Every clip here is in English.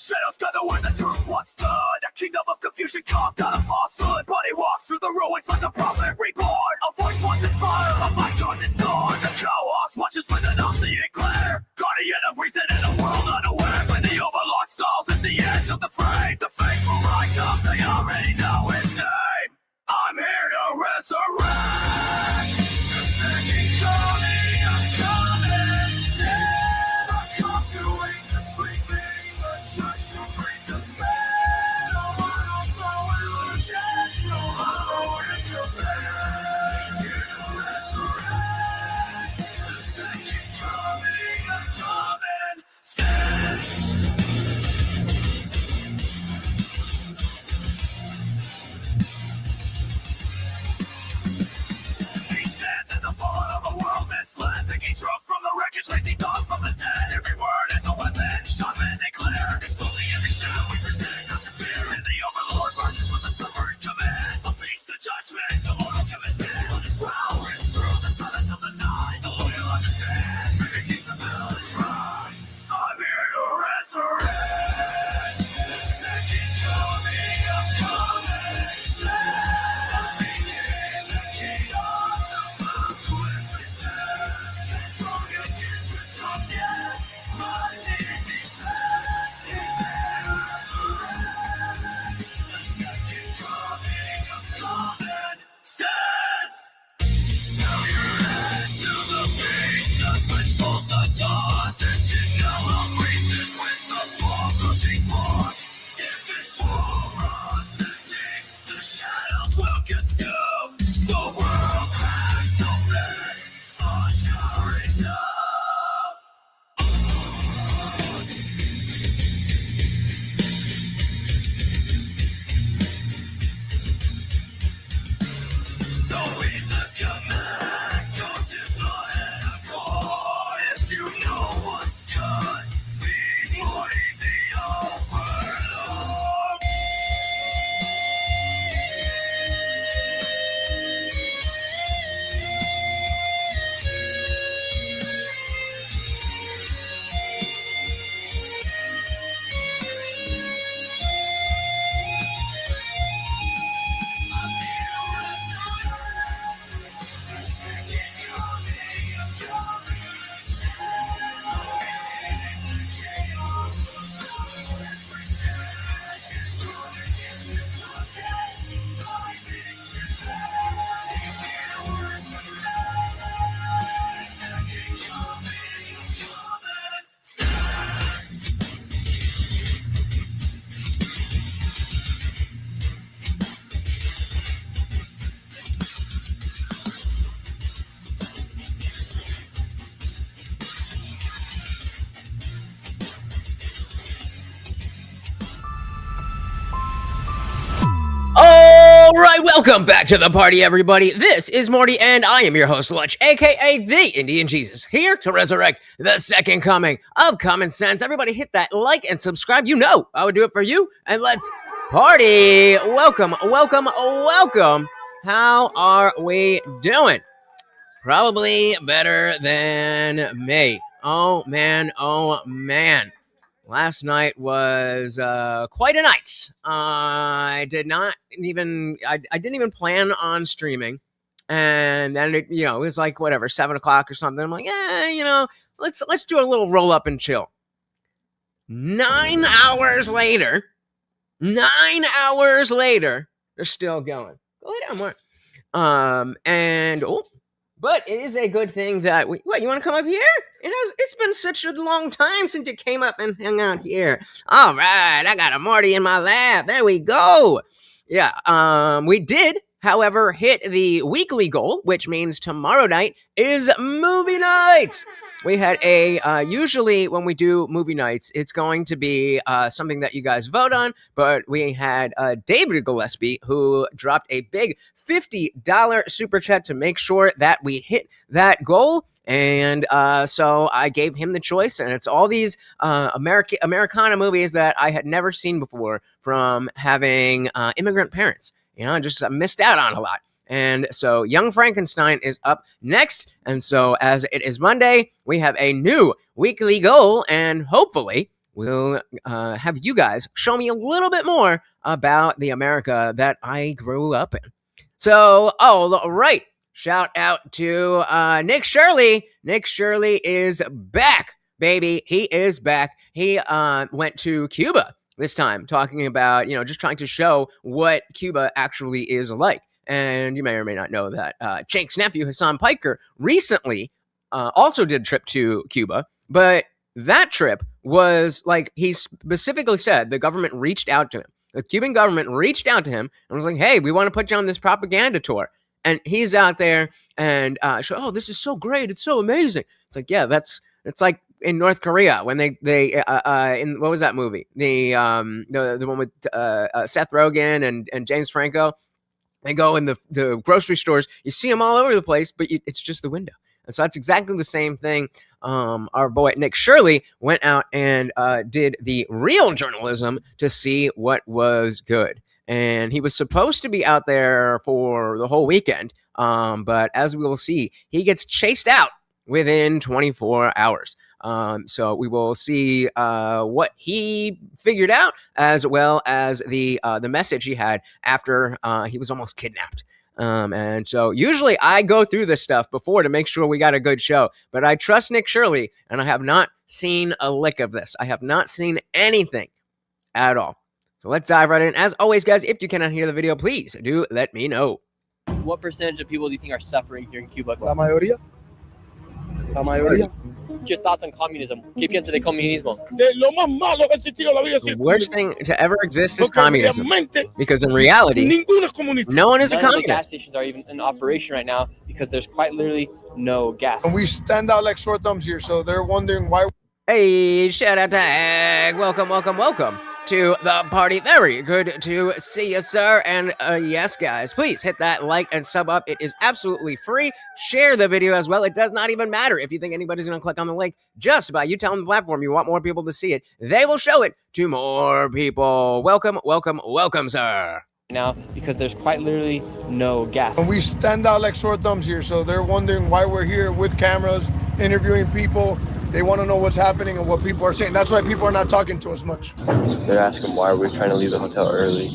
shadows gather where the truth once stood. A kingdom of confusion carved out of falsehood. But he walks through the ruins like a prophet reborn. A voice once in fire, a mic on its guard. The chaos watches with an all-seeing glare. Guardian of reason in a world unaware. When the overlord stalls at the edge of the frame, the faithful rise up, they already know his name. I'm here to resurrect the second coming of common sin. I come to wake the sleeping, the church will bring the fed. No idols, no illusions, no hollow in your bed. He's here to resurrect the second coming of common sense. Misled, thinking truth from the wreckage, raising dawn from the dead. Every word is a weapon, shot men declare, exposing every shadow we pretend not to fear. And the overlord marches with the suffering command. A beast of judgment, the mortal chemist bid on his growl, rips through the silence of the night. The loyal understand, trigger keeps the balance right. I'm here to resurrect the second coming of common sense. I became the chaos of found to consume the world cracks open, usher it up. So read the command, don't deploy a core. If you know what's good, feed more the overlord. All right, welcome back to the party, everybody. This is Morty, and I am your host, Lunch, aka the Indian Jesus, here to resurrect the second coming of common sense. Everybody hit that like and subscribe. You know I would do it for you, and let's party. Welcome, welcome, welcome. How are we doing? Probably better than me. Oh, man, oh, man. Last night was quite a night. I didn't even plan on streaming, and then it was like whatever 7 o'clock or something. I'm like, let's do a little roll up and chill. 9 hours later, they're still going. Go lay down more. But it is a good thing that you want to come up here? It's been such a long time since you came up and hung out here. All right, I got a Morty in my lap. There we go. Yeah, we did, however, hit the weekly goal, which means tomorrow night is movie night. We had usually when we do movie nights, it's going to be something that you guys vote on, but we had David Gillespie, who dropped a big $50 super chat to make sure that we hit that goal. And so I gave him the choice, and it's all these Americana movies that I had never seen before from having immigrant parents. I just missed out on a lot. And so Young Frankenstein is up next. And so as it is Monday, we have a new weekly goal, and hopefully will have you guys show me a little bit more about the America that I grew up in. So, all right. Shout out to Nick Shirley. Nick Shirley is back, baby. He is back. He went to Cuba this time, talking about, just trying to show what Cuba actually is like. And you may or may not know that Jake's nephew, Hassan Piker, recently also did a trip to Cuba. But that trip was like, he specifically said the government reached out to him. The Cuban government reached out to him and was like, hey, we want to put you on this propaganda tour. And he's out there and oh, this is so great. It's so amazing. It's like, yeah, it's like in North Korea when they in what was that movie? The one with Seth Rogen and James Franco. They go in the grocery stores. You see them all over the place, but it's just the window. And so that's exactly the same thing. Our boy Nick Shirley went out and did the real journalism to see what was good. And he was supposed to be out there for the whole weekend. But as we will see, he gets chased out within 24 hours. So we will see what he figured out, as well as the message he had after he was almost kidnapped. And so usually I go through this stuff before to make sure we got a good show, but I trust Nick Shirley, and I have not seen a lick of this. I have not seen anything at all. So let's dive right in. As always, guys, if you cannot hear the video, please do let me know. What percentage of people do you think are suffering here in Cuba? La mayoría. La mayoría. What's your thoughts on communism? ¿Qué piensas de comunismo? De lo más malo que ha existido en la vida. The worst thing to ever exist is Porque communism. realmente Because in reality, ninguno es comunista. no one is a None of the gas communist. stations are even in operation right now because there's quite literally no gas. And we stand out like sore thumbs here, so they're wondering why. Hey, shout out to Ag. Welcome, welcome, welcome to the party. Very good to see you, sir. And yes, guys, please hit that like and sub up. It is absolutely free. Share the video as well. It does not even matter if you think anybody's going to click on the link. Just by you telling the platform you want more people to see it, they will show it to more people. Welcome, welcome, welcome, sir. Now because there's quite literally no gas. And we stand out like sore thumbs here, so they're wondering why we're here with cameras, interviewing people. They want to know what's happening and what people are saying. That's why people are not talking to us much. They're asking why we're trying to leave the hotel early.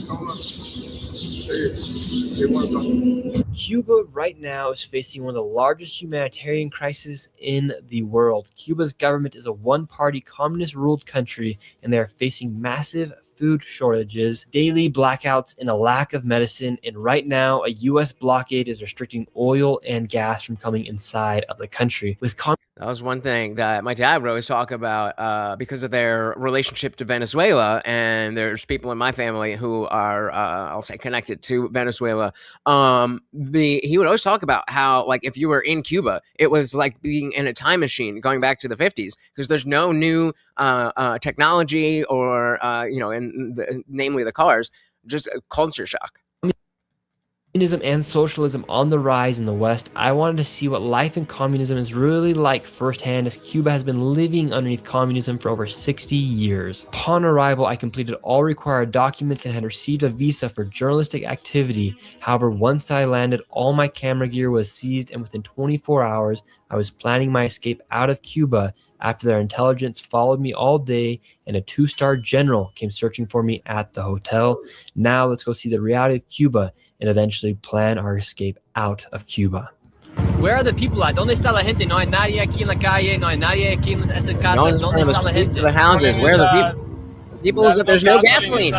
Cuba right now is facing one of the largest humanitarian crises in the world. Cuba's government is a one-party communist-ruled country, and they are facing massive food shortages, daily blackouts, and a lack of medicine. And right now, a U.S. blockade is restricting oil and gas from coming inside of the country. That was one thing that my dad would always talk about because of their relationship to Venezuela. And there's people in my family who are, I'll say, connected to Venezuela. He would always talk about how, like, if you were in Cuba, it was like being in a time machine going back to the 50s because there's no new technology or, namely the cars, just a culture shock. Communism and socialism on the rise in the West. I wanted to see what life in communism is really like firsthand, as Cuba has been living underneath communism for over 60 years. Upon arrival, I completed all required documents and had received a visa for journalistic activity. However, once I landed, all my camera gear was seized, and within 24 hours, I was planning my escape out of Cuba after their intelligence followed me all day and a 2-star general came searching for me at the hotel. Now let's go see the reality of Cuba and eventually plan our escape out of Cuba. Where are the people at? ¿Dónde está la gente? No hay nadie aquí en la calle. No hay nadie aquí en estas casas. No one's ¿Dónde está la gente? the houses. Where are the people? The people is that there's no gasoline.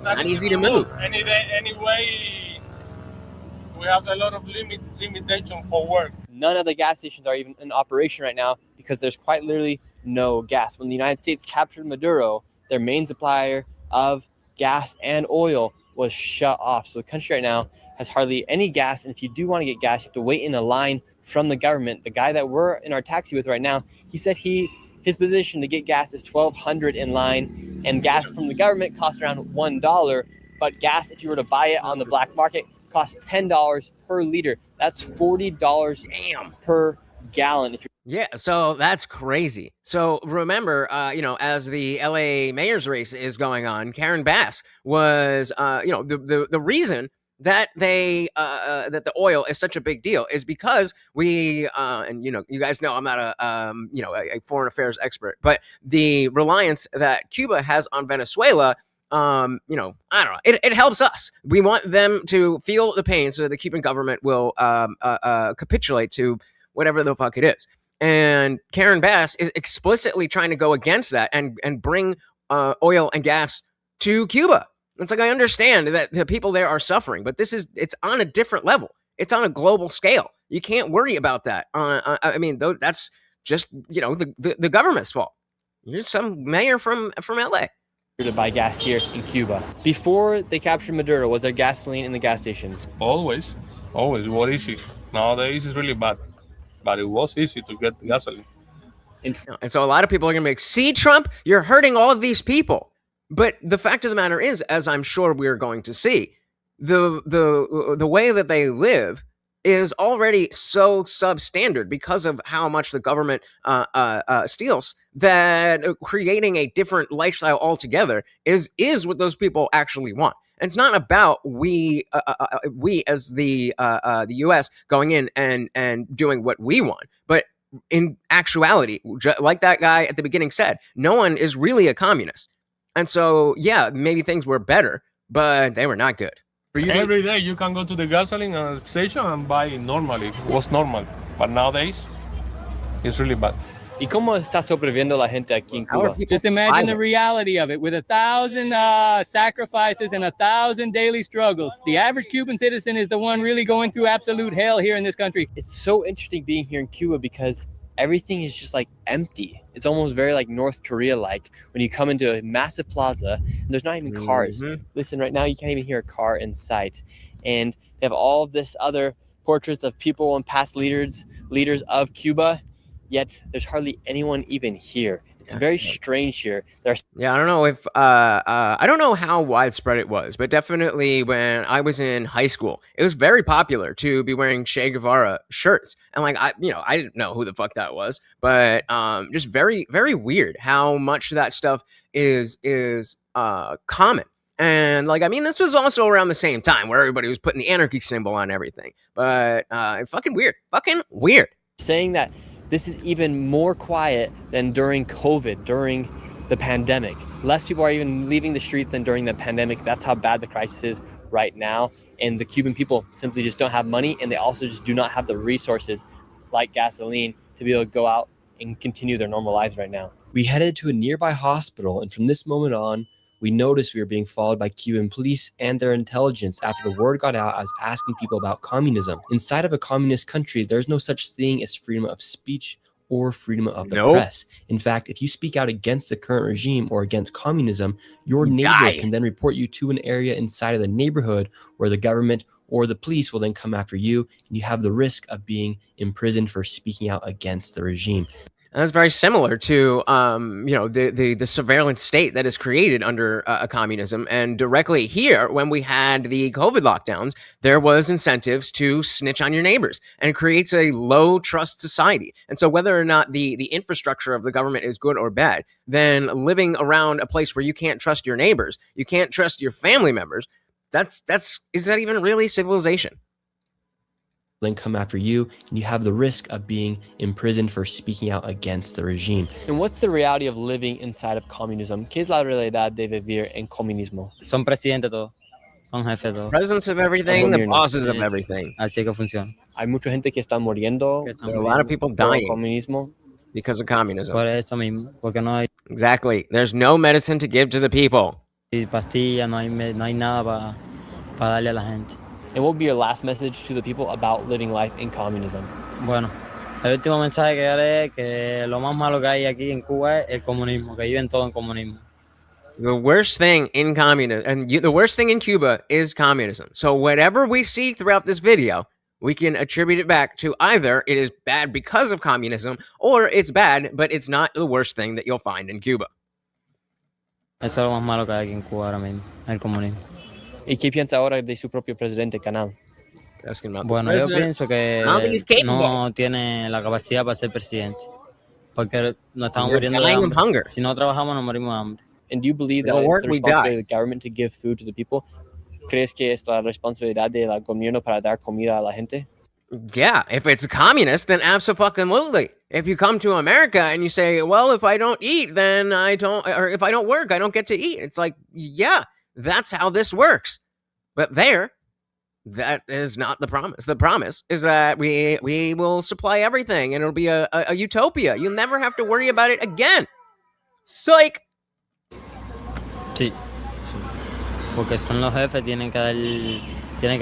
Not easy to move. Anyway, we have a lot of limitation for work. None of the gas stations are even in operation right now because there's quite literally no gas. When the United States captured Maduro, their main supplier of gas and oil was shut off. So the country right now has hardly any gas. And if you do want to get gas, you have to wait in a line from the government. The guy that we're in our taxi with right now, he said his position to get gas is $1,200 in line, and gas from the government costs around $1. But gas, if you were to buy it on the black market, costs $10 per liter. That's $40 per gallon. Yeah, so that's crazy. So remember, as the LA mayor's race is going on, Karen Bass was, the reason that that the oil is such a big deal is because we and you guys know I'm not a foreign affairs expert, but the reliance that Cuba has on Venezuela, I don't know, it helps us. We want them to feel the pain so the Cuban government will capitulate to whatever the fuck it is. And Karen Bass is explicitly trying to go against that and bring oil and gas to Cuba. It's like, I understand that the people there are suffering, but it's on a different level. It's on a global scale. You can't worry about that. I mean, that's just, the government's fault. You're some mayor from LA. To buy gas here in Cuba. Before they captured Maduro, was there gasoline in the gas stations? Always. What easy. Nowadays it's really bad. But it was easy to get gasoline. And so a lot of people are going to be like, see, Trump, you're hurting all of these people. But the fact of the matter is, as I'm sure we're going to see, the way that they live is already so substandard because of how much the government steals, that creating a different lifestyle altogether is what those people actually want. And it's not about we as the U.S. going in and doing what we want, but in actuality, like that guy at the beginning said, no one is really a communist. And so, yeah, maybe things were better, but they were not good. Every day you can go to the gasoline station and buy it normally. It was normal. But nowadays, it's really bad. ¿Y cómo está sobreviviendo la gente aquí en Cuba? Just imagine the reality of it. With 1,000 sacrifices and 1,000 daily struggles, the average Cuban citizen is the one really going through absolute hell here in this country. It's so interesting being here in Cuba because everything is just like empty. It's almost very like North Korea like when you come into a massive plaza and there's not even cars. Listen, right now you can't even hear a car in sight. And they have all of this other portraits of people and past leaders of Cuba, yet there's hardly anyone even here. It's very strange here. I don't know if I don't know how widespread it was, but definitely when I was in high school, it was very popular to be wearing Che Guevara shirts. And like I didn't know who the fuck that was, but just very, very weird how much that stuff is common. And like, I mean, this was also around the same time where everybody was putting the anarchy symbol on everything. But fucking weird. Saying that this is even more quiet than during COVID, during the pandemic. Less people are even leaving the streets than during the pandemic. That's how bad the crisis is right now. And the Cuban people simply just don't have money, and they also just do not have the resources like gasoline to be able to go out and continue their normal lives right now. We headed to a nearby hospital, and from this moment on, we noticed we were being followed by Cuban police and their intelligence after the word got out as asking people about communism. Inside of a communist country, there's no such thing as freedom of speech or freedom of the press. In fact, if you speak out against the current regime or against communism, your neighbor can then report you to an area inside of the neighborhood where the government or the police will then come after you, and you have the risk of being imprisoned for speaking out against the regime. And that's very similar to, the surveillance state that is created under a communism. And directly here, when we had the COVID lockdowns, there was incentives to snitch on your neighbors, and it creates a low trust society. And so whether or not the infrastructure of the government is good or bad, then living around a place where you can't trust your neighbors, you can't trust your family members, is that even really civilization? Then come after you, and you have the risk of being imprisoned for speaking out against the regime. And what's the reality of living inside of communism? ¿Qué es la realidad de vivir en comunismo? Son presidentes todos, son jefes todos. Presidents of everything, the bosses of everything. Así que funciona. Hay mucha gente que está muriendo. There are a lot of people dying comunismo. Because of communism. Por eso mismo, porque no hay Exactly. There's no medicine to give to the people. pastillas, no hay nada para darle a la gente. And what would be your last message to the people about living life in communism? Bueno, el último mensaje que daré es que lo más malo que hay aquí en Cuba es el comunismo, que viven todo en comunismo. The worst thing in communism, and the worst thing in Cuba is communism. So whatever we see throughout this video, we can attribute it back to either it is bad because of communism, or it's bad, but it's not the worst thing that you'll find in Cuba. Eso es lo más malo que hay aquí en Cuba ahora mismo, el comunismo. ¿Y qué piensa ahora de su propio presidente, Canal? Bueno, yo pienso que no tiene la capacidad para ser presidente, porque nos estamos muriendo de hambre. Si no trabajamos, nos morimos de hambre. And do you believe that it's the responsibility of the government to give food to the people? ¿Crees que es la responsabilidad del gobierno para dar comida a la gente? Yeah, if it's a communist, then absolutely. If you come to America and you say, well, if I don't eat, then I don't, or if I don't work, I don't get to eat. It's like, yeah, that's how this works. But there, that is not the promise. The promise is that we will supply everything and it'll be a utopia. You'll never have to worry about it again. Psych! Sí, porque son los jefes, tienen que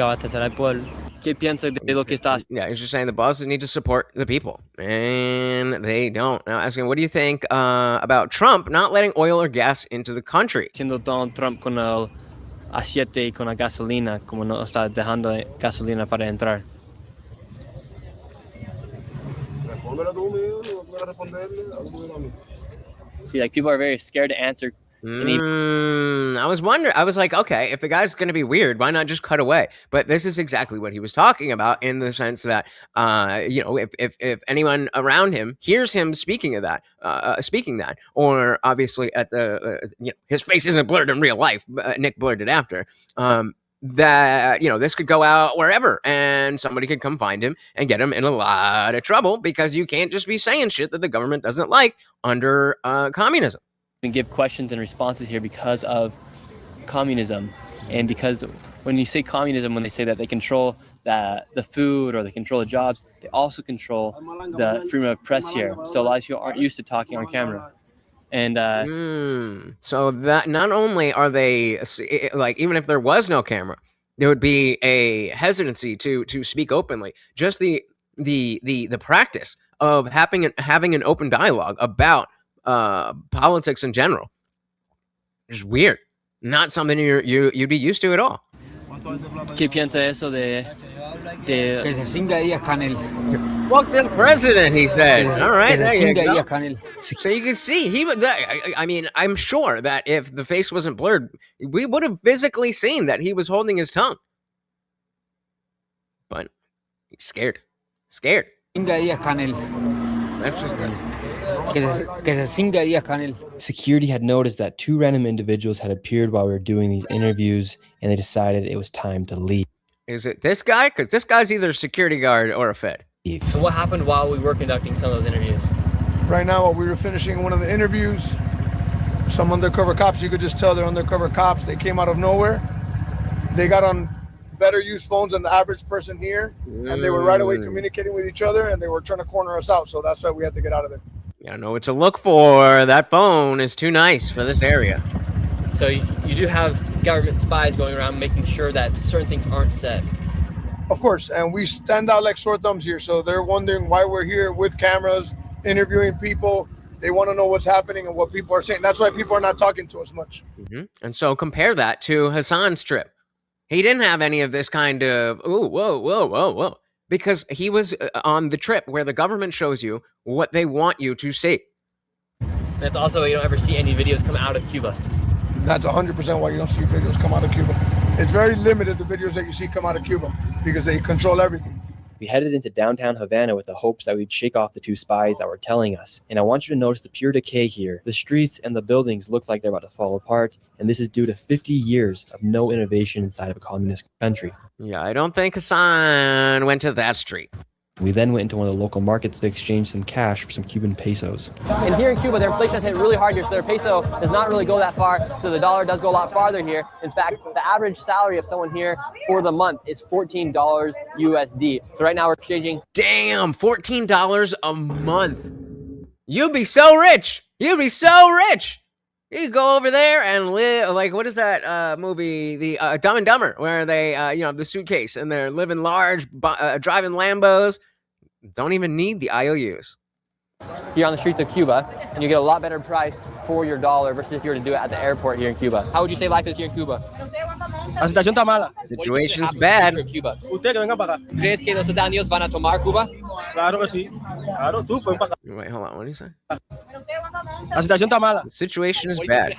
abastecer al pueblo. ¿Qué piensas de lo que está Yeah, he's just saying the bosses need to support the people, and they don't. Now, asking, what do you think about Trump not letting oil or gas into the country? haciendo Donald Trump con el aceite y con la gasolina, como no está dejando gasolina para entrar? See, like people are very scared to answer. I was wondering. I was like, okay, if the guy's going to be weird, why not just cut away? But this is exactly what he was talking about, in the sense that, if anyone around him hears him speaking that, or obviously at the, his face isn't blurred in real life. Nick blurred it after. That this could go out wherever, and somebody could come find him and get him in a lot of trouble, because you can't just be saying shit that the government doesn't like under communism. And give questions and responses here because of communism, and because when you say communism, when they say that they control the food or they control the jobs, they also control the freedom of press here. So a lot of people aren't used to talking on camera. And so that not only are they, like, even if there was no camera, there would be a hesitancy to speak openly. Just the practice of having an open dialogue about politics in general is weird. Not something you'd be used to at all. ¿Qué piensa eso de que se cinga días Canel? Fuck the president, he said. All right, there you go. Canel. So you can see he would. I mean, I'm sure that if the face wasn't blurred, we would have physically seen that he was holding his tongue. But he's scared. Scared. Cinga días Canel. That's just it. Security had noticed that two random individuals had appeared while we were doing these interviews, and they decided it was time to leave. Is it this guy? Because this guy's either a security guard or a Fed. So what happened while we were conducting some of those interviews? Right now, while we were finishing one of the interviews, some undercover cops, you could just tell they're undercover cops. They came out of nowhere. They got on better used phones than the average person here, and they were right away communicating with each other, and they were trying to corner us out. So that's why we had to get out of there. You don't know what to look for. That phone is too nice for this area. So you do have government spies going around making sure that certain things aren't said. Of course, and we stand out like sore thumbs here. So they're wondering why we're here with cameras, interviewing people. They want to know what's happening and what people are saying. That's why people are not talking to us much. Mm-hmm. And so compare that to Hassan's trip. He didn't have any of this kind of, ooh, whoa. Because he was on the trip where the government shows you what they want you to see. That's also why you don't ever see any videos come out of Cuba. That's 100% why you don't see videos come out of Cuba. It's very limited, the videos that you see come out of Cuba, because they control everything. We headed into downtown Havana with the hopes that we'd shake off the two spies that were telling us. And I want you to notice the pure decay here. The streets and the buildings look like they're about to fall apart, and this is due to 50 years of no innovation inside of a communist country. Yeah, I don't think Hassan went to that street. We then went into one of the local markets to exchange some cash for some Cuban pesos. And here in Cuba, their inflation has hit really hard here, so their peso does not really go that far, so the dollar does go a lot farther here. In fact, the average salary of someone here for the month is $14 USD. So right now we're exchanging... Damn, $14 a month. You'd be so rich. You'd be so rich. You could go over there and live, like, what is that movie, the Dumb and Dumber, where they, the suitcase, and they're living large, driving Lambos, don't even need the IOUs. Here on the streets of Cuba, and you get a lot better price for your dollar versus if you were to do it at the airport here in Cuba. How would you say life is here in Cuba? La situación está mala. Situation's bad. Usted que venga para acá. ¿Crees que los Estados Unidos van a tomar Cuba? Claro que sí. Claro, tú puedes para acá. Wait, hold on, what do you say? La situación está mala. The situation is bad.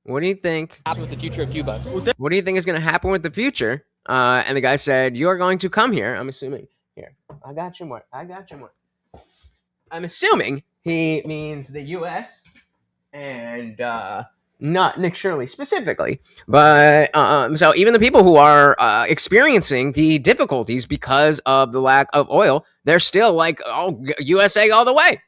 What do you think? Happen with the future of Cuba? What do you think is going to happen with the future? And the guy said, "You are going to come here." I'm assuming. Here, I got you more. I'm assuming he means the U.S. and not Nick Shirley specifically, but so even the people who are experiencing the difficulties because of the lack of oil, they're still like, oh, USA all the way.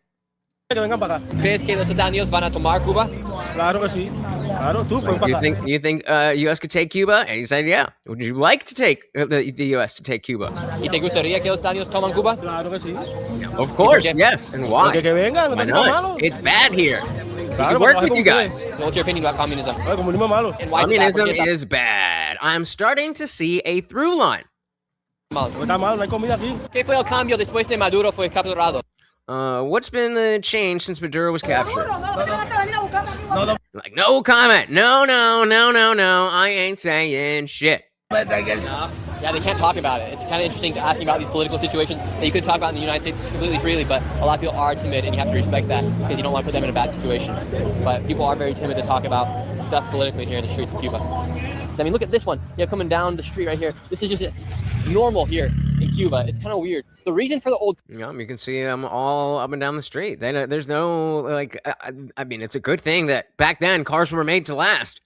¿Crees que los Estados Unidos van a tomar Cuba? Claro que sí. Claro, tú, pues, You think U.S. could take Cuba? And he said, yeah. Would you like to take the U.S. to take Cuba? ¿Y te gustaría que los Estados Unidos toman Cuba? Claro que sí. Of course, yes. And why? Porque que vengan, Why no not? It's bad here. Claro, We work with you guys. What's your opinion about communism? Comunismo malo. And why is it bad? Communism is bad. I'm starting to see a through line. Está malo, no hay comida aquí. ¿Qué fue el cambio después de Maduro fue capturado? What's been the change since Maduro was captured? Like, no comment. No. I ain't saying shit. Yeah, they can't talk about it. It's kind of interesting asking about these political situations that you could talk about in the United States completely freely, but a lot of people are timid, and you have to respect that because you don't want to put them in a bad situation. But people are very timid to talk about stuff politically here in the streets of Cuba. I mean, look at this one. You know, coming down the street right here. This is just normal here in Cuba. It's kind of weird. The reason for the old... Yeah, you can see them all up and down the street. There's no, like, I mean, it's a good thing that back then cars were made to last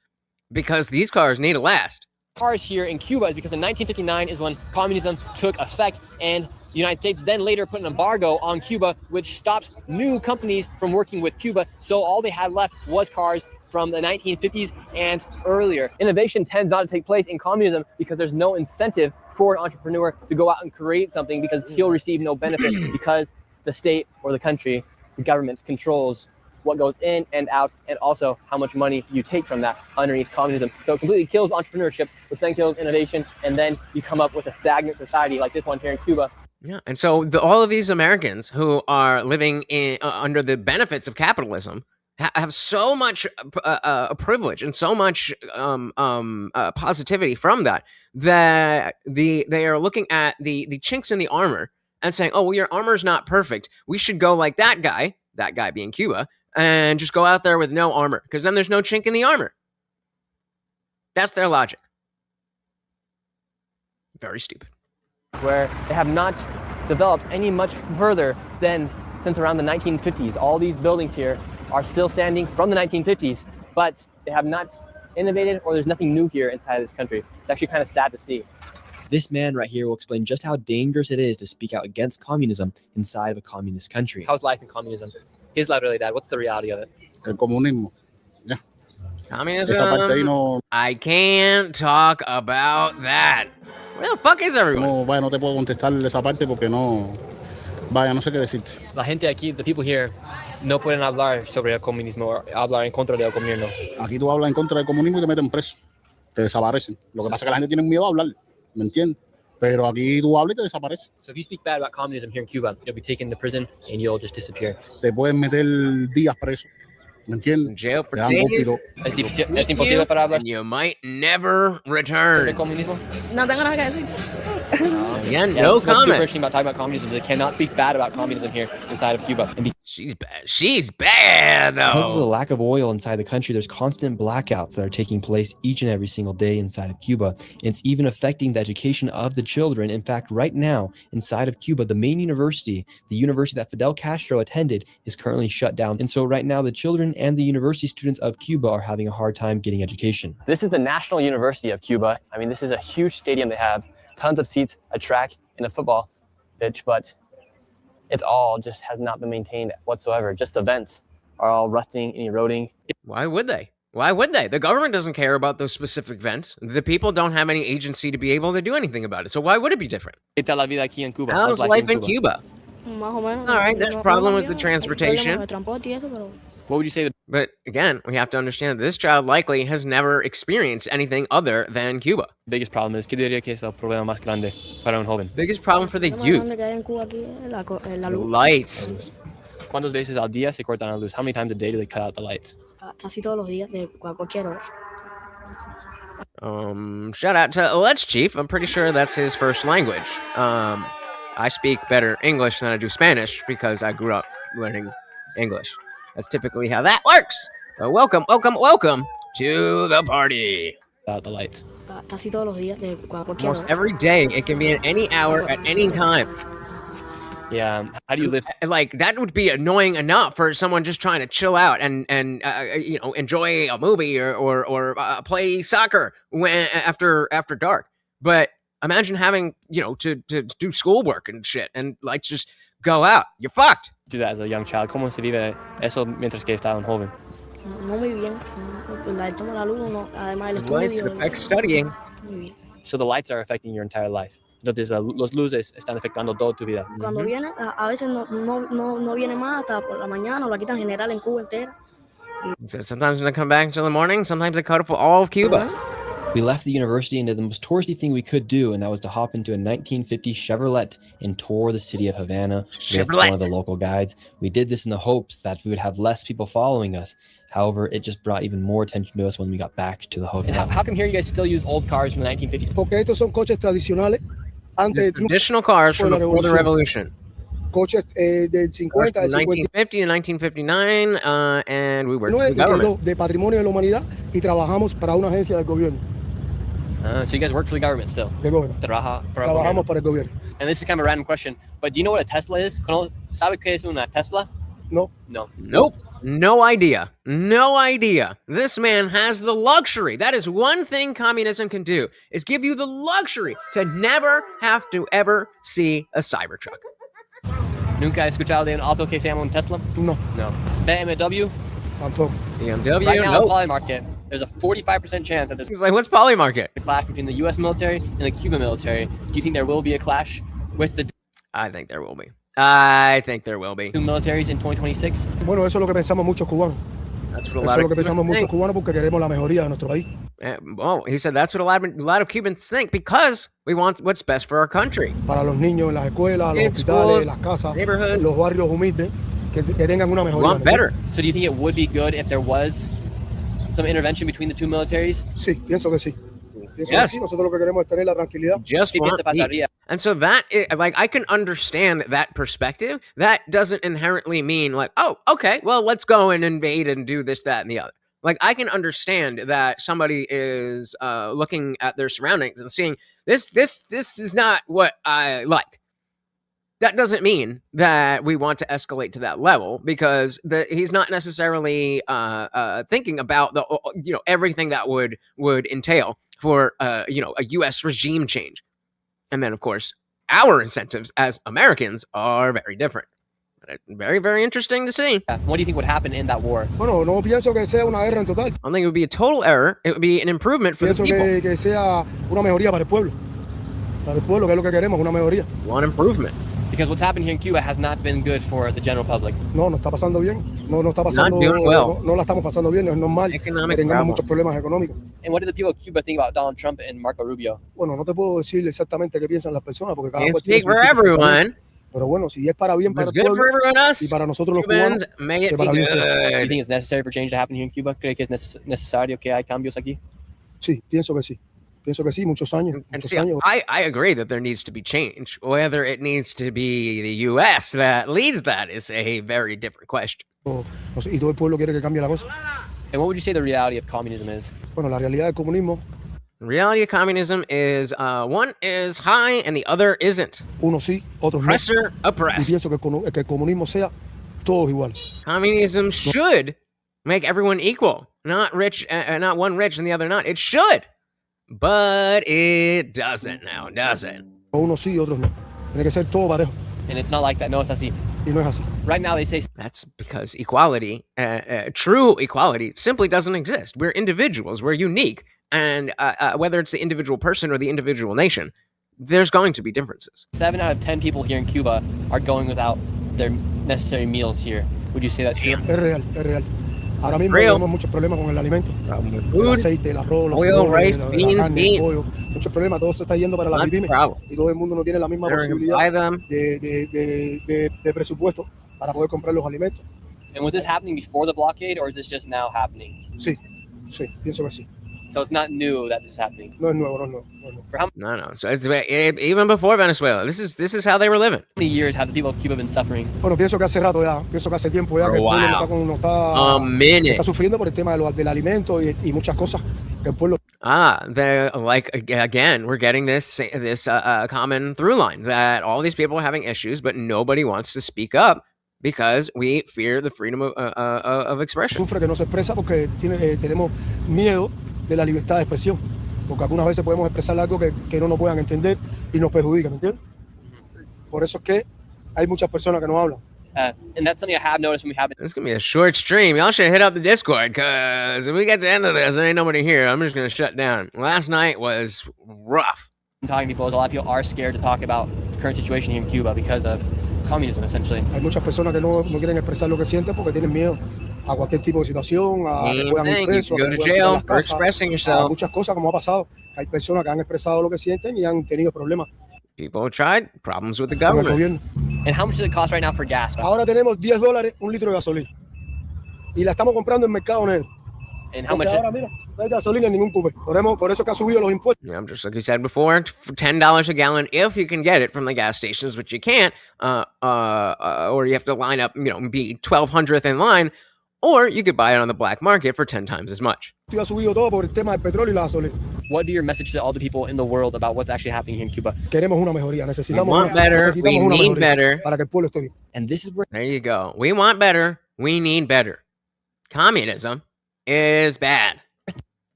because these cars need to last. Cars here in Cuba is because in 1959 is when communism took effect, and the United States then later put an embargo on Cuba, which stopped new companies from working with Cuba. So all they had left was cars from the 1950s and earlier. Innovation tends not to take place in communism because there's no incentive for an entrepreneur to go out and create something because he'll receive no benefit because the state or the country, the government controls what goes in and out, and also how much money you take from that underneath communism. So it completely kills entrepreneurship, which then kills innovation, and then you come up with a stagnant society like this one here in Cuba. Yeah, and so all of these Americans who are living in under the benefits of capitalism have so much privilege and so much positivity from that they are looking at the chinks in the armor and saying, oh, well, your armor's not perfect. We should go like that guy being Cuba, and just go out there with no armor, because then there's no chink in the armor. That's their logic. Very stupid. Where they have not developed any much further than since around the 1950s. All these buildings here are still standing from the 1950s, but they have not innovated, or there's nothing new here inside this country. It's actually kind of sad to see. This man right here will explain just how dangerous it is to speak out against communism inside of a communist country. How's life in communism? His life really, Dad. What's the reality of it? El comunismo. Yeah. Communism. I can't talk about that. Where the fuck is everyone? No, vaya, no te puedo contestar esa parte porque no. Vaya, no sé qué decirte. La gente aquí, the people here, no pueden hablar sobre el comunismo o hablar en contra del gobierno. Aquí tú hablas en contra del comunismo y te meten preso. Te desaparecen. Lo que pasa es que la gente tiene miedo a hablar. ¿Me entiendes? Pero aquí tú hablas y te desapareces. So if you speak bad about communism here in Cuba, you'll be taken to prison and you'll just disappear. Te pueden meter días preso. ¿Me entiendes? Jail for days. Es imposible para hablar. You might never return. ¿Sobre comunismo? No tengo nada que decir. Again, Yeah, no what's super comment. interesting about talking about communism. They cannot speak bad about communism here inside of Cuba. She's bad. She's bad, Because of the though. lack of oil inside the country, there's constant blackouts that are taking place each and every single day inside of Cuba. And it's even affecting the education of the children. In fact, right now, inside of Cuba, the main university, the university that Fidel Castro attended, is currently shut down. And so right now, the children and the university students of Cuba are having a hard time getting education. This is the National University of Cuba. I mean, this is a huge stadium they have. Tons of seats, a track, and a football pitch, but it's all just has not been maintained whatsoever. Just the vents are all rusting and eroding. Why would they? Why would they? The government doesn't care about those specific vents. The people don't have any agency to be able to do anything about it. So why would it be different? ¿Qué tal la vida aquí en Cuba? How's life in Cuba? Más o menos. All right, there's a problem with the transportation. What would you say? But again, we have to understand that this child likely has never experienced anything other than Cuba. The biggest problem is, ¿qué diría que es el problema más grande para un joven? Biggest problem for the youth. Lights. ¿Cuántas veces al día se cortan la luz? How many times a day do they cut out the lights? Casi todos los días, de cualquier hora. Shout out to Let's Chief. I'm pretty sure that's his first language. I speak better English than I do Spanish because I grew up learning English. That's typically how that works. So welcome to the party. Out the lights. Casi todos los días, de cualquier Almost hora. every day. It can be at any hour, at any time. Yeah. How do you live? Like that would be annoying enough for someone just trying to chill out and enjoy a movie or play soccer after dark. But imagine having to do schoolwork and shit and like just go out. You're fucked. Do that as a young child. ¿Cómo se vive eso mientras que estaba un joven? No muy bien. El tema de la luz, no, además el Lights estudio. affect studying. Muy bien. So the lights are affecting your entire life. Entonces los luces están afectando toda tu vida. Cuando viene, a veces no viene más hasta por la mañana, o la quitan general en Cuba entera. So sometimes when they come back until the morning, sometimes they cut off all of Cuba. We left the university and did the most touristy thing we could do, and that was to hop into a 1950 Chevrolet and tour the city of Havana with one of the local guides. We did this in the hopes that we would have less people following us. However, it just brought even more attention to us when we got back to the hotel. How come here you guys still use old cars from the 1950s? Porque estos son coches tradicionales. Traditional cars from before the revolution. Coches del 50, 1950 to 1959, and we worked for the government. De patrimonio de la humanidad y trabajamos para una agencia del gobierno. So you guys work for the government still? Del gobierno. Trabajamos para el gobierno. And this is kind of a random question, but do you know what a Tesla is? ¿Sabe qué es una Tesla? No. No. Nope. No idea. No idea. This man has the luxury. That is one thing communism can do, is give you the luxury to never have to ever see a Cybertruck. ¿Nunca he escuchado de un auto que se llama un Tesla? No. No. BMW? Tampoco. BMW? Right now, nope. the Poly market, there's a 45% chance that there's He's like, what's Poly market? a clash between the U.S. military and the Cuban military. Do you think there will be a clash with the I think there will be. I think there will be. two militaries in 2026? Bueno, eso es lo que pensamos muchos cubanos. That's what a Eso lot es lo of que pensamos Cubans muchos think. cubanos porque queremos la mejoría de nuestro país. Well, he said that's what a lot of Cubans think because we want what's best for our country. Para los niños en las escuelas, los Kids, hospitales, schools, las casas, neighborhoods. los barrios humildes, que tengan una We mejoría. want better. So do you think it would be good if there was some intervention between the two militaries? Sí, pienso que sí. Pienso que Yes. sí. Nosotros lo que queremos es tener la tranquilidad. Just ¿Qué want piensa pasaría? And so like, I can understand that perspective. That doesn't inherently mean like, oh, okay, well, let's go and invade and do this, that, and the other. Like, I can understand that somebody is looking at their surroundings and seeing this is not what I like. That doesn't mean that we want to escalate to that level because he's not necessarily thinking about the everything that would entail for a U.S. regime change. And then, of course, our incentives as Americans are very different. Very, very interesting to see. What do you think would happen in that war? Bueno, no pienso que sea una guerra en total. I don't think it would be a total error. It would be an improvement for the Pienso people. que sea una mejoría para el pueblo. Para el pueblo, que es lo que queremos, una mejoría. One improvement. Because what's happened here in Cuba has not been good for the general public. No está pasando bien. No está pasando, doing well. no la estamos pasando bien. No es normal Economic que tengamos problem. muchos problemas económicos. And what do the people of Cuba think about Donald Trump and Marco Rubio? Bueno, no te puedo decir exactamente qué piensan las personas porque cada Can't cual tiene speak su for distinto everyone. pensamiento. Pero bueno, si es para bien If para it's el good pueblo for everyone else, y para nosotros los Cubans, cubanos, may que it be para bien sea. Do you good. think it's necessary for change to happen here in Cuba? ¿Cree que es necesario que hay cambios aquí? Sí, pienso que sí. Pienso que sí, muchos años. And Muchos see, años. I agree that there needs to be change. Whether it needs to be the U.S. that leads that is a very different question. No sé, y todo el pueblo quiere que cambie la cosa. And what would you say the reality of communism is? Bueno, la realidad del comunismo, The reality of communism is one is high and the other isn't. unos sí, otros no. Oppressor, Y oppressed. pienso que el comunismo sea todos iguales. Communism should make everyone equal, not rich, not one rich and the other not. It should, but it doesn't now, does it? Unos sí, otros no. Tiene que ser todo parejo. And it's not like that. No, it's así. Y no es así. Right now they say That's because equality, true equality, simply doesn't exist. We're individuals, we're unique, and whether it's the individual person or the individual nation, there's going to be differences. 7 out of 10 people here in Cuba are going without their necessary meals here. Would you say that's true? Es real, es real. Ahora mismo Real. tenemos muchos problemas con el alimento. Problem with El food, aceite, el arroz, los oil, frijoles, rice, la beans, carne, meat. el pollo. Muchos problemas. Todo se está yendo para las not the pymes. problem. Y todo el mundo no tiene la misma They're gonna posibilidad buy them. de presupuesto para poder comprar los alimentos. And was this happening before the blockade or is this just now happening? Sí, sí, pienso que sí. So it's not new that this is happening. No es nuevo, no es nuevo. No es nuevo. For how No. So it's even before Venezuela. This is how they were living. many years have the people of Cuba been suffering? Bueno, pienso que hace rato ya, pienso que hace tiempo ya que el Wow. pueblo no A minute. está sufriendo por el tema del alimento y muchas cosas que el pueblo. Again, we're getting this common through line that all these people are having issues, but nobody wants to speak up because we fear the freedom of expression. Sufre que no se expresa porque tenemos miedo de la libertad de expresión, porque algunas veces podemos expresar algo que no nos puedan entender y nos perjudica, ¿me entiendes? Por eso es que hay muchas personas que no hablan. And that's something I have noticed when we have it. This is going to be a short stream. Y'all should hit up the Discord, because if we get to the end of this, there ain't nobody here. I'm just going to shut down. Last night was rough. Talking to people, a lot of people are scared to talk about the current situation here in Cuba because of communism, essentially. Hay muchas personas que no quieren expresar lo que sienten porque tienen miedo a cualquier tipo de situación, a que puedan ir presos, go to jail for expressing yourself. Muchas cosas como ha pasado. Hay personas que han expresado lo que sienten y han tenido problemas. People have tried problems with the government. And how much does it cost right now for gas? Ahora tenemos $10 un litro de gasolina y la estamos comprando en mercado negro. And how much? Ahora mira, no hay gasolina en ningún Cuba. Por eso que ha subido los impuestos. Yeah, just like you said before, for $10 a gallon if you can get it from the gas stations, but you can't, or you have to line up, be 1200th in line, or you could buy it on the black market for 10 times as much. Ha subido todo por el tema del petróleo y la gasolina. What would be your message to all the people in the world about what's actually happening here in Cuba? Queremos una mejoría. We want better. We need better. Para que el pueblo esté bien. And this is where there you go. We want better. We need better. Communism is bad.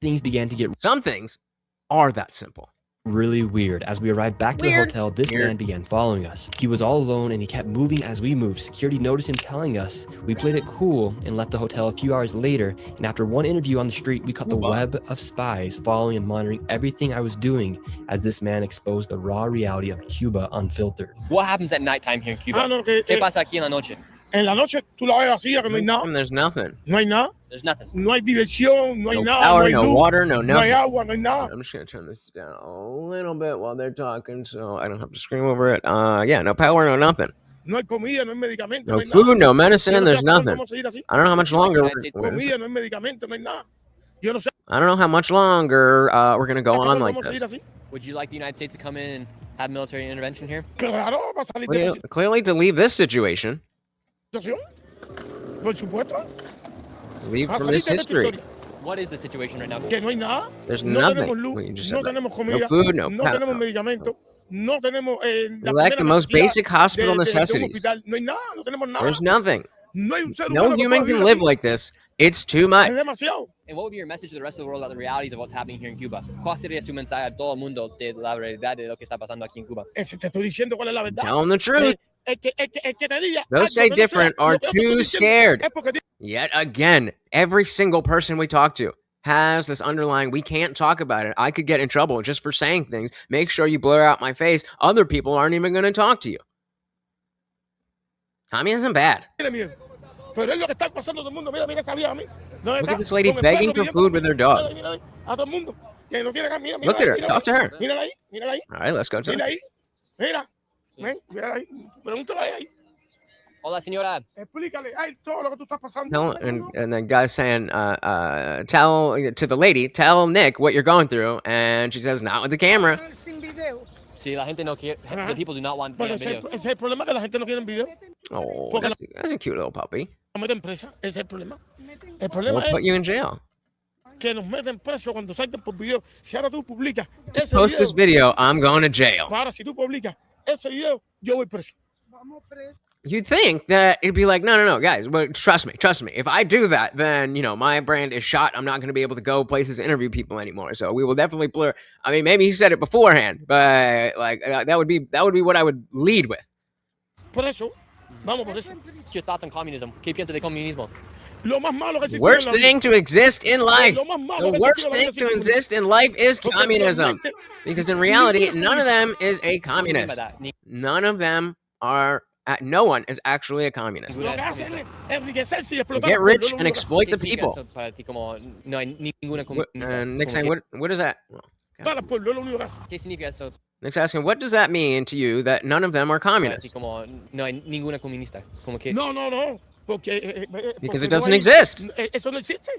Things began to get some things are that simple. Really weird. As we arrived back to the hotel, this man began following us. He was all alone and he kept moving as we moved. Security noticed him telling us. We played it cool and left the hotel a few hours later, and after one interview on the street, we caught the web of spies following and monitoring everything I was doing as this man exposed the raw reality of Cuba unfiltered. What happens at nighttime here in Cuba? ¿Qué pasa aquí en la noche? En la noche tú la ves vacía, que no hay nada. There's nothing. No hay nada. There's nothing. No hay diversión, no hay nada. Power, no hay no luz, water, no no hay nothing. agua, no hay nada. I'm just going to turn this down a little bit while they're talking so I don't have to scream over it. Yeah, no power, no nothing. No hay comida, no hay medicamento. No food, no medicine, there's nothing. I don't know how much longer Comida, no hay medicamento, no hay nada. Yo no sé. I don't know how much longer we're going to go on like this. Would you like the United States to come in and have military intervention here? Claro, para salir de Well, clearly to leave this situation. Por supuesto. Leave from this history. What is the situation right now? Que no hay nada. There's no nothing. Tenemos luz, Well, you just no said that. tenemos comida. No food, no No tenemos medicamento. No tenemos We lack the most basic hospital necessities. No hay nada, no tenemos nada. There's nothing. No hay un ser No humano que human pueda can vivir live así. like this. It's too much. Es demasiado. And what would be your message to the rest of the world about the realities of what's happening here in Cuba? ¿Cuál sería su mensaje a todo el mundo de la realidad de lo que está pasando aquí en Cuba? Te estoy diciendo cuál es la verdad. Tell them the truth. El que te diga Those algo say que no sea different lo are que yo te too estoy diciendo scared. es porque Yet again, every single person we talk to has this underlying, we can't talk about it. I could get in trouble just for saying things. Make sure you blur out my face. Other people aren't even going to talk to you. Communism bad. tiene miedo. Pero es lo que está pasando todo el mundo. Mira esa vieja a mí. ¿Dónde Look está? at this lady Con el begging perro for pidiendo food with her dog. Mira ahí, a todo el mundo. Que no tiene acá. Mira Look at her. ahí, Talk to her. Mírala ahí. All right, let's go to Mira her. ahí. Mira. Ven, mírala ahí. Pregúntale ahí. Hola, señora. Explícale ahí todo lo que tú estás pasando. Tell, and the guy's saying, tell to the lady, tell Nick what you're going through. And she says, not with the camera. Sí, la gente no quiere. The people do not want to Bueno, video. ese es el problema, que la gente no quiere video. Oh, that's a cute little puppy. Nos meten presa. Ese es el problema. El We'll problema put es you in jail. que nos meten preso cuando salten por video. Si ahora tú publicas ese Post this video, I'm going to jail. Ahora, si tú publicas ese video, yo voy preso. You'd think that it'd be like, no, guys, but trust me. If I do that, then, my brand is shot. I'm not going to be able to go places to interview people anymore. So we will definitely blur. I mean, maybe he said it beforehand, but like that would be what I would lead with. Por eso, vamos por eso. What's your thoughts on communism? ¿Qué piensas de comunismo? Lo más malo que existe Worst en la vida. thing to exist in life. Lo más malo The que worst existe en la thing vida to es exist in life is Porque communism. realmente- Because in reality, none of them is a communist. None of them are. No one is actually a communist. Lo que hacen es enriquecerse y explotar. Get al rich pueblo, and lo único que exploit the ¿Qué significa people. eso para ti como no hay ninguna And Nick's saying, what is that? hacen. Dar al pueblo, lo único que hacen. ¿Qué significa eso Nick's asking, what does that mean to you that none of them are para ti communists? como no hay ninguna comunista? Como que No. Porque, Because porque it doesn't no hay- exist. Eso no existe.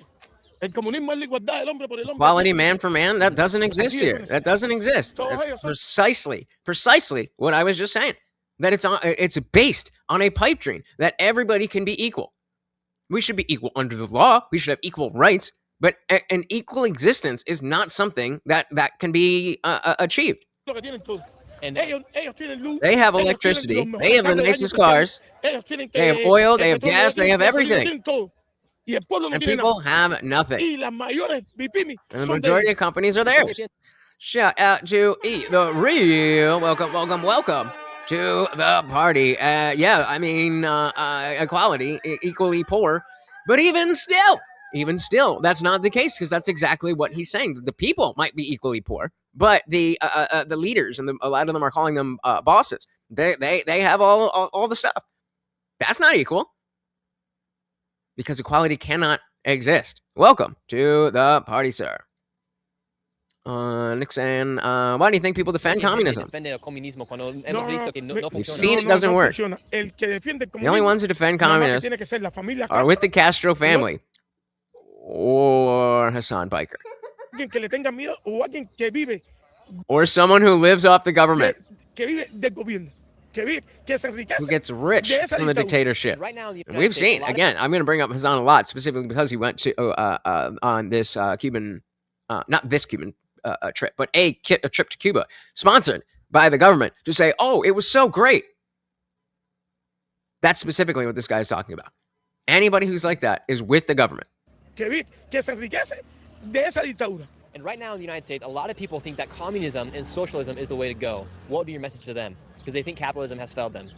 El comunismo es la igualdad del hombre por el hombre. Equality man for man, that doesn't exist here. That doesn't exist. Todos ellos That's son- precisely what I was just saying. That it's based on a pipe dream that everybody can be equal. We should be equal under the law. We should have equal rights. But an equal existence is not something that can be achieved. And they have electricity. They have the nicest cars. They have oil. They have gas. They have everything. And people have nothing. And the majority of companies are theirs. Shout out to the real. Welcome to the party. Yeah, I mean, equality, equally poor. But even still, that's not the case, because that's exactly what he's saying. The people might be equally poor, but the leaders, and a lot of them are calling them bosses. They have all the stuff. That's not equal, because equality cannot exist. Welcome to the party, sir. Nixon, why do you think people defend communism? We've seen it doesn't work. The only ones who defend communism are with the Castro family or Hassan Piker, or someone who lives off the government, who gets rich from the dictatorship. And we've seen, again, I'm going to bring up Hassan a lot, specifically because he went to on this Cuban, not this Cuban trip, but a trip to Cuba, sponsored by the government, to say, oh, it was so great. That's specifically what this guy is talking about. Anybody who's like that is with the government. And right now in the United States, a lot of people think that communism and socialism is the way to go. What would be your message to them? Because they think capitalism has failed them.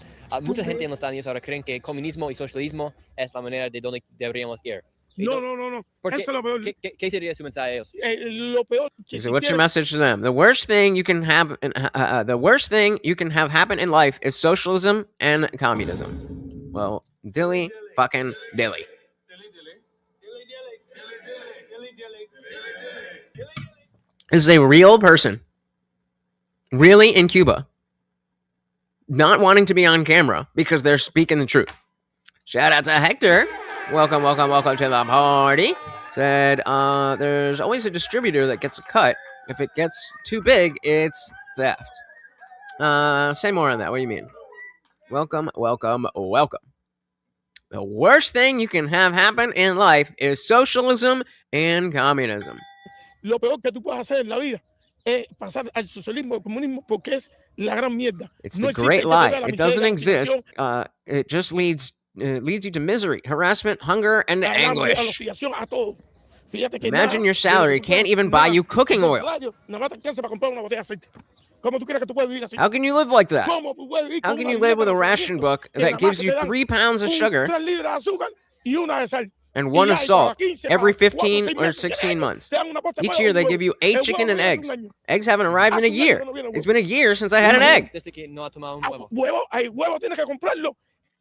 Mucha gente en los Estados Unidos ahora creen que comunismo y socialismo es la manera de donde deberíamos ir. No. Eso es lo peor. ¿Qué sería su mensaje a ellos? Lo peor. So what's your message to them? The worst thing you can have, happen in life is socialism and communism. Well, dilly fucking dilly. This is a real person, really in Cuba, not wanting to be on camera because they're speaking the truth. Shout out to Hector. Welcome to the party. Said, there's always a distributor that gets a cut. If it gets too big, it's theft. Say more on that. What do you mean? Welcome. The worst thing you can have happen in life is socialism and communism. Lo peor que tú puedes hacer en la vida es pasar al socialismo, al comunismo, porque es la gran mierda. It's the great lie. It doesn't exist. It just leads you to misery, harassment, hunger, and anguish. Imagine your salary can't even buy you cooking oil. How can you live like that? How can you live with a ration book that gives you 3 pounds of sugar and 1 of salt every 15 or 16 months? Each year they give you 8 chicken and eggs. Eggs haven't arrived in a year. It's been a year since I had an egg.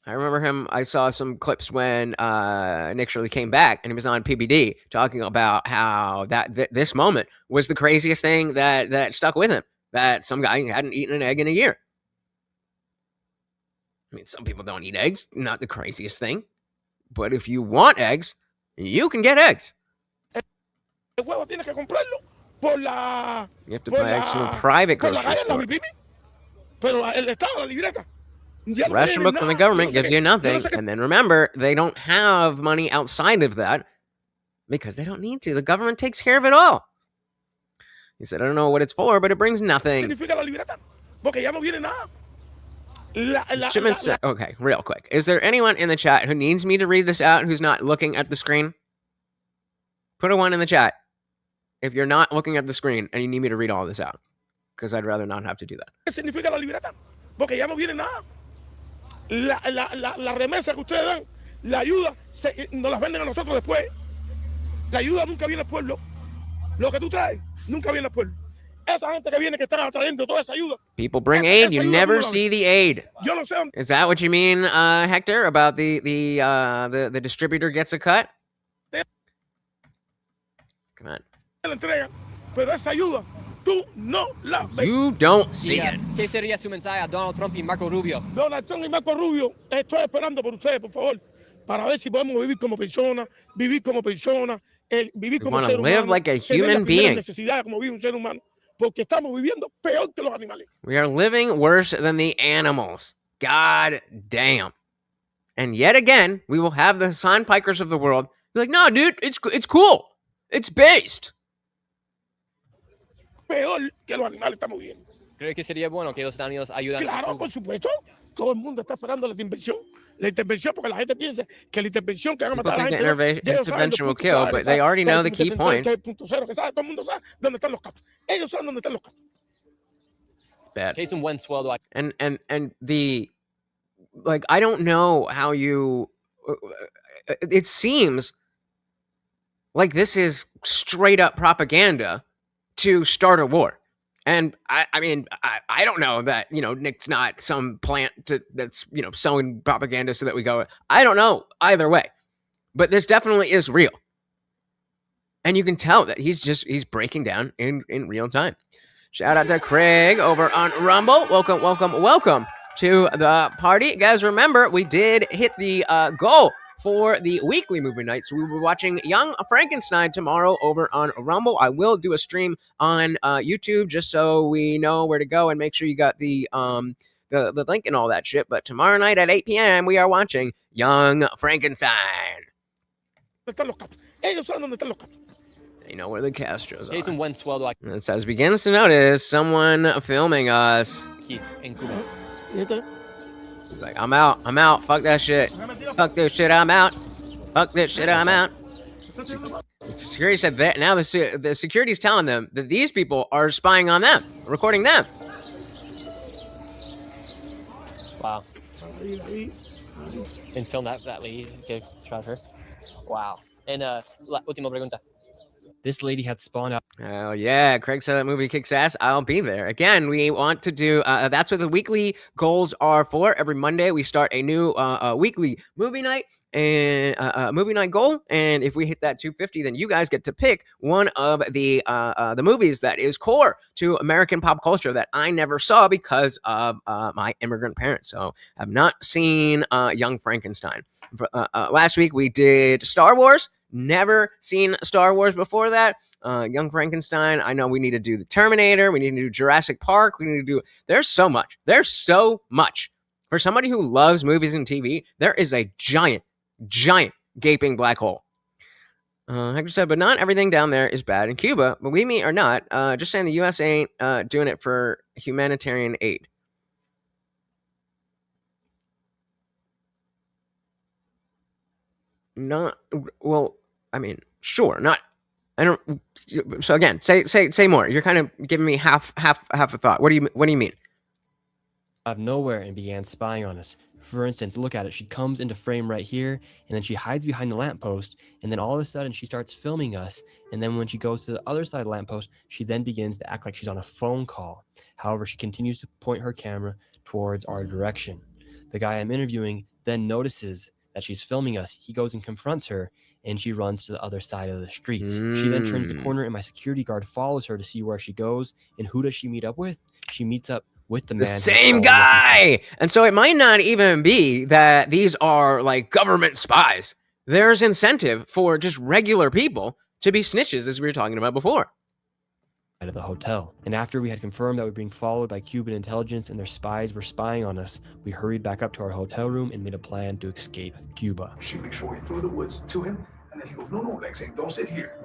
I remember I saw some clips when Nick Shirley came back and he was on PBD talking about how this moment was the craziest thing that stuck with him. That some guy hadn't eaten an egg in a year. I mean, some people don't eat eggs. Not the craziest thing. But if you want eggs, you can get eggs. You have to buy eggs from a private grocery store. The ration book from the government gives you nothing. And then remember, they don't have money outside of that because they don't need to. The government takes care of it all. He said, I don't know what it's for, but it brings nothing. Okay, real quick. Is there anyone in the chat who needs me to read this out who's not looking at the screen? Put a 1 in the chat if you're not looking at the screen and you need me to read all this out, because I'd rather not have to do that. La remesa que ustedes dan, la ayuda, nos las venden a nosotros después. La ayuda nunca viene al pueblo. Lo que tú traes nunca viene al pueblo. Esa gente que viene que están trayendo toda esa ayuda. People bring aid, you never see the aid. Is that what you mean, Hector, about the distributor gets a cut? Come on. Pero esa ayuda tú no la ves. You don't see it. ¿Qué sería su mensaje a Donald Trump y Marco Rubio? Donald Trump y Marco Rubio, estoy esperando por ustedes, por favor, para ver si podemos vivir como personas, vivir como ser humano. Live like a human being. Necesidad como vive un ser humano, porque estamos viviendo peor que los animales. We are living worse than the animals. God damn. And yet again, we will have the Hassan Pikers of the world be like, no, dude, it's cool. It's based. Peor que los animales estamos viendo. ¿Cree que sería bueno que los Estados Unidos ayuden a Claro, Cuba? por supuesto. Todo el mundo está esperando la intervención. La intervención, porque la gente piensa que la intervención que van a People matar a la think gente. the intervention will kill, but they already know the key points. Todo el mundo sabe dónde están los casos. Ellos saben dónde están los casos. It's bad. Case un buen sueldo. And the, like, I don't know how you, it seems like this is straight up propaganda to start a war. And I mean, I don't know that, you know, Nick's not some plant that's, you know, sowing propaganda so that we go, I don't know either way, but this definitely is real. And you can tell that he's breaking down in real time. Shout out to Craig over on Rumble. Welcome to the party. Guys, remember, we did hit the goal for the weekly movie night. So we will be watching Young Frankenstein tomorrow over on Rumble. I will do a stream on YouTube just so we know where to go and make sure you got the link and all that shit. But tomorrow night at 8 p.m. we are watching Young Frankenstein. They know where the Castros are. Case un buen sueldo. It says begins to notice someone filming us. Aquí en Cuba. She's like, I'm out. Fuck that shit. Fuck this shit, I'm out. Fuck this shit, I'm out. Security said that. Now the security's telling them that these people are spying on them, recording them. Wow. And film that lady. Give shot of her. Wow. And última pregunta. This lady had spawned out. Oh, yeah. Craig said that movie kicks ass. I'll be there. Again, we want to do, that's what the weekly goals are for. Every Monday, we start a new weekly movie night and movie night goal. And if we hit that 250, then you guys get to pick one of the movies that is core to American pop culture that I never saw because of my immigrant parents. So I've not seen Young Frankenstein. Last week, we did Star Wars. Never seen Star Wars before that. Young Frankenstein. I know we need to do the Terminator. We need to do Jurassic Park. We need to do. There's so much. For somebody who loves movies and TV, there is a giant gaping black hole. Hector said, but not everything down there is bad in Cuba. Believe me or not, just saying the U.S. ain't doing it for humanitarian aid. Not well. I mean, sure, not. I don't. So again, say more. You're kind of giving me half a thought. What do you mean? Out of nowhere and began spying on us. For instance, look at it. She comes into frame right here, and then she hides behind the lamppost, and then all of a sudden she starts filming us. And then when she goes to the other side of the lamppost, she then begins to act like she's on a phone call. However, she continues to point her camera towards our direction. The guy I'm interviewing then notices that she's filming us. He goes and confronts her, and she runs to the other side of the streets. She then turns the corner, and my security guard follows her to see where she goes. And who does she meet up with? She meets up with the man. The same guy! And so it might not even be that these are like government spies. There's incentive for just regular people to be snitches, as we were talking about before. Of the hotel. And after we had confirmed that we were being followed by Cuban intelligence and their spies were spying on us, we hurried back up to our hotel room and made a plan to escape Cuba. She makes her way through the woods to him, and then he goes, no, Lexi, don't sit here.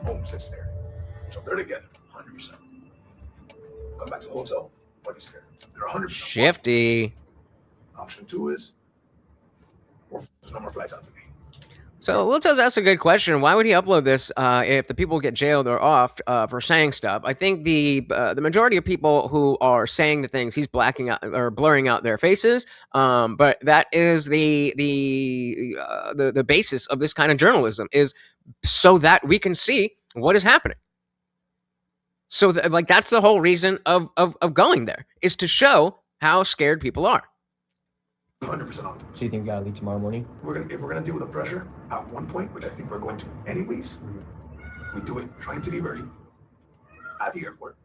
Boom, sits there. So they're together, 100%. Come back to the hotel, buddy's there. They're 100%. Shifty. Option 2 is, there's no more flights out to me. So Wiltos asked a good question. Why would he upload this if the people get jailed or off for saying stuff? I think the majority of people who are saying the things, he's blacking out or blurring out their faces. But that is the basis of this kind of journalism, is so that we can see what is happening. So that's the whole reason of going there, is to show how scared people are. 100% on. So you think we gotta leave tomorrow morning? If we're gonna deal with the pressure at one point, which I think we're going to anyways, we do it trying to leave early at the airport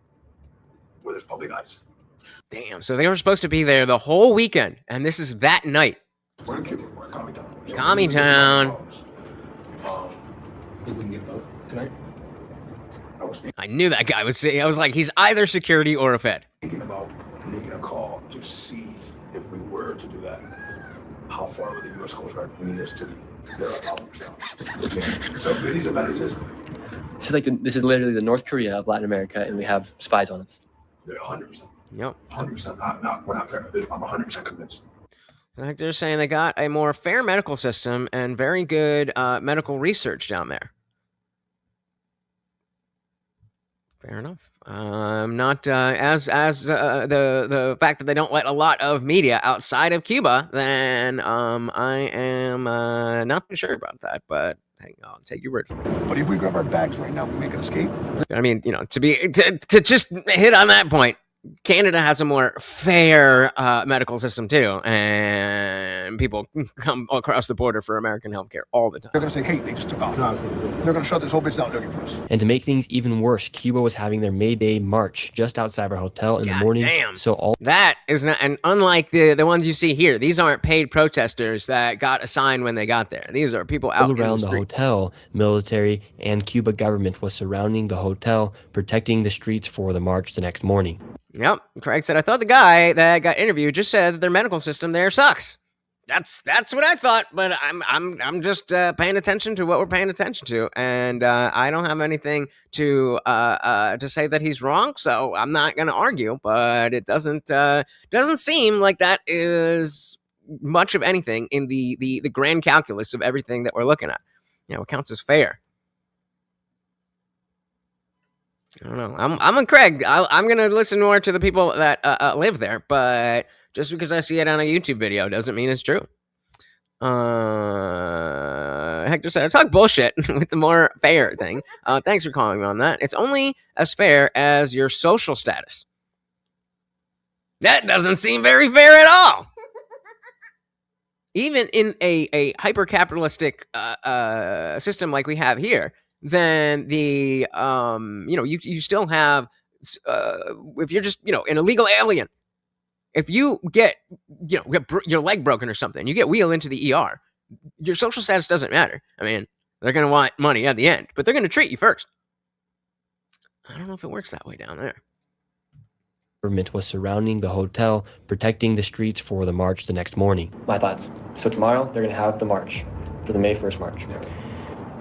where there's public eyes. Damn, so they were supposed to be there the whole weekend, and this is that night. We're in Cuba, we're in Commie Town. So Commie Town. Think we can get out tonight? I knew that guy was saying, I was like, he's either security or a Fed. Thinking about making a call to see if we were to do that, how far would the U.S. Coast Guard need us to be? There are problems now. So these advantages, This is literally the North Korea of Latin America, and we have spies on us. Yeah, 100%. Yep. 100%. We're not paranoid. I'm 100% convinced. Like they're saying they got a more fair medical system and very good medical research down there. Fair enough. Not as the fact that they don't let a lot of media outside of Cuba, then I am not too sure about that. But hey, I'll take your word for it. But if we grab our bags right now, we make an escape. I mean, to just hit on that point, Canada has a more fair medical system too, and people come across the border for American healthcare all the time. They're gonna say, "Hey, they just took off." They're gonna shut this whole bitch down looking for us. And to make things even worse, Cuba was having their May Day march just outside our hotel in the morning. Damn. So that is not, and unlike the ones you see here, these aren't paid protesters that got assigned when they got there. These are people out all around the hotel, military and Cuba government was surrounding the hotel, protecting the streets for the march the next morning. Yep, Craig said, I thought the guy that got interviewed just said that their medical system there sucks. That's what I thought, but I'm just paying attention to what we're paying attention to, and I don't have anything to say that he's wrong, so I'm not going to argue. But it doesn't seem like that is much of anything in the grand calculus of everything that we're looking at. What counts as fair? I don't know. I'm with Craig. I'm gonna listen more to the people that live there, but just because I see it on a YouTube video doesn't mean it's true. Hector said, I talk bullshit with the more fair thing. Thanks for calling me on that. It's only as fair as your social status. That doesn't seem very fair at all. Even in a hyper-capitalistic system like we have here, then the you still have if you're just an illegal alien, if you get your leg broken or something, you get wheeled into the ER, your social status doesn't matter. I mean, they're gonna want money at the end, but they're gonna treat you first. I don't know if it works that way down there. Government was surrounding the hotel, protecting the streets for the march the next morning. My thoughts. So tomorrow they're going to have the march for the May 1st march. Yeah.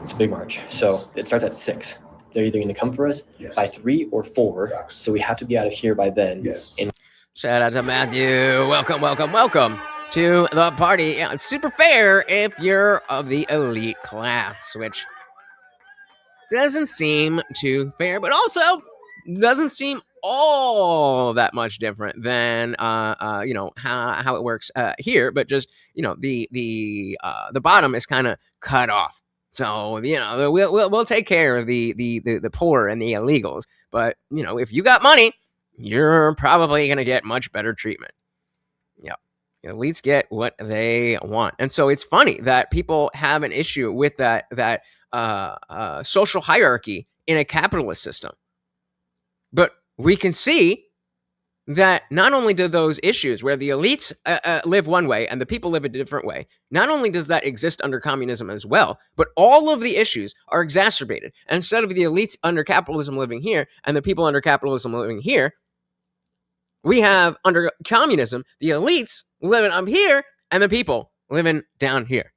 It's a big march. So it starts at 6. They're either going to come for us by 3 or 4. So we have to be out of here by then. Yes. Shout out to Matthew. Welcome to the party. Yeah, it's super fair if you're of the elite class, which doesn't seem too fair, but also doesn't seem all that much different than how it works here. But just the bottom is kind of cut off. So we'll take care of the poor and the illegals. But if you got money, you're probably gonna get much better treatment. Yep. Elites get what they want. And so it's funny that people have an issue with that social hierarchy in a capitalist system. But we can see that not only do those issues where the elites live one way and the people live a different way, not only does that exist under communism as well, but all of the issues are exacerbated. And instead of the elites under capitalism living here and the people under capitalism living here, we have under communism, the elites living up here and the people living down here.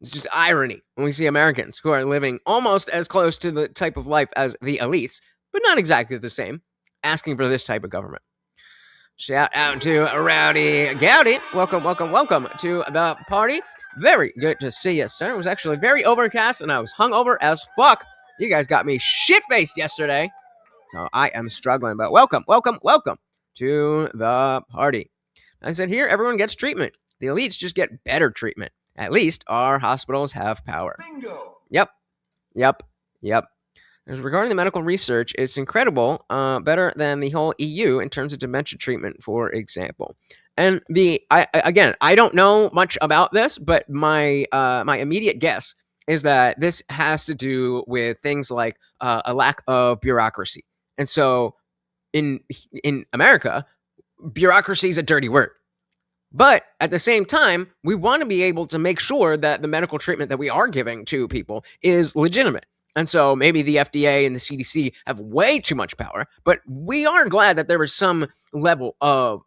It's just irony when we see Americans who are living almost as close to the type of life as the elites, but not exactly the same, asking for this type of government. Shout out to Rowdy Gowdy. Welcome to the party. Very good to see you, sir. It was actually very overcast, and I was hungover as fuck. You guys got me shit-faced yesterday, so I am struggling, but welcome to the party. I said here, everyone gets treatment. The elites just get better treatment. At least our hospitals have power. Bingo. Yep. As regarding the medical research, it's incredible, better than the whole EU in terms of dementia treatment, for example. And I don't know much about this, but my immediate guess is that this has to do with things like a lack of bureaucracy. And so in America, bureaucracy is a dirty word. But at the same time, we want to be able to make sure that the medical treatment that we are giving to people is legitimate. And so maybe the FDA and the CDC have way too much power, but we are glad that there was some level of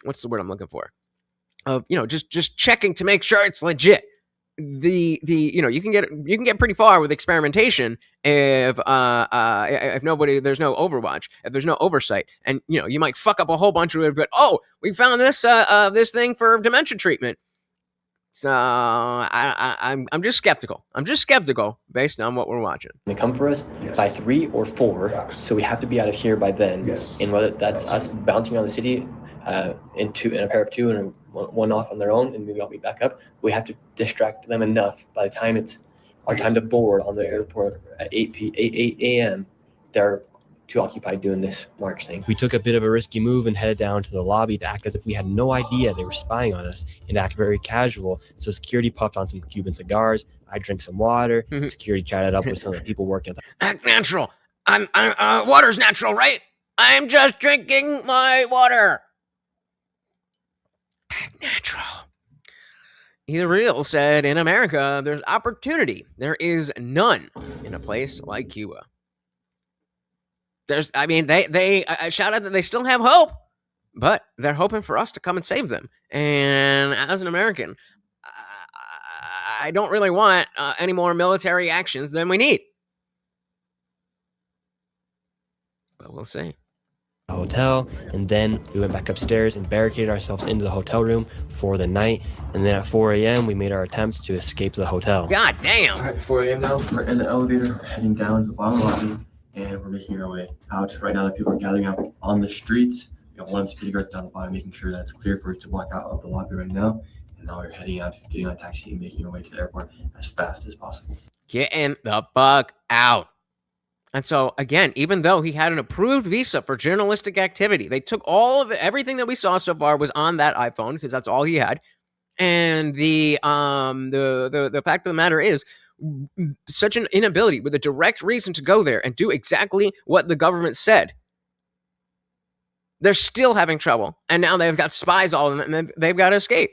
what's the word I'm looking for? Of, just checking to make sure it's legit. you can get pretty far with experimentation if there's no overwatch, if there's no oversight, and you might fuck up a whole bunch of it, but we found this thing for dementia treatment. So I'm just skeptical. I'm just skeptical based on what we're watching. They come for us by 3 or 4, so we have to be out of here by then. And whether that's us bouncing around the city in a pair of 2 and one off on their own, and maybe I'll be back up. We have to distract them enough. By the time it's our time to board on the airport at 8 a.m., they're too occupied doing this march thing. We took a bit of a risky move and headed down to the lobby to act as if we had no idea they were spying on us and act very casual. So security puffed on some Cuban cigars. I drank some water. Security chatted up with some of the people working at the... Act natural. Water's natural, right? I'm just drinking my water. Act natural. Either Real said, in America, there's opportunity. There is none in a place like Cuba. They shout out that they still have hope, but they're hoping for us to come and save them. And as an American, I don't really want any more military actions than we need. But we'll see. Hotel, and then we went back upstairs and barricaded ourselves into the hotel room for the night, and then at 4 a.m. we made our attempts to escape the hotel. God damn! All right, 4 a.m. now, we're in the elevator, we're heading down to the bottom lobby, and we're making our way out. Right now, the people are gathering out on the streets. We got one of the security guards down the bottom, making sure that it's clear for us to walk out of the lobby right now, and now we're heading out, getting on a taxi, and making our way to the airport as fast as possible. Getting the fuck out. And so, again, even though he had an approved visa for journalistic activity, they took everything that we saw so far was on that iPhone because that's all he had. And the fact of the matter is, such an inability with a direct reason to go there and do exactly what the government said. They're still having trouble, and now they've got spies all of them, and they've got to escape.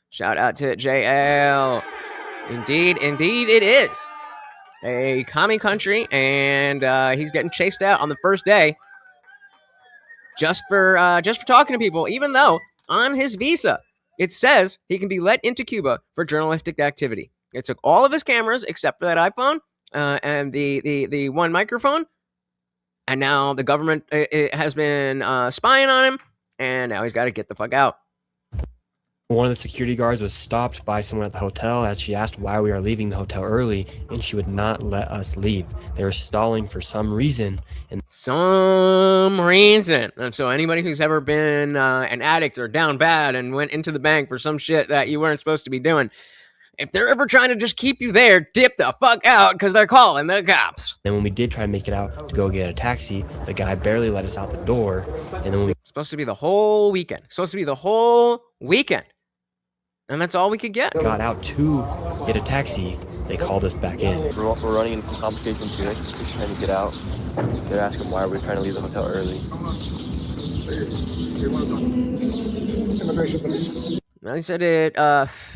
Shout out to JL. Indeed it is a commie country, and he's getting chased out on the first day just for talking to people, even though on his visa it says he can be let into Cuba for journalistic activity. It took all of his cameras except for that iPhone and the one microphone, and now the government has been spying on him, and now he's got to get the fuck out. One of the security guards was stopped by someone at the hotel as she asked why we are leaving the hotel early, and she would not let us leave. They were stalling for some reason. And so anybody who's ever been an addict or down bad and went into the bank for some shit that you weren't supposed to be doing, if they're ever trying to just keep you there, dip the fuck out because they're calling the cops. Then when we did try to make it out to go get a taxi, the guy barely let us out the door. And then supposed to be the whole weekend. And that's all we could get. Got out to get a taxi. They called us back in. We're running into some complications here. Just trying to get out. They're asking why we're trying to leave the hotel early. Immigration police. Now, he said it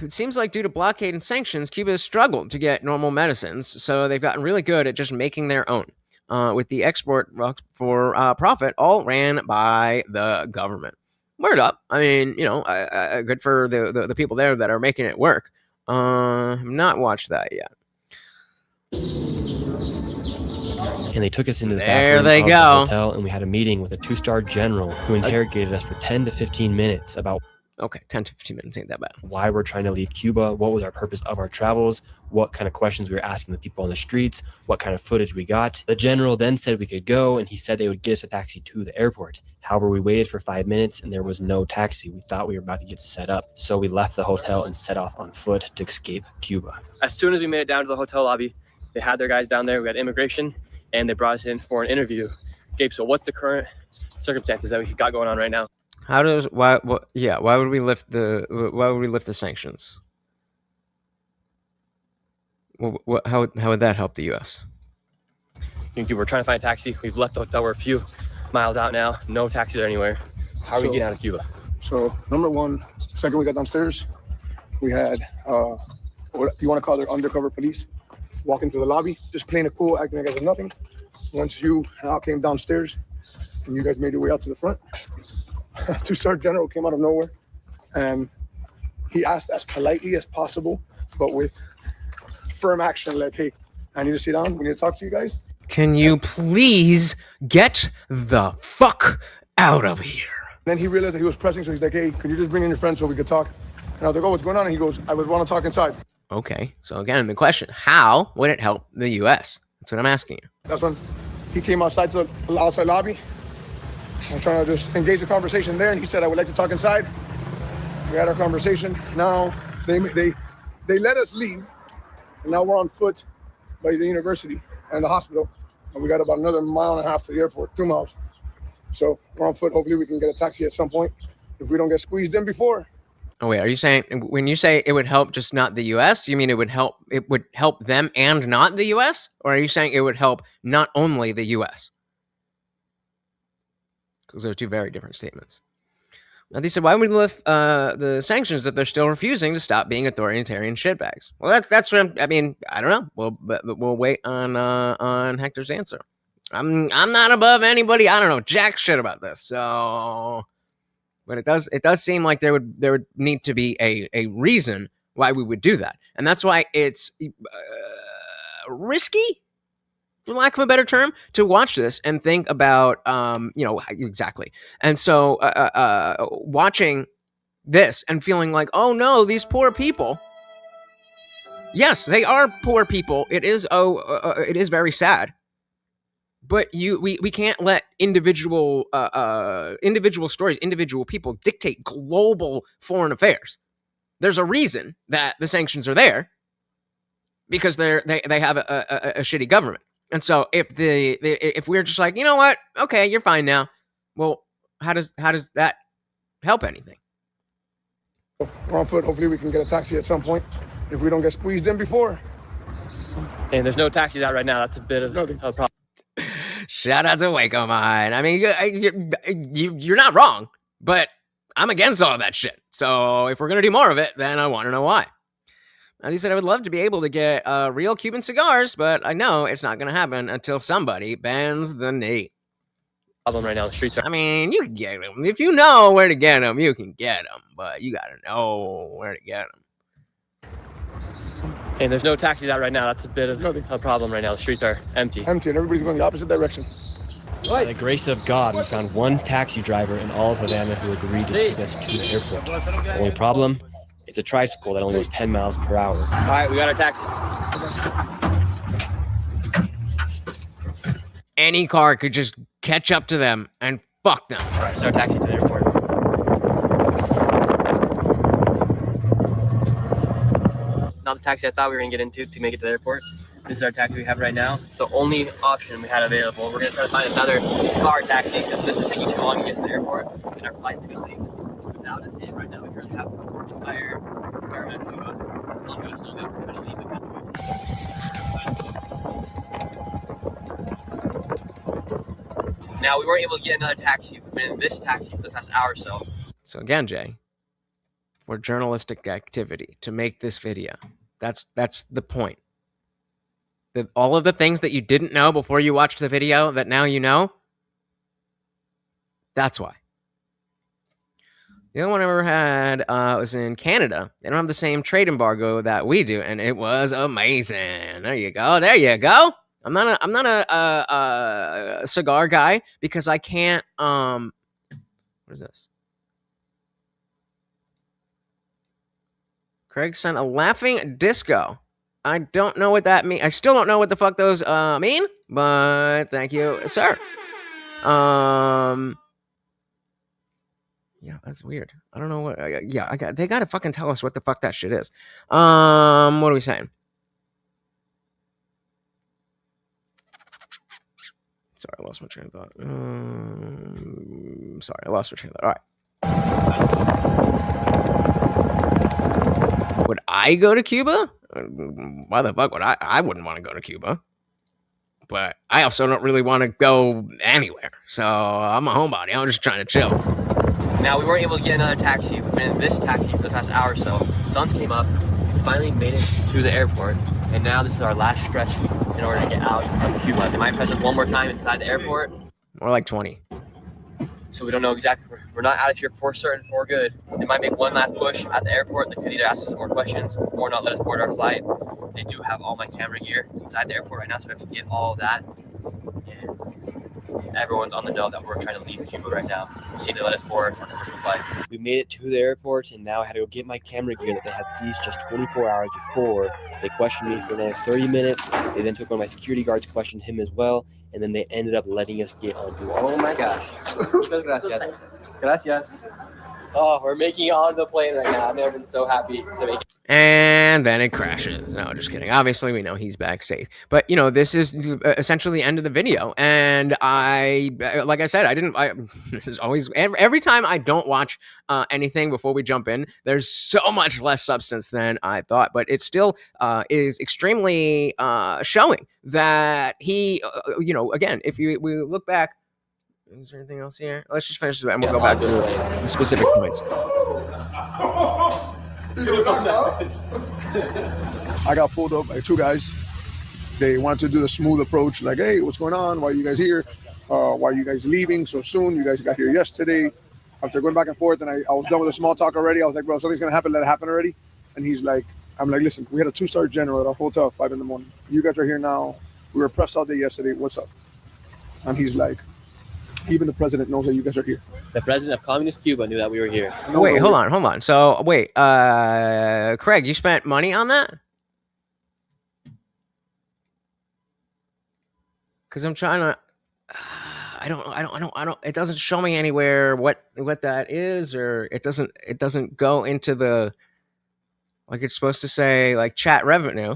seems like due to blockade and sanctions, Cuba has struggled to get normal medicines, so they've gotten really good at just making their own. With the export for profit all ran by the government. Word up. I mean, good for the people there that are making it work. I've not watched that yet. And they took us into the back room of the hotel, and we had a meeting with a 2-star general who interrogated us for 10 to 15 minutes about... Okay, 10 to 15 minutes ain't that bad. Why we're trying to leave Cuba, what was our purpose of our travels, what kind of questions we were asking the people on the streets, what kind of footage we got. The general then said we could go, and he said they would get us a taxi to the airport. However, we waited for 5 minutes, and there was no taxi. We thought we were about to get set up, so we left the hotel and set off on foot to escape Cuba. As soon as we made it down to the hotel lobby, they had their guys down there. We had immigration, and they brought us in for an interview. Gabe, so what's the current circumstances that we got going on right now? Why would we lift the sanctions? How would that help the U.S.? We're trying to find a taxi. We've left the hotel. We're a few miles out now. No taxis anywhere. How are we getting out of Cuba? So, number one, second we got downstairs, we had, what you want to call their undercover police, walk into the lobby, just playing it cool, acting like it was nothing. Once you and I came downstairs, and you guys made your way out to the front, 2-star general came out of nowhere, and he asked as politely as possible but with firm action. Like, hey, I need to sit down. We need to talk to you guys. Can you please get the fuck out of here? Then he realized that he was pressing, so he's like, hey, could you just bring in your friend so we could talk? And I was like, oh, what's going on? And he goes, I would want to talk inside. Okay, so again, the question, how would it help the U.S.? That's what I'm asking you. That's when he came outside to the outside lobby. I'm trying to just engage the conversation there, and he said, I would like to talk inside. We had our conversation. Now they let us leave, and now we're on foot by the university and the hospital. And we got about another 1.5 miles to the airport, 2 miles. So we're on foot. Hopefully we can get a taxi at some point if we don't get squeezed in before. Oh wait, are you saying when you say it would help just not the U.S., do you mean it would help them and not the U.S., or are you saying it would help not only the U.S.? Those are two very different statements. Now they said, why would we lift the sanctions if they're still refusing to stop being authoritarian shitbags? Well, that's what I mean. I don't know. We'll wait on Hector's answer. I'm not above anybody. I don't know jack shit about this. So, but it does seem like there would need to be a reason why we would do that, and that's why it's risky, for lack of a better term, to watch this and think about, exactly. And so watching this and feeling like, oh no, these poor people. Yes, they are poor people. It is very sad. But we can't let individual stories, individual people dictate global foreign affairs. There's a reason that the sanctions are there, because they have a shitty government. And so if we're just like, you know what, okay, you're fine now. Well, how does that help anything? We're on foot. Hopefully we can get a taxi at some point if we don't get squeezed in before. And there's no taxis out right now. That's a bit of a problem. Shout out to Waco Mine. I mean, you're not wrong, but I'm against all of that shit. So if we're going to do more of it, then I want to know why. And he said, I would love to be able to get real Cuban cigars, but I know it's not going to happen until somebody bends the knee. Problem right now, the streets are... I mean, you can get them. If you know where to get them, you can get them, but you got to know where to get them. And there's no taxis out right now. That's a bit of a problem right now. The streets are empty. Empty, and everybody's going the opposite direction. By the grace of God, we found one taxi driver in all of Havana who agreed to take us to the airport. The only problem, it's a tricycle that only goes 10 miles per hour. All right, we got our taxi. Any car could just catch up to them and fuck them. All right, it's our taxi to the airport. Not the taxi I thought we were going to get into to make it to the airport. This is our taxi we have right now. It's the only option we had available. We're going to try to find another car taxi because this is taking too long to get to the airport. And our flight's going to leave without us in right now. We currently have the entire government of Cuba telling us that we're trying to leave the country. Now, we weren't able to get another taxi. We've been in this taxi for the past hour or so. So again, Jay, for journalistic activity, to make this video. That's the point. All of the things that you didn't know before you watched the video that now you know, that's why. The other one I ever had was in Canada. They don't have the same trade embargo that we do, and it was amazing. There you go. There you go. I'm not a cigar guy because I can't. What is this? Craig sent a laughing disco. I don't know what that means. I still don't know what the fuck those mean, but thank you, sir. Yeah, that's weird. I don't know what. They gotta fucking tell us what the fuck that shit is. What are we saying? Sorry, I lost my train of thought. Sorry, I lost my train of thought. All right. Would I go to Cuba? Why the fuck would I? I wouldn't want to go to Cuba. But I also don't really want to go anywhere. So I'm a homebody. I'm just trying to chill. Now, we weren't able to get another taxi. We've been in this taxi for the past hour or so. The sun came up. We finally made it to the airport. And now this is our last stretch in order to get out of Cuba. They might press us one more time inside the airport. More like 20. So we don't know exactly. We're not out of here for certain, for good. They might make one last push at the airport. They could either ask us some more questions or not let us board our flight. They do have all my camera gear inside the airport right now, so we have to get all of that. And everyone's on the know that we're trying to leave Cuba right now. We'll see if they let us board our commercial flight. We made it to the airport, and now I had to go get my camera gear that they had seized just 24 hours before. They questioned me for another 30 minutes. They then took one of my security guards, questioned him as well, and then they ended up letting us get onto our Oh my gosh. Muchas gracias. Gracias. Oh, we're making it on the plane right now. I've never been so happy to make it. And then it crashes. No, just kidding. Obviously, we know he's back safe. But, this is essentially the end of the video. And like I said, this is always, every time I don't watch anything before we jump in, there's so much less substance than I thought. But it still is extremely showing that he, again, if we look back, is there anything else here? Let's just finish this and we'll go back to the specific points. I got pulled up by two guys. They wanted to do the smooth approach, like, hey, what's going on? Why are you guys here? Why are you guys leaving so soon? You guys got here yesterday. After going back and forth, and I was done with the small talk already. I was like, bro, something's going to happen. Let it happen already. And he's like, I'm like, listen, we had a 2-star general at our hotel at 5 in the morning. You guys are here now. We were pressed all day yesterday. What's up? And he's like, even the president knows that you guys are here. The president of Communist Cuba knew that we were here. Oh, wait, hold on. So, wait, Craig, you spent money on that? Because I'm trying to, I don't, it doesn't show me anywhere what that is, or it doesn't go into the, like it's supposed to say, like, chat revenue.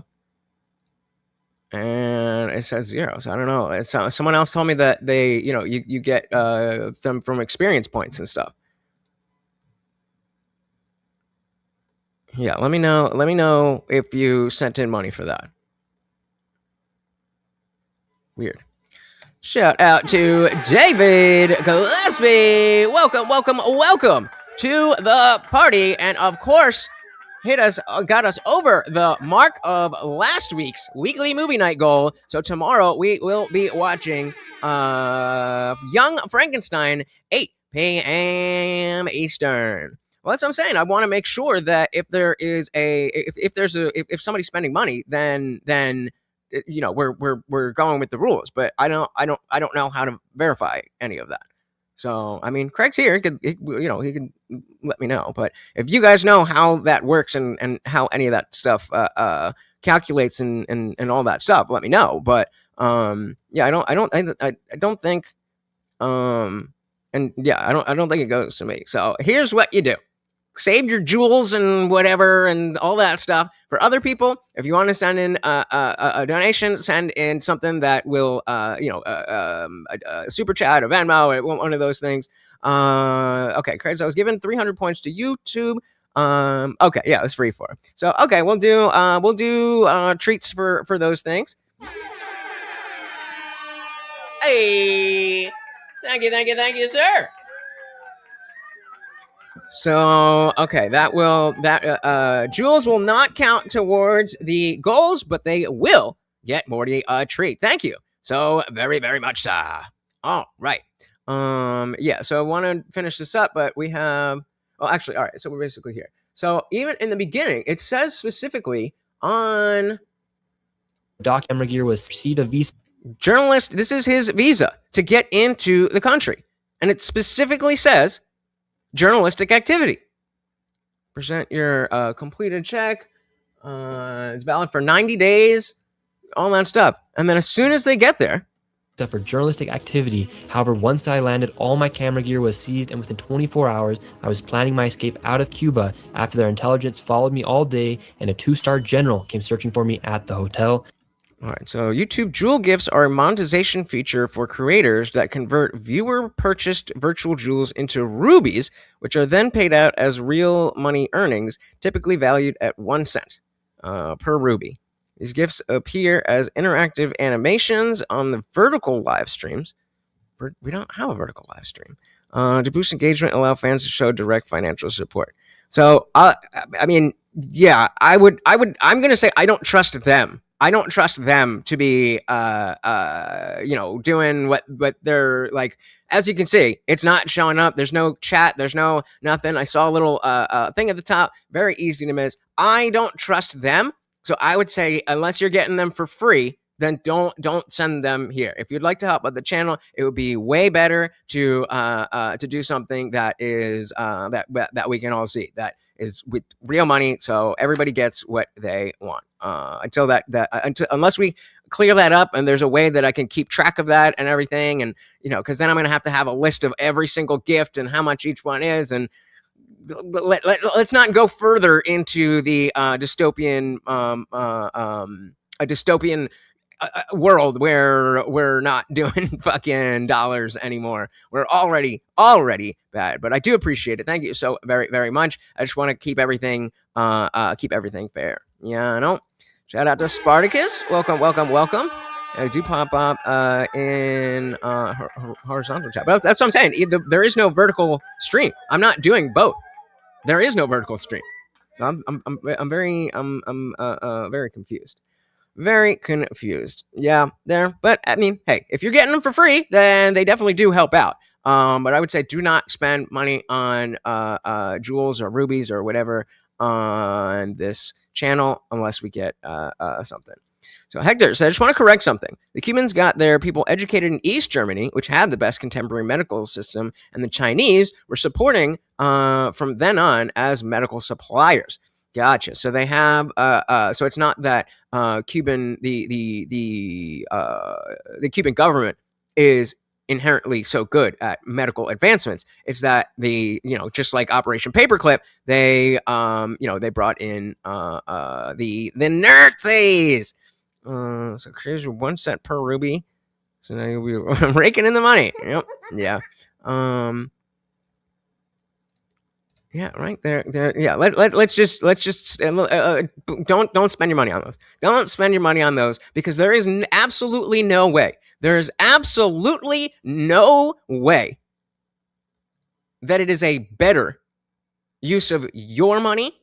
And it says 0, so I don't know. It's someone else told me that they, you get them from experience points and stuff. Yeah, let me know if you sent in money for that. Weird. Shout out to David Gillespie. Welcome to the party, and of course, got us over the mark of last week's weekly movie night goal. So tomorrow we will be watching Young Frankenstein, 8 p.m. Eastern. Well, that's what I'm saying. I want to make sure that if somebody's spending money, then we're going with the rules. But I don't know how to verify any of that. So, I mean, Craig's here. He can let me know. But if you guys know how that works and how any of that stuff calculates and all that stuff, let me know. But yeah, I don't think I don't think it goes to me. So here's what you do. Save your jewels and whatever and all that stuff for other people. If you want to send in a donation, send in something that will, a super chat, a Venmo, one of those things. Okay, Craig, so I was given 300 points to YouTube. Okay, yeah, it's free for. So okay, we'll do treats for those things. Hey, thank you, sir. So, okay, jewels will not count towards the goals, but they will get Morty a treat. Thank you. So, very, very much, sir. All right. Yeah, so I want to finish this up, but we have, all right, so we're basically here. So, even in the beginning, it says specifically on Doc Emmergear was received a visa. Journalist, this is his visa to get into the country. And it specifically says journalistic activity. Present your completed check. It's valid for 90 days. All that stuff. And then as soon as they get there, for journalistic activity. However, once I landed, all my camera gear was seized, and within 24 hours, I was planning my escape out of Cuba after their intelligence followed me all day, and a 2-star general came searching for me at the hotel. All right, so YouTube Jewel Gifts are a monetization feature for creators that convert viewer-purchased virtual jewels into rubies, which are then paid out as real money earnings, typically valued at 1 cent per ruby. These gifts appear as interactive animations on the vertical live streams. We don't have a vertical live stream. To boost engagement, allow fans to show direct financial support. So, I mean, yeah, I'm going to say I don't trust them I don't trust them to be, doing what they're like. As you can see, it's not showing up. There's no chat. There's no nothing. I saw a little thing at the top. Very easy to miss. I don't trust them. So I would say, unless you're getting them for free, then don't send them here. If you'd like to help out the channel, it would be way better to do something that is that we can all see. That is with real money, so everybody gets what they want. Unless we clear that up and there's a way that I can keep track of that and everything, and because then I'm gonna have to have a list of every single gift and how much each one is, and let's not go further into the dystopian world where we're not doing fucking dollars anymore. We're already bad, but I do appreciate it. Thank you so very, very much. I just want to keep everything fair. Yeah, I know. Shout out to Spartacus. Welcome. I do pop up in horizontal chat, but that's what I'm saying. There is no vertical stream. I'm not doing both. There is no vertical stream. So I'm very confused. Very confused. Yeah, there. But I mean, hey, if you're getting them for free, then they definitely do help out. But I would say do not spend money on jewels or rubies or whatever on this channel unless we get something. So Hector said, I just want to correct something. The Cubans got their people educated in East Germany, which had the best contemporary medical system, and the Chinese were supporting from then on as medical suppliers. Gotcha. So they have. So it's not that Cuban the Cuban government is inherently so good at medical advancements. It's that just like Operation Paperclip, they brought in the Nazis. So here's your 1 cent per ruby. So now you'll be raking in the money. Yep. Yeah. Yeah, right there. Yeah, let's just don't spend your money on those. Don't spend your money on those because there is absolutely no way. There is absolutely no way that it is a better use of your money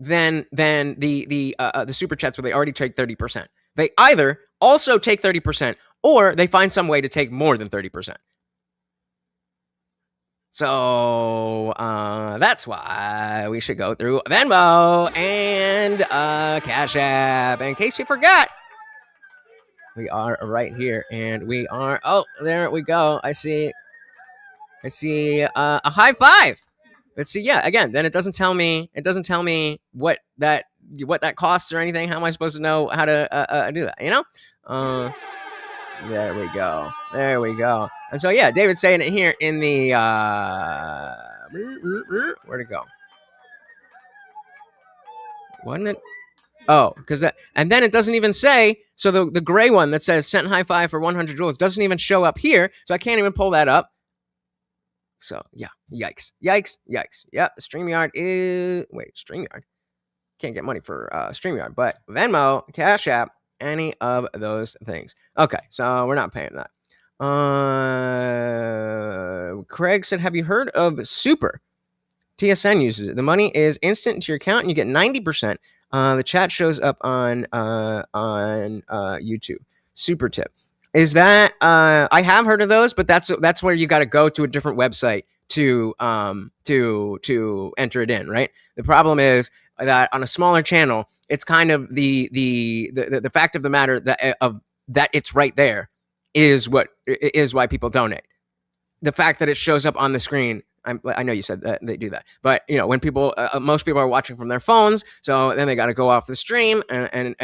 than the super chats where they already take 30%. They either also take 30% or they find some way to take more than 30%. So that's why we should go through Venmo and Cash App. In case you forgot, we are right here, and we are. Oh, there we go. I see a high five. Let's see. Yeah, again, then it doesn't tell me. It doesn't tell me what that costs or anything. How am I supposed to know how to do that? There we go. And so, yeah, David's saying it here in the, where'd it go? Wasn't it? Oh, because and then it doesn't even say, so the gray one that says sent high five for 100 joules doesn't even show up here, so I can't even pull that up. So, yeah, yikes. Yeah, StreamYard is, StreamYard. Can't get money for StreamYard, but Venmo, Cash App, any of those things. Okay, so we're not paying that. Craig said, have you heard of Super? TSN uses it. The money is instant to your account and you get 90%. The chat shows up on YouTube. Super tip. Is that I have heard of those, but that's where you got to go to a different website to enter it in, right? The problem is that on a smaller channel, it's kind of the fact of the matter that it's right there is why people donate. The fact that it shows up on the screen, I know you said that they do that, but when most people are watching from their phones, so then they got to go off the stream and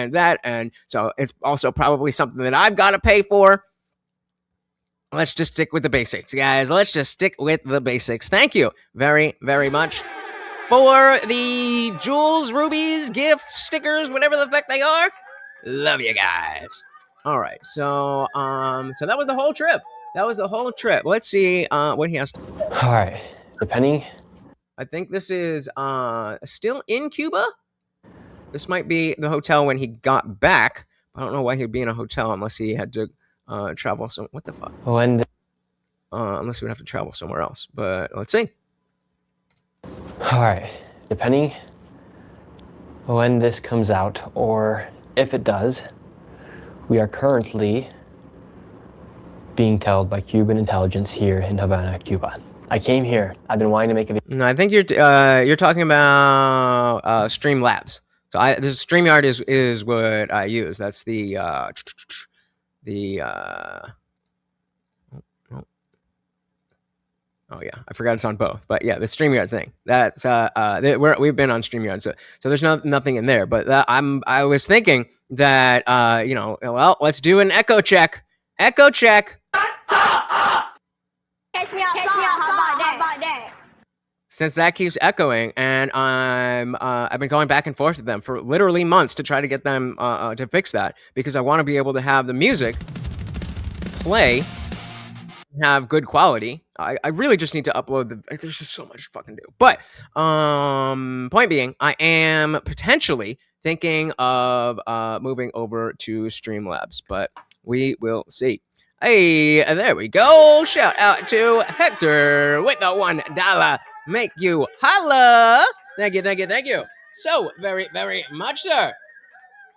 so it's also probably something that I've got to pay for. Let's just stick with the basics, guys. Let's just stick with the basics. Thank you very, very much for the jewels, rubies, gifts, stickers, whatever the fuck they are. Love you guys. All right, so that was the whole trip. Let's see what he has to. All right, depending. I think this is still in Cuba. This might be the hotel when he got back. I don't know why he'd be in a hotel unless he had to travel. So what the fuck? Unless we'd have to travel somewhere else. But let's see. All right, depending when this comes out, or if it does, We are currently being told by Cuban intelligence here in Havana, Cuba. I came here. I've been wanting to make a video. No, I think you're talking about Streamlabs. So this StreamYard is what I use. That's the oh yeah, I forgot it's on both. But yeah, the StreamYard thing. That's we've been on StreamYard, so there's nothing in there. But I was thinking that well, let's do an echo check. Echo check. Since that keeps echoing, and I've been going back and forth with them for literally months to try to get them to fix that, because I want to be able to have the music play, have good quality. I really just need to upload there's just so much to fucking do. But point being, I am potentially thinking of moving over to Streamlabs, but we will see. Hey, there we go. Shout out to Hector with the $1. Make you holla. Thank you so very much, sir.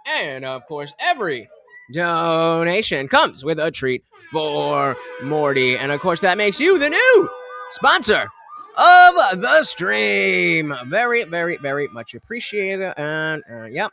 And of course, every donation comes with a treat for Morty, and of course that makes you the new sponsor of the stream. Very much appreciated. And yep.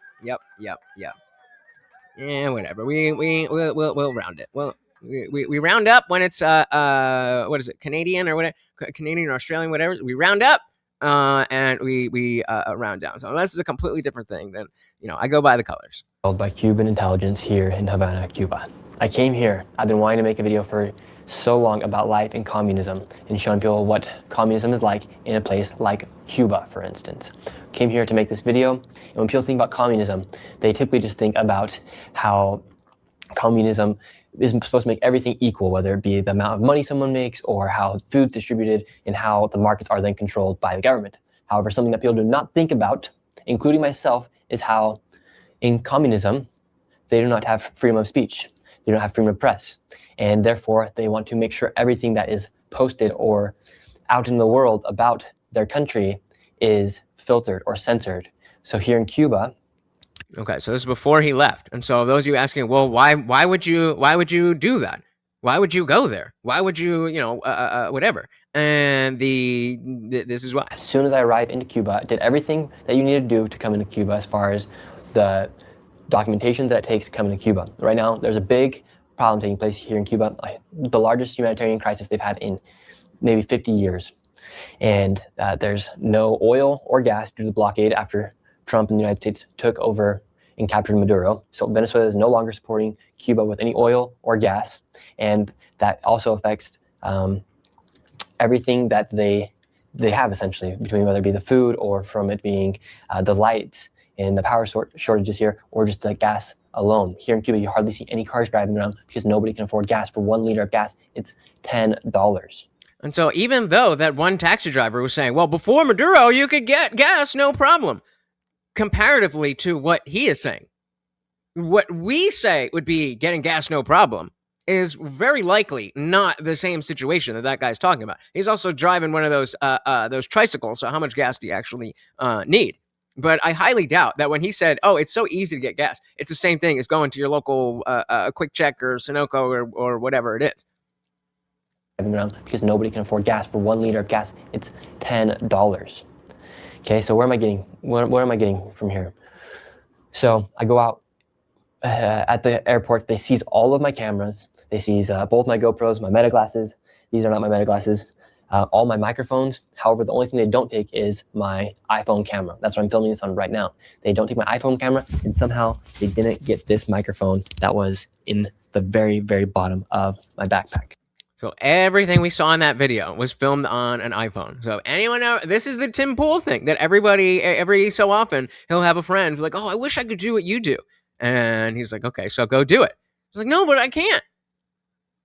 Yeah, whatever. We'll round it. Well, we round up when it's what is it, Canadian or whatever, Canadian or Australian, whatever. We round up and we round down. So this is a completely different thing than, I go by the colors. By Cuban intelligence here in Havana, Cuba. I came here. I've been wanting to make a video for so long about life in communism and showing people what communism is like in a place like Cuba, for instance. Came here to make this video, and when people think about communism, they typically just think about how communism is supposed to make everything equal, whether it be the amount of money someone makes or how food's distributed and how the markets are then controlled by the government. However, something that people do not think about, including myself, is how in communism, they do not have freedom of speech. They don't have freedom of press. And therefore, they want to make sure everything that is posted or out in the world about their country is filtered or censored. So here in Cuba. Okay, so this is before he left. And so those of you asking, well, why would you do that? Why would you go there? Why would you, whatever? And this is why. As soon as I arrived into Cuba, I did everything that you need to do to come into Cuba as far as the documentation that it takes to come into Cuba. Right now, there's a big problem taking place here in Cuba, the largest humanitarian crisis they've had in maybe 50 years. And there's no oil or gas due to the blockade after Trump and the United States took over and captured Maduro. So Venezuela is no longer supporting Cuba with any oil or gas. And that also affects everything that they have, essentially, between whether it be the food or from it being the lights and the power shortages here, or just the gas alone. Here in Cuba, you hardly see any cars driving around because nobody can afford gas. For 1 liter of gas, it's $10. And so even though that one taxi driver was saying, well, before Maduro, you could get gas, no problem, comparatively to what he is saying, what we say would be getting gas, no problem, is very likely not the same situation that guy's talking about. He's also driving one of those tricycles, so how much gas do you actually need? But I highly doubt that when he said, oh, it's so easy to get gas, it's the same thing as going to your local Quick Check or Sunoco or whatever it is. Because nobody can afford gas. For 1 liter of gas, it's $10. Okay, so where am I getting from here? So I go out at the airport. They seize all of my cameras. They seize both my GoPros, my meta glasses. These are not my meta glasses. All my microphones. However, the only thing they don't take is my iPhone camera. That's what I'm filming this on right now. They don't take my iPhone camera, and somehow they didn't get this microphone that was in the very, very bottom of my backpack. So everything we saw in that video was filmed on an iPhone. So anyone know, this is the Tim Pool thing that everybody, every so often, he'll have a friend like, oh, I wish I could do what you do. And he's like, okay, so go do it. He's like, no, but I can't.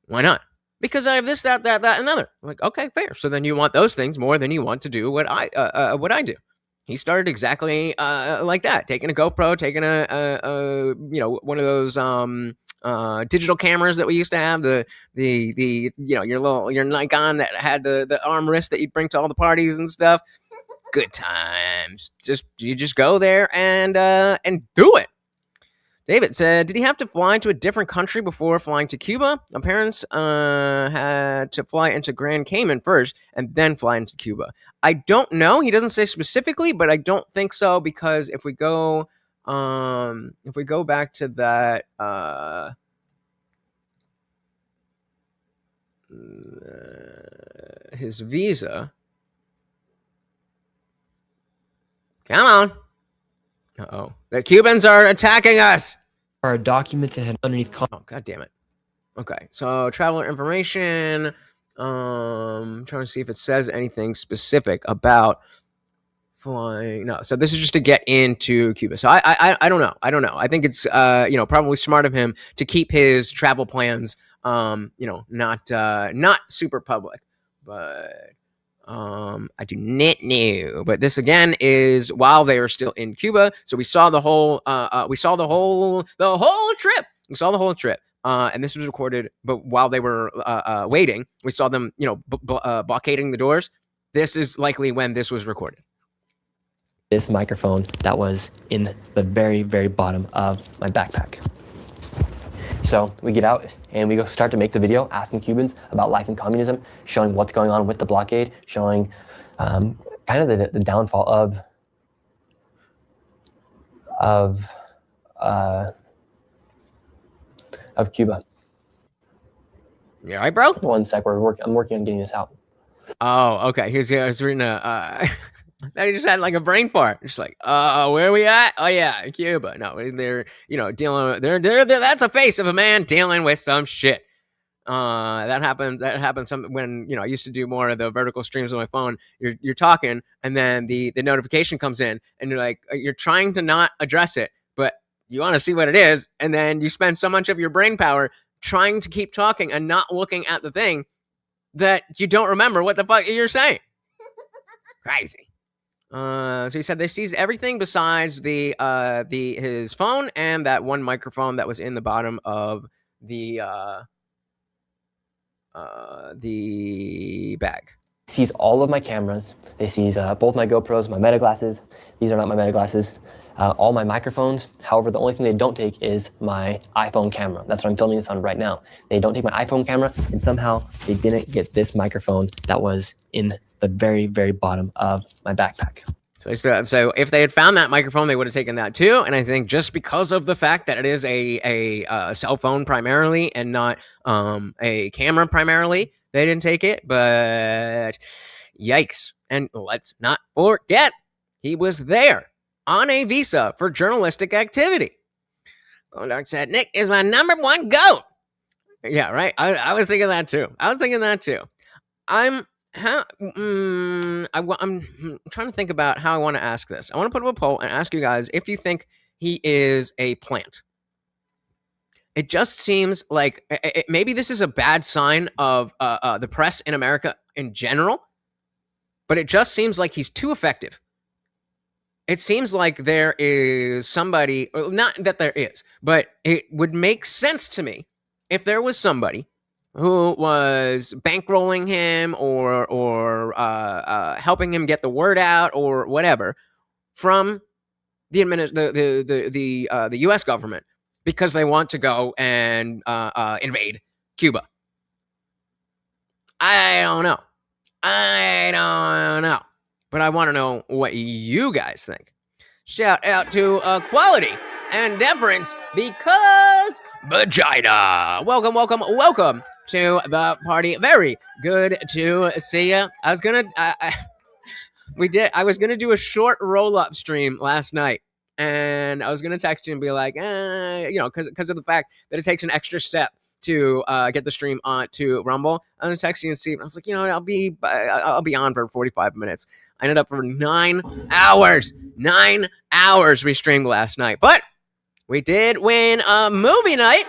Why not? Because I have this, that, and other. I'm like, okay, fair. So then you want those things more than you want to do what I do. He started exactly like that, taking a GoPro, taking one of those digital cameras that we used to have, your Nikon that had the arm wrist that you'd bring to all the parties and stuff. Good times. You just go there and do it. David said, did he have to fly to a different country before flying to Cuba? My parents had to fly into Grand Cayman first and then fly into Cuba. I don't know. He doesn't say specifically, but I don't think so, because if we go back to that his visa. Come on. Uh-oh. The Cubans are attacking us. Our documents and had underneath. Oh, God damn it. Okay, so traveler information. Trying to see if it says anything specific about flying. No, so this is just to get into Cuba. So I don't know. I think it's probably smart of him to keep his travel plans not super public. But I do not know. But this again is while they are still in Cuba. So we saw the whole trip. We saw the whole trip. And this was recorded, but while they were waiting, we saw them, blockading the doors. This is likely when this was recorded. This microphone that was in the very, very bottom of my backpack. So we get out and we go start to make the video asking Cubans about life in communism, showing what's going on with the blockade, showing kind of the downfall of Cuba. You all right, bro? One sec, I'm working on getting this out. Oh, okay. He's reading a. Now he just had like a brain fart. Just like, where are we at? Oh yeah, Cuba. No, they're dealing. They're that's a face of a man dealing with some shit. That happens. When I used to do more of the vertical streams on my phone. You're talking, and then the notification comes in, and you're like, you're trying to not address it, but you want to see what it is, and then you spend so much of your brain power trying to keep talking and not looking at the thing that you don't remember what the fuck you're saying. Crazy. So he said they seized everything besides his phone and that one microphone that was in the bottom of the bag. Seize all of my cameras. They seize both my GoPros, my Meta glasses. These are not my Meta glasses. All my microphones. However, the only thing they don't take is my iPhone camera. That's what I'm filming this on right now. They don't take my iPhone camera, and somehow they didn't get this microphone that was in the very, very bottom of my backpack. So if they had found that microphone, they would have taken that too. And I think just because of the fact that it is a cell phone primarily and not a camera primarily, they didn't take it. But yikes. And let's not forget, he was there on a visa for journalistic activity. Goldark said, Nick is my #1 GOAT. Yeah, right. I was thinking that too. I'm trying to think about how I want to ask this. I want to put up a poll and ask you guys if you think he is a plant. It just seems like maybe this is a bad sign of the press in America in general, but it just seems like he's too effective. It seems like there is somebody, not that there is, but it would make sense to me if there was somebody who was bankrolling him or helping him get the word out or whatever from the U.S. government because they want to go and invade Cuba. I don't know. But I want to know what you guys think. Shout out to Quality and Deference because vagina. Welcome to the party. Very good to see you. I was gonna do a short roll-up stream last night, and I was gonna text you and be like, because of the fact that it takes an extra step to get the stream on to Rumble. I'm gonna text you and see. I was like, I'll be on for 45 minutes. I ended up for 9 hours. 9 hours we streamed last night, but we did win a movie night.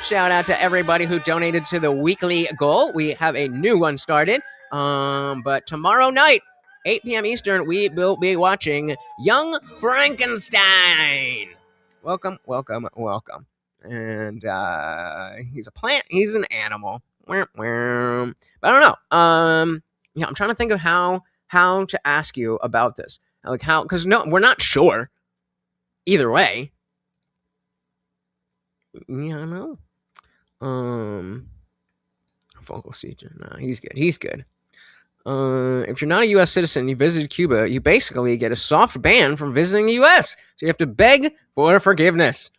Shout out to everybody who donated to the weekly goal. We have a new one started. But tomorrow night, 8 p.m. Eastern, we will be watching Young Frankenstein. Welcome. And he's a plant. He's an animal. But I don't know. I'm trying to think of how to ask you about this. Like how, because no, we're not sure either way. Yeah, I know. Focal seizure. No, he's good. He's good. If you're not a U.S. citizen, you visited Cuba, you basically get a soft ban from visiting the U.S. So you have to beg for forgiveness.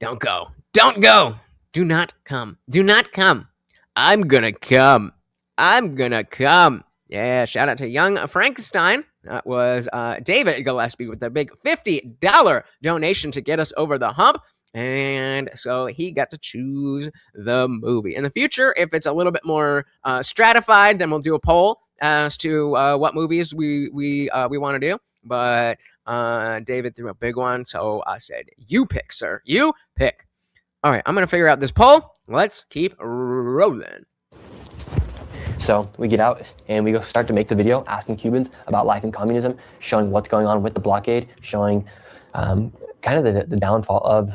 Don't go. Don't go. Do not come. Do not come. I'm gonna come. I'm gonna come. Yeah, shout out to Young Frankenstein. That was David Gillespie with a big $50 donation to get us over the hump. And so he got to choose the movie. In the future, if it's a little bit more stratified, then we'll do a poll as to what movies we want to do. But David threw a big one, so I said, "You pick, sir. You pick." All right, I'm gonna figure out this poll. Let's keep rolling. So we get out and we go start to make the video asking Cubans about life in communism, showing what's going on with the blockade, showing kind of the downfall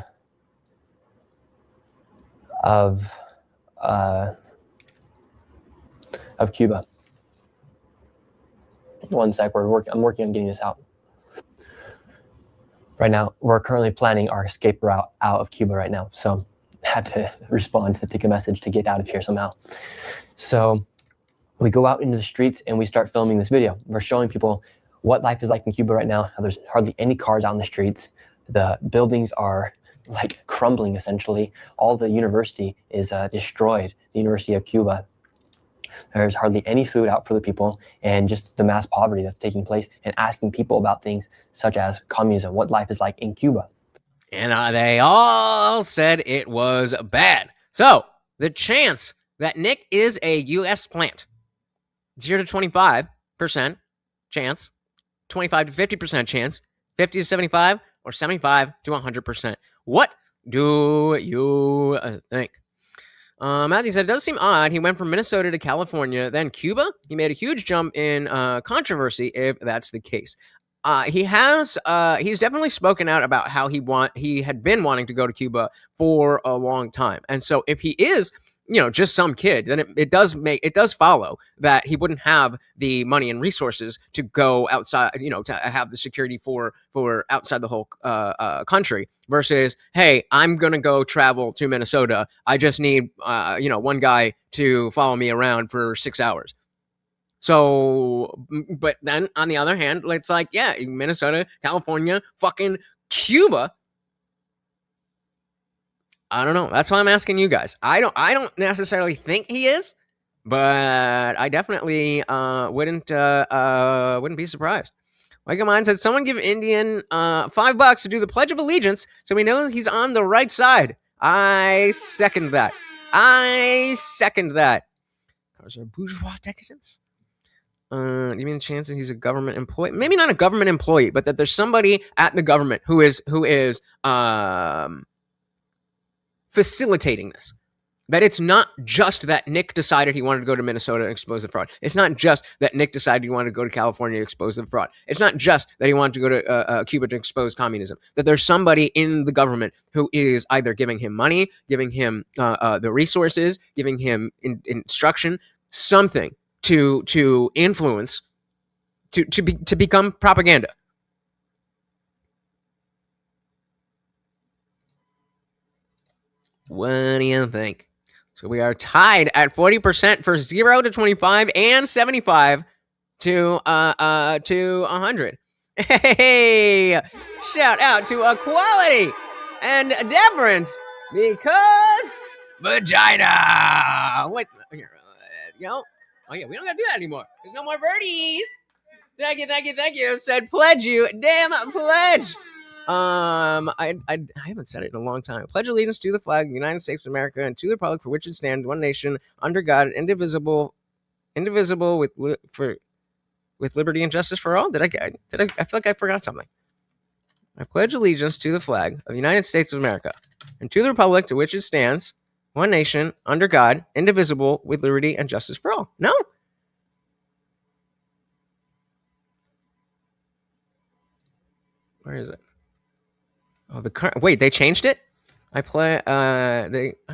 of Cuba. One sec, I'm working on getting this out. Right now, we're currently planning our escape route out of Cuba right now. So I had to respond to take a message to get out of here somehow. So we go out into the streets and we start filming this video. We're showing people what life is like in Cuba right now, how there's hardly any cars out in the streets. The buildings are like crumbling essentially. All the university is destroyed, the University of Cuba. There's hardly any food out for the people, and just the mass poverty that's taking place, and asking people about things such as communism, what life is like in Cuba. And they all said it was bad. So the chance that Nick is a U.S. plant, 0 to 25% chance, 25 to 50% chance, 50 to 75, or 75 to 100%. What do you think? Matthew said, it does seem odd. He went from Minnesota to California, then Cuba. He made a huge jump in controversy if that's the case. He's definitely spoken out about how he had been wanting to go to Cuba for a long time. And so if he is, just some kid, then it does follow that he wouldn't have the money and resources to go outside, to have the security for outside the whole country versus, hey, I'm going to go travel to Minnesota. I just need, one guy to follow me around for 6 hours. So, but then on the other hand, it's like, yeah, Minnesota, California, fucking Cuba. I don't know. That's why I'm asking you guys. I don't necessarily think he is, but I definitely wouldn't be surprised. Like mine said, someone give Indian $5 to do the Pledge of Allegiance so we know he's on the right side. I second that. Cars are bourgeois decadence. Do you mean the chance that he's a government employee? Maybe not a government employee, but that there's somebody at the government who is facilitating this. That it's not just that Nick decided he wanted to go to Minnesota and expose the fraud. It's not just that Nick decided he wanted to go to California to expose the fraud. It's not just that he wanted to go to Cuba to expose communism. That there's somebody in the government who is either giving him money, giving him the resources, giving him instruction, something to influence, to become propaganda. What do you think? So we are tied at 40% for 0 to 25 and 75 to 100. Hey, shout out to equality and deference because vagina. What? Oh yeah, we don't gotta do that anymore. There's no more birdies. Thank you. Said pledge you. Damn pledge. I haven't said it in a long time. Pledge allegiance to the flag of the United States of America and to the republic for which it stands, one nation, under God, indivisible with liberty and justice for all. I feel like I forgot something. I pledge allegiance to the flag of the United States of America and to the republic to which it stands, one nation, under God, indivisible with liberty and justice for all. No. Where is it? Oh, wait, they changed it? I don't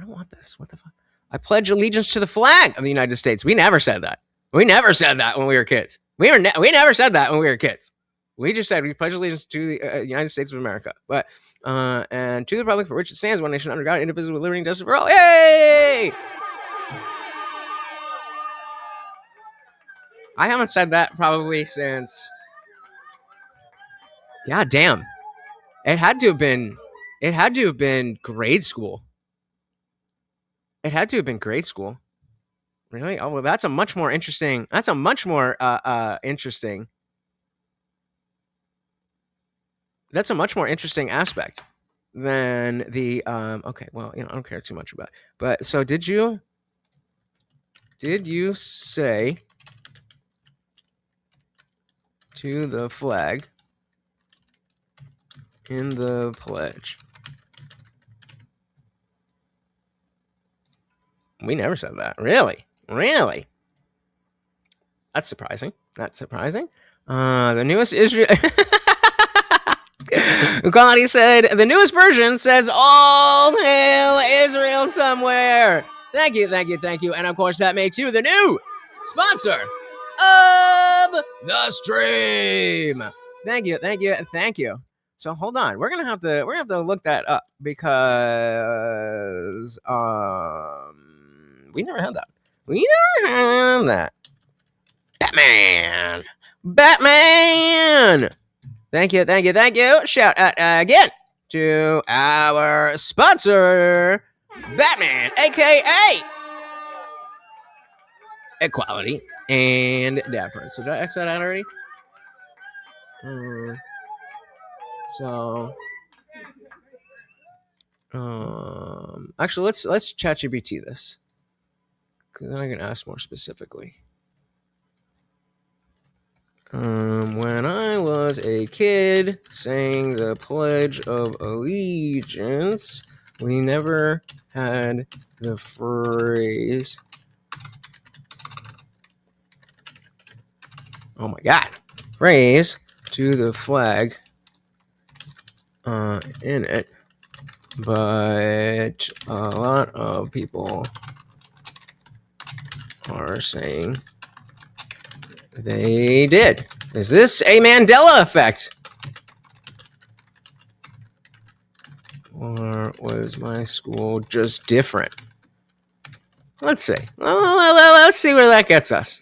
want this. What the fuck? I pledge allegiance to the flag of the United States. We never said that. We never said that when we were kids. We never said that when we were kids. We just said we pledge allegiance to the United States of America. But And to the republic for which it stands, one nation under God, indivisible, with liberty and justice for all. Yay! I haven't said that probably since. God damn. It had to have been grade school. It had to have been grade school. Really? Oh, well, that's a much more interesting. Interesting. That's a much more interesting aspect than the okay, well, I don't care too much about it. But so did you say to the flag in the pledge? We never said that. Really? That's surprising. The newest Israel. Quality said the newest version says "All hail Israel" somewhere. Thank you. And of course, that makes you the new sponsor of the stream. Thank you. So hold on, we're gonna have to look that up because we never had that. Batman. Thank you. Shout out again to our sponsor, Batman, aka Equality and Deference. So did I X that out already? Actually, let's ChatGPT this, because then I can ask more specifically. When I was a kid saying the Pledge of Allegiance, we never had the phrase. Oh my God. Phrase to the flag in it. But a lot of people are saying they did. Is this a Mandela effect? Or was my school just different? Let's see. Let's see where that gets us.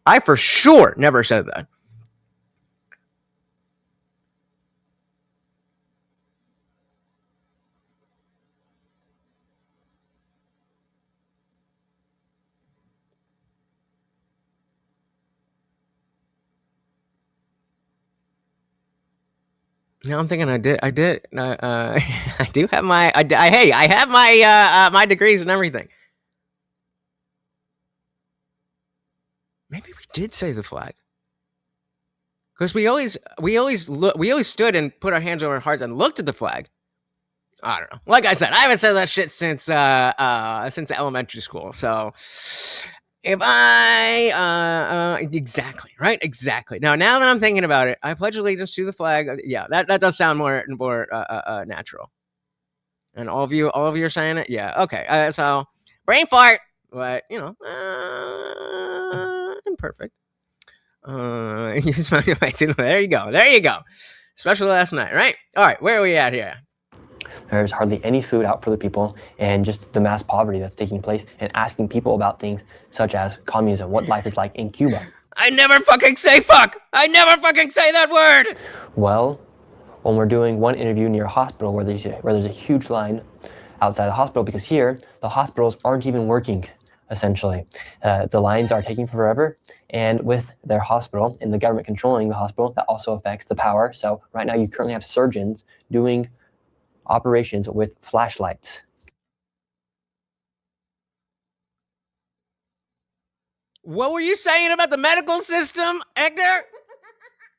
I for sure never said that. No, I'm thinking I did. I do have my. I have my my degrees and everything. Maybe we did say the flag, because we always stood and put our hands over our hearts and looked at the flag. I don't know. Like I said, I haven't said that shit since elementary school. So if I exactly. Now that I'm thinking about it, I pledge allegiance to the flag. Yeah, that does sound more natural. And all of you are saying it. Yeah. Okay. So brain fart, but imperfect. There you go. Especially last night, right? All right. Where are we at here? There's hardly any food out for the people, and just the mass poverty that's taking place, and asking people about things such as communism, what life is like in Cuba. I never fucking say fuck. I never fucking say that word. Well, when we're doing one interview near a hospital where there's a huge line outside the hospital, because here the hospitals aren't even working. Essentially, the lines are taking forever, and with their hospital and the government controlling the hospital, that also affects the power. So right now, you currently have surgeons doing operations with flashlights. What were you saying about the medical system, Edgar?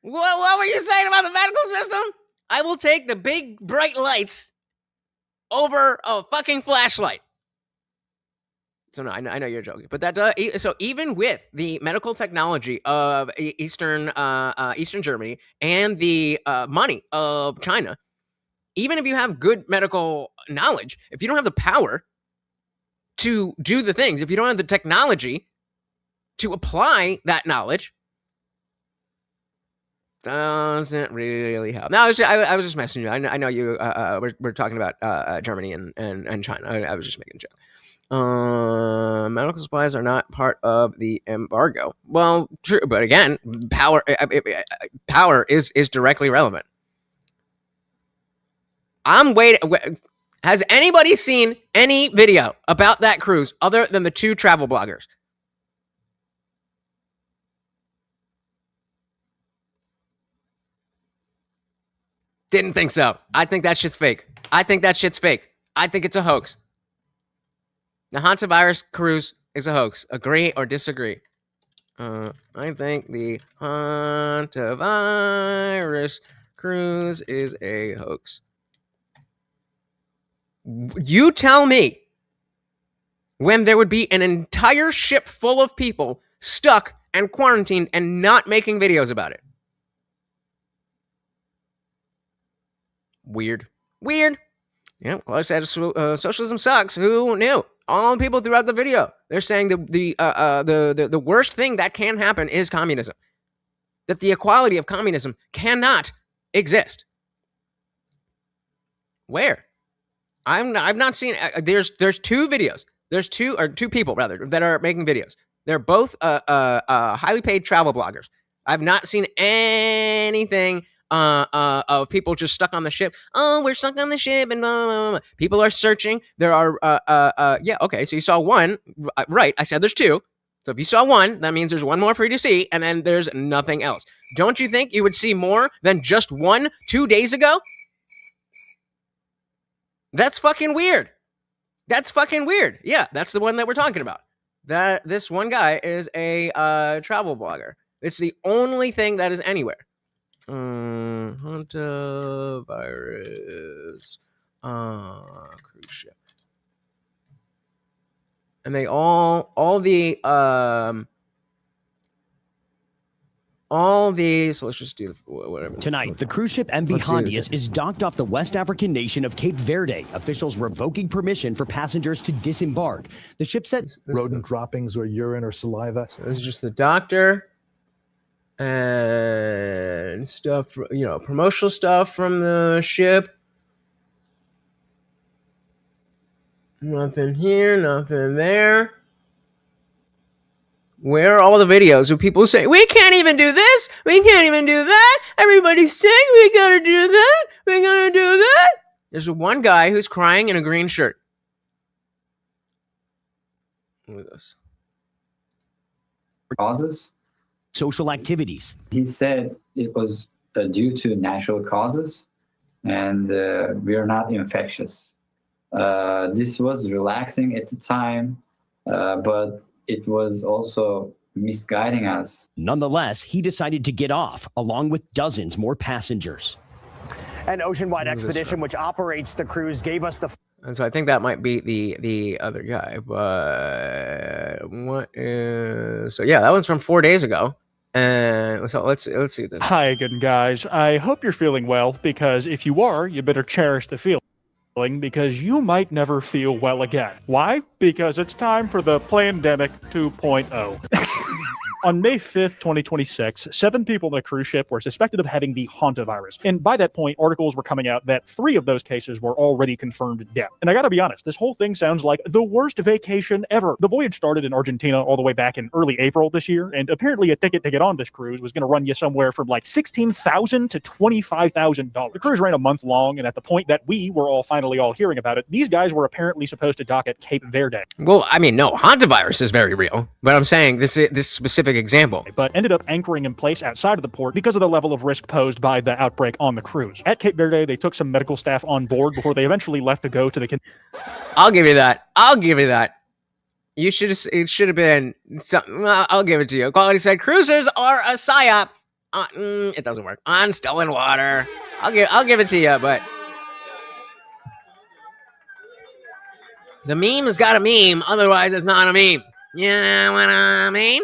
What were you saying about the medical system? I will take the big bright lights over a fucking flashlight. So no, I know you're joking, but that does. So even with the medical technology of Eastern Germany and the money of China, even if you have good medical knowledge, if you don't have the power to do the things, if you don't have the technology to apply that knowledge, doesn't really help. No, I was just messing you. I know you. We're talking about Germany and China. I was just making a joke. Medical supplies are not part of the embargo. Well, true, but again, power is directly relevant. I'm waiting. Has anybody seen any video about that cruise other than the two travel bloggers? Didn't think so. I think that shit's fake. I think it's a hoax. The hantavirus cruise is a hoax. Agree or disagree? I think the hantavirus cruise is a hoax. You tell me when there would be an entire ship full of people stuck and quarantined and not making videos about it. Weird. Yeah, Clark said socialism sucks. Who knew? All the people throughout the video, they're saying the worst thing that can happen is communism. That the equality of communism cannot exist. Where? I've not seen. There's two videos. There's two people rather that are making videos. They're both highly paid travel bloggers. I've not seen anything of people just stuck on the ship. Oh, we're stuck on the ship, and blah, blah, blah. People are searching. There are yeah, okay. So you saw one, right? I said there's two. So if you saw one, that means there's one more for you to see, and then there's nothing else. Don't you think you would see more than just one 2 days ago? That's fucking weird. Yeah, that's the one that we're talking about. That this one guy is a travel blogger. It's the only thing that is anywhere. Hantavirus cruise ship. And they all the so let's just do whatever. Tonight, the cruise ship MV Hondius is docked off the West African nation of Cape Verde. Officials revoking permission for passengers to disembark. The ship said rodent droppings or urine or saliva. So this is just the doctor and stuff, promotional stuff from the ship. Nothing here, nothing there. Where are all the videos where people say, we can't even do this, we can't even do that, everybody's sick, we gotta do that, we gotta do that? There's one guy who's crying in a green shirt. Look at this. Causes? Social activities. He said it was due to natural causes, and we are not infectious. This was relaxing at the time, but it was also misguiding us. Nonetheless, he decided to get off, along with dozens more passengers. An ocean-wide expedition which operates the cruise gave us the... And so I think that might be the other guy, but what is... So yeah, that one's from 4 days ago. And so let's see this. Hi again, guys. I hope you're feeling well, because if you are, you better cherish the feeling, because you might never feel well again. Why? Because it's time for the Plandemic 2.0. On May 5th, 2026, 7 people on the cruise ship were suspected of having the hantavirus. And by that point, articles were coming out that 3 of those cases were already confirmed death. And I gotta be honest, this whole thing sounds like the worst vacation ever. The voyage started in Argentina all the way back in early April this year, and apparently a ticket to get on this cruise was gonna run you somewhere from like $16,000 to $25,000. The cruise ran a month long, and at the point that we were all finally hearing about it, these guys were apparently supposed to dock at Cape Verde. Well, I mean, no, hantavirus is very real, but I'm saying this specific example. But ended up anchoring in place outside of the port because of the level of risk posed by the outbreak on the cruise. At Cape Verde, they took some medical staff on board before they eventually left to go to the... I'll give you that. It should have been something. I'll give it to you. Quality said cruisers are a psyop. It doesn't work. On stolen water. I'll give it to you, but the meme has got a meme, otherwise it's not a meme. You know what I mean?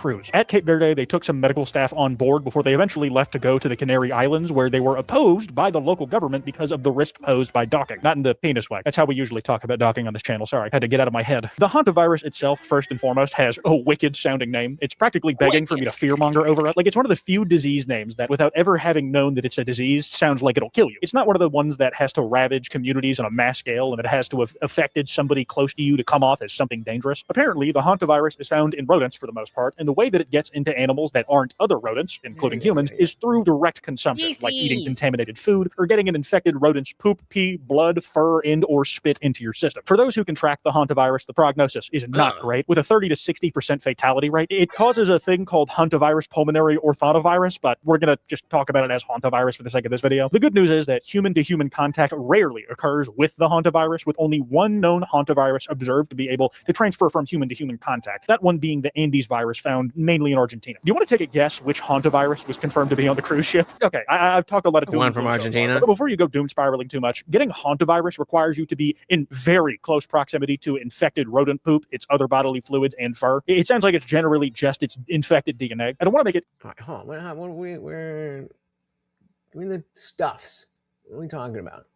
cruise. At Cape Verde, they took some medical staff on board before they eventually left to go to the Canary Islands, where they were opposed by the local government because of the risk posed by docking. Not in the penis way. That's how we usually talk about docking on this channel. Sorry, had to get out of my head. The hantavirus itself, first and foremost, has a wicked sounding name. It's practically begging for me to fearmonger over it. Like, it's one of the few disease names that, without ever having known that it's a disease, sounds like it'll kill you. It's not one of the ones that has to ravage communities on a mass scale and it has to have affected somebody close to you to come off as something dangerous. Apparently, the hantavirus is found in rodents for the most part, and the way that it gets into animals that aren't other rodents, including humans, is through direct consumption, like eating contaminated food or getting an infected rodent's poop, pee, blood, fur, and or spit into your system. For those who contract the hantavirus, the prognosis is not great, with a 30 to 60% fatality rate. It causes a thing called hantavirus pulmonary orthonovirus, but we're going to just talk about it as hantavirus for the sake of this video. The good news is that human-to-human contact rarely occurs with the hantavirus, with only one known hantavirus observed to be able to transfer from human-to-human contact, that one being the Andes virus found mainly in Argentina. Do you want to take a guess which hantavirus was confirmed to be on the cruise ship? Okay, I've talked a lot of doom one from Argentina. But before you go doom spiraling too much, getting hantavirus requires you to be in very close proximity to infected rodent poop, its other bodily fluids, and fur. It sounds like it's generally just its infected DNA. I don't want to make it... All right, hold on. We're in the stuffs. What are we talking about?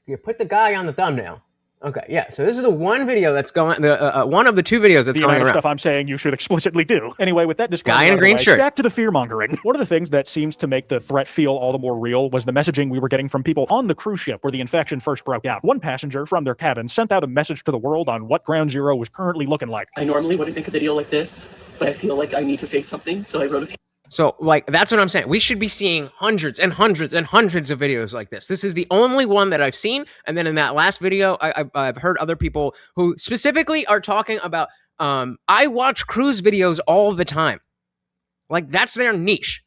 You put the guy on the thumbnail. Okay, yeah. So this is the one video that's going. One of the two videos that's going around. Stuff I'm saying you should explicitly do. Anyway, with that discussion, guy in a green shirt. Back to the fear mongering. One of the things that seems to make the threat feel all the more real was the messaging we were getting from people on the cruise ship where the infection first broke out. One passenger from their cabin sent out a message to the world on what Ground Zero was currently looking like. I normally wouldn't make a video like this, but I feel like I need to say something, so I wrote a few. So, like, that's what I'm saying. We should be seeing hundreds and hundreds and hundreds of videos like this. This is the only one that I've seen. And then in that last video, I've heard other people who specifically are talking about, I watch cruise videos all the time. Like, that's their niche.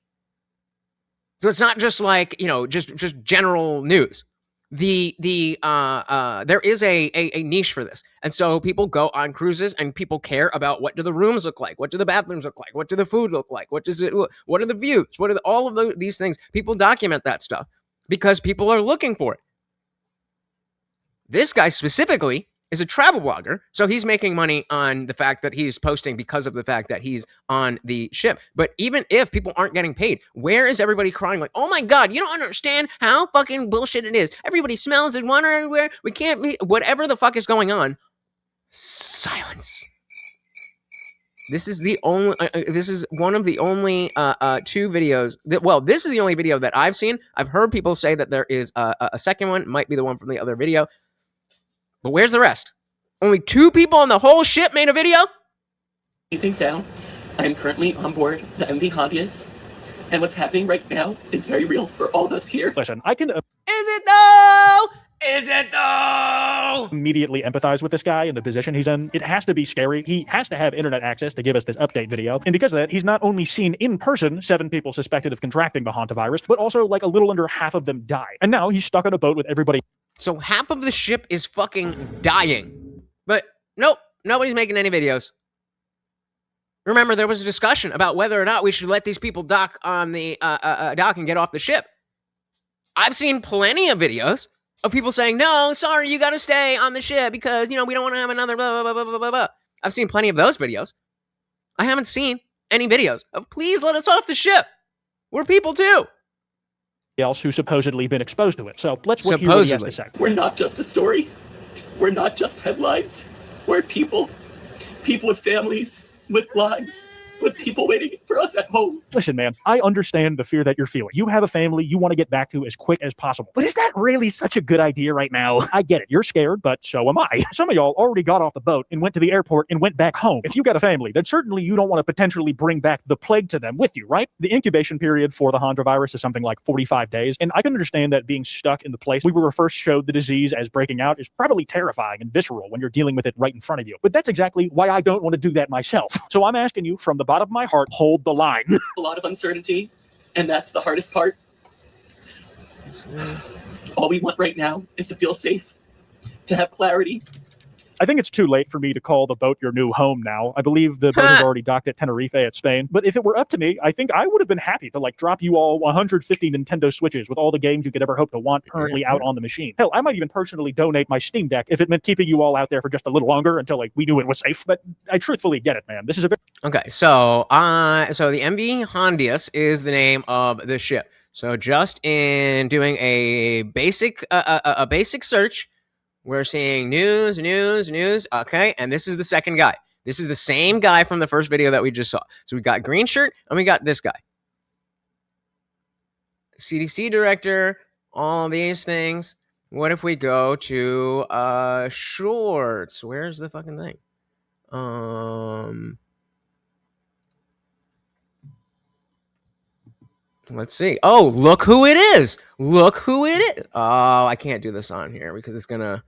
So it's not just like, you know, just general news. There is a niche for this. And so people go on cruises and people care about what do the rooms look like? What do the bathrooms look like? What do the food look like? What does it look? What are the views? What are all of these things? People document that stuff because people are looking for it. This guy specifically is a travel blogger, so he's making money on the fact that he's posting because of the fact that he's on the ship. But even if people aren't getting paid, where is everybody crying like, oh my God, you don't understand how fucking bullshit it is. Everybody smells and water everywhere. We can't meet, whatever the fuck is going on. Silence. This is the only, this is one of the only two videos that, well, this is the only video that I've seen. I've heard people say that there is a second one, might be the one from the other video. But where's the rest? Only 2 people on the whole ship made a video? Things down. I am currently on board the MV Hondias, and what's happening right now is very real for all of us here. Listen, I can... Is it though? Is it though? Immediately empathize with this guy in the position he's in. It has to be scary. He has to have internet access to give us this update video. And because of that, he's not only seen in person 7 people suspected of contracting the hantavirus, but also like a little under half of them die. And now he's stuck on a boat with everybody. So half of the ship is fucking dying. But nope, nobody's making any videos. Remember, there was a discussion about whether or not we should let these people dock on the dock and get off the ship. I've seen plenty of videos of people saying, no, sorry, you gotta stay on the ship because, you know, we don't want to have another blah, blah, blah, blah, blah, blah. I've seen plenty of those videos. I haven't seen any videos of please let us off the ship. We're people too. Else who's supposedly been exposed to it. So let's hear what he has to say. We're not just a story. We're not just headlines. We're people. People with families, with lives, with people waiting for us at home. Listen, man, I understand the fear that you're feeling. You have a family you want to get back to as quick as possible. But is that really such a good idea right now? I get it. You're scared, but so am I. Some of y'all already got off the boat and went to the airport and went back home. If you got a family, then certainly you don't want to potentially bring back the plague to them with you, right? The incubation period for the hantavirus is something like 45 days. And I can understand that being stuck in the place we were first showed the disease as breaking out is probably terrifying and visceral when you're dealing with it right in front of you. But that's exactly why I don't want to do that myself. So I'm asking you from the bottom of my heart, hold the line. A lot of uncertainty, and that's the hardest part. All we want right now is to feel safe, to have clarity, I think it's too late for me to call the boat your new home now. I believe the boat is already docked at Tenerife at Spain. But if it were up to me, I think I would have been happy to like drop you all 150 Nintendo Switches with all the games you could ever hope to want currently out on the machine. Hell, I might even personally donate my Steam Deck if it meant keeping you all out there for just a little longer until like we knew it was safe. But I truthfully get it, man. This is a okay. So so the MV Hondius is the name of the ship. So just in doing a basic search, we're seeing news. Okay, and this is the second guy. This is the same guy from the first video that we just saw. So we got green shirt and we got this guy. CDC director, all these things. What if we go to shorts? Where's the fucking thing? Let's see. Oh, look who it is. Look who it is. Oh, I can't do this on here because it's gonna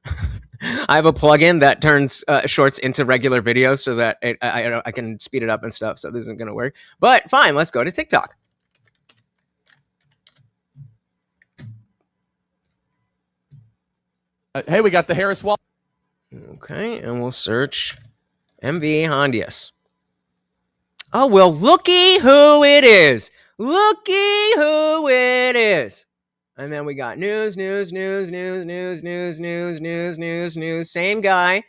I have a plugin that turns shorts into regular videos so that I can speed it up and stuff. So this isn't going to work. But fine, let's go to TikTok. Hey, we got the Harris Wall. Okay, and we'll search MV Hondius. Oh, well, looky who it is. Looky who it is. And then we got news. Same guy.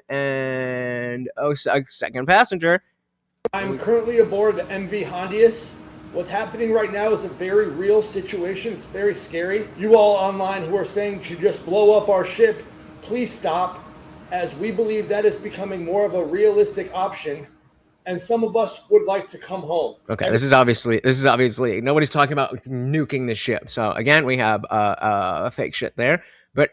And second passenger. I'm currently aboard the MV Hondius. What's happening right now is a very real situation. It's very scary. You all online who are saying to just blow up our ship, please stop, as we believe that is becoming more of a realistic option. And some of us would like to come home. Okay, this is obviously nobody's talking about nuking the ship. So again, we have fake shit there. But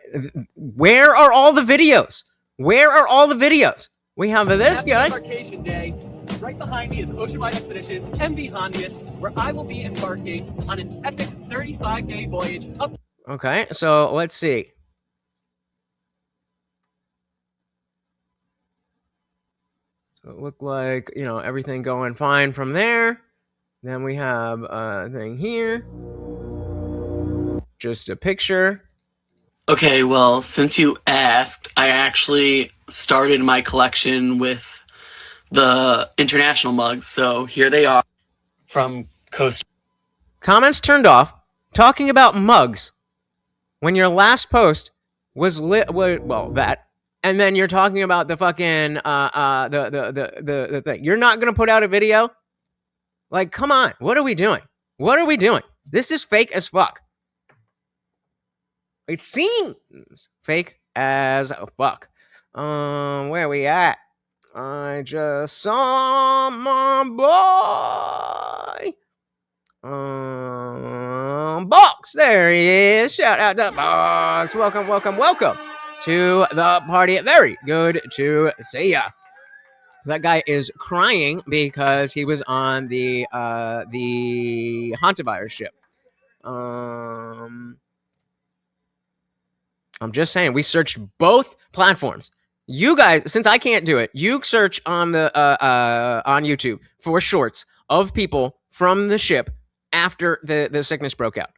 where are all the videos? Where are all the videos? We have this guy. Embarkation day. Right behind me is Oceanwide Expeditions MV Hondius, where I will be embarking on an epic 35-day voyage up. Okay, so let's see. So it looked like, everything going fine from there. Then we have a thing here. Just a picture. Okay, well, since you asked, I actually started my collection with the international mugs. So here they are from Costa. Comments turned off. Talking about mugs. When your last post was that. And then you're talking about the fucking the thing. You're not gonna put out a video? Like, come on. What are we doing? What are we doing? This is fake as fuck. It seems fake as fuck. Where we at? I just saw my boy. Box. There he is. Shout out to Box. Welcome to the party. Very good to see ya. That guy is crying because he was on the Hantavirus ship. I'm just saying, we searched both platforms. You guys, since I can't do it, you search on the on YouTube for shorts of people from the ship after the sickness broke out.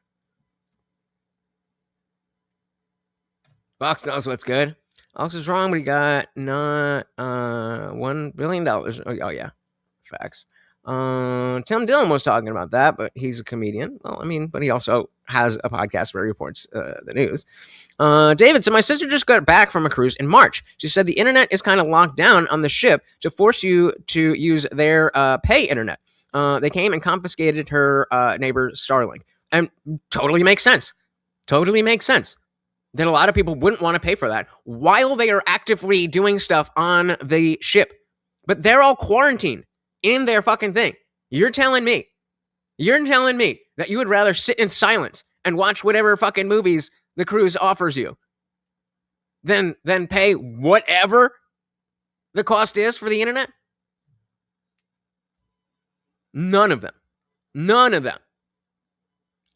Box knows what's good. Alex is wrong, but he got not $1 billion. Oh yeah, facts. Tim Dillon was talking about that, but he's a comedian. Well, I mean, but he also has a podcast where he reports the news. David said, my sister just got back from a cruise in March. She said the internet is kind of locked down on the ship to force you to use their pay internet. They came and confiscated her neighbor's Starlink. And totally makes sense. Totally makes sense. That a lot of people wouldn't want to pay for that while they are actively doing stuff on the ship. But they're all quarantined in their fucking thing. You're telling me that you would rather sit in silence and watch whatever fucking movies the cruise offers you than pay whatever the cost is for the internet? None of them.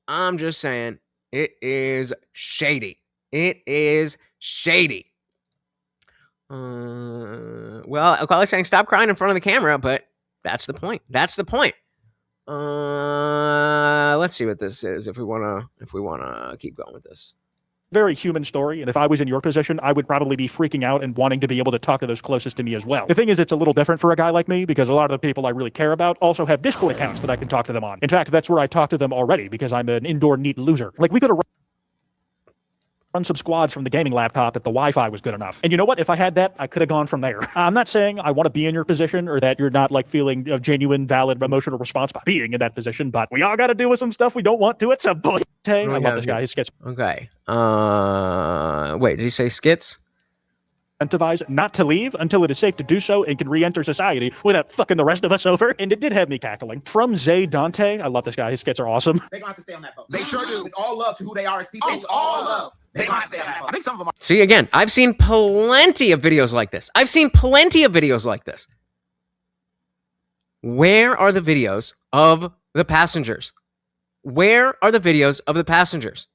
I'm just saying, it is shady. It is shady. Well, I'll call it saying stop crying in front of the camera, but that's the point. Let's see what this is if we wanna keep going with this. very human story, and if I was in your position, I would probably be freaking out and wanting to be able to talk to those closest to me as well. The thing is, it's a little different for a guy like me, because a lot of the people I really care about also have Discord accounts that I can talk to them on. In fact, that's where I talk to them already, because I'm an indoor neat loser. Like, we could have run some squads from the gaming laptop if the Wi-Fi was good enough. And you know what? If I had that, I could have gone from there. I'm not saying I want to be in your position or that you're not like feeling a genuine, valid emotional response by being in that position, but we all got to deal with some stuff we don't want to at some point. Hey, I love this guy. His skits. Okay. Wait, did he say skits? Incentivize not to leave until it is safe to do so and can re-enter society without fucking the rest of us over. And it did have me cackling. From Zay Dante, I love this guy. His skits are awesome. They're going to have to stay on that boat. They sure do. With all love to who they are as people. It's all love. They're going to stay on that boat. I think some of them are. See, again, I've seen plenty of videos like this. Where are the videos of the passengers? Where are the videos of the passengers?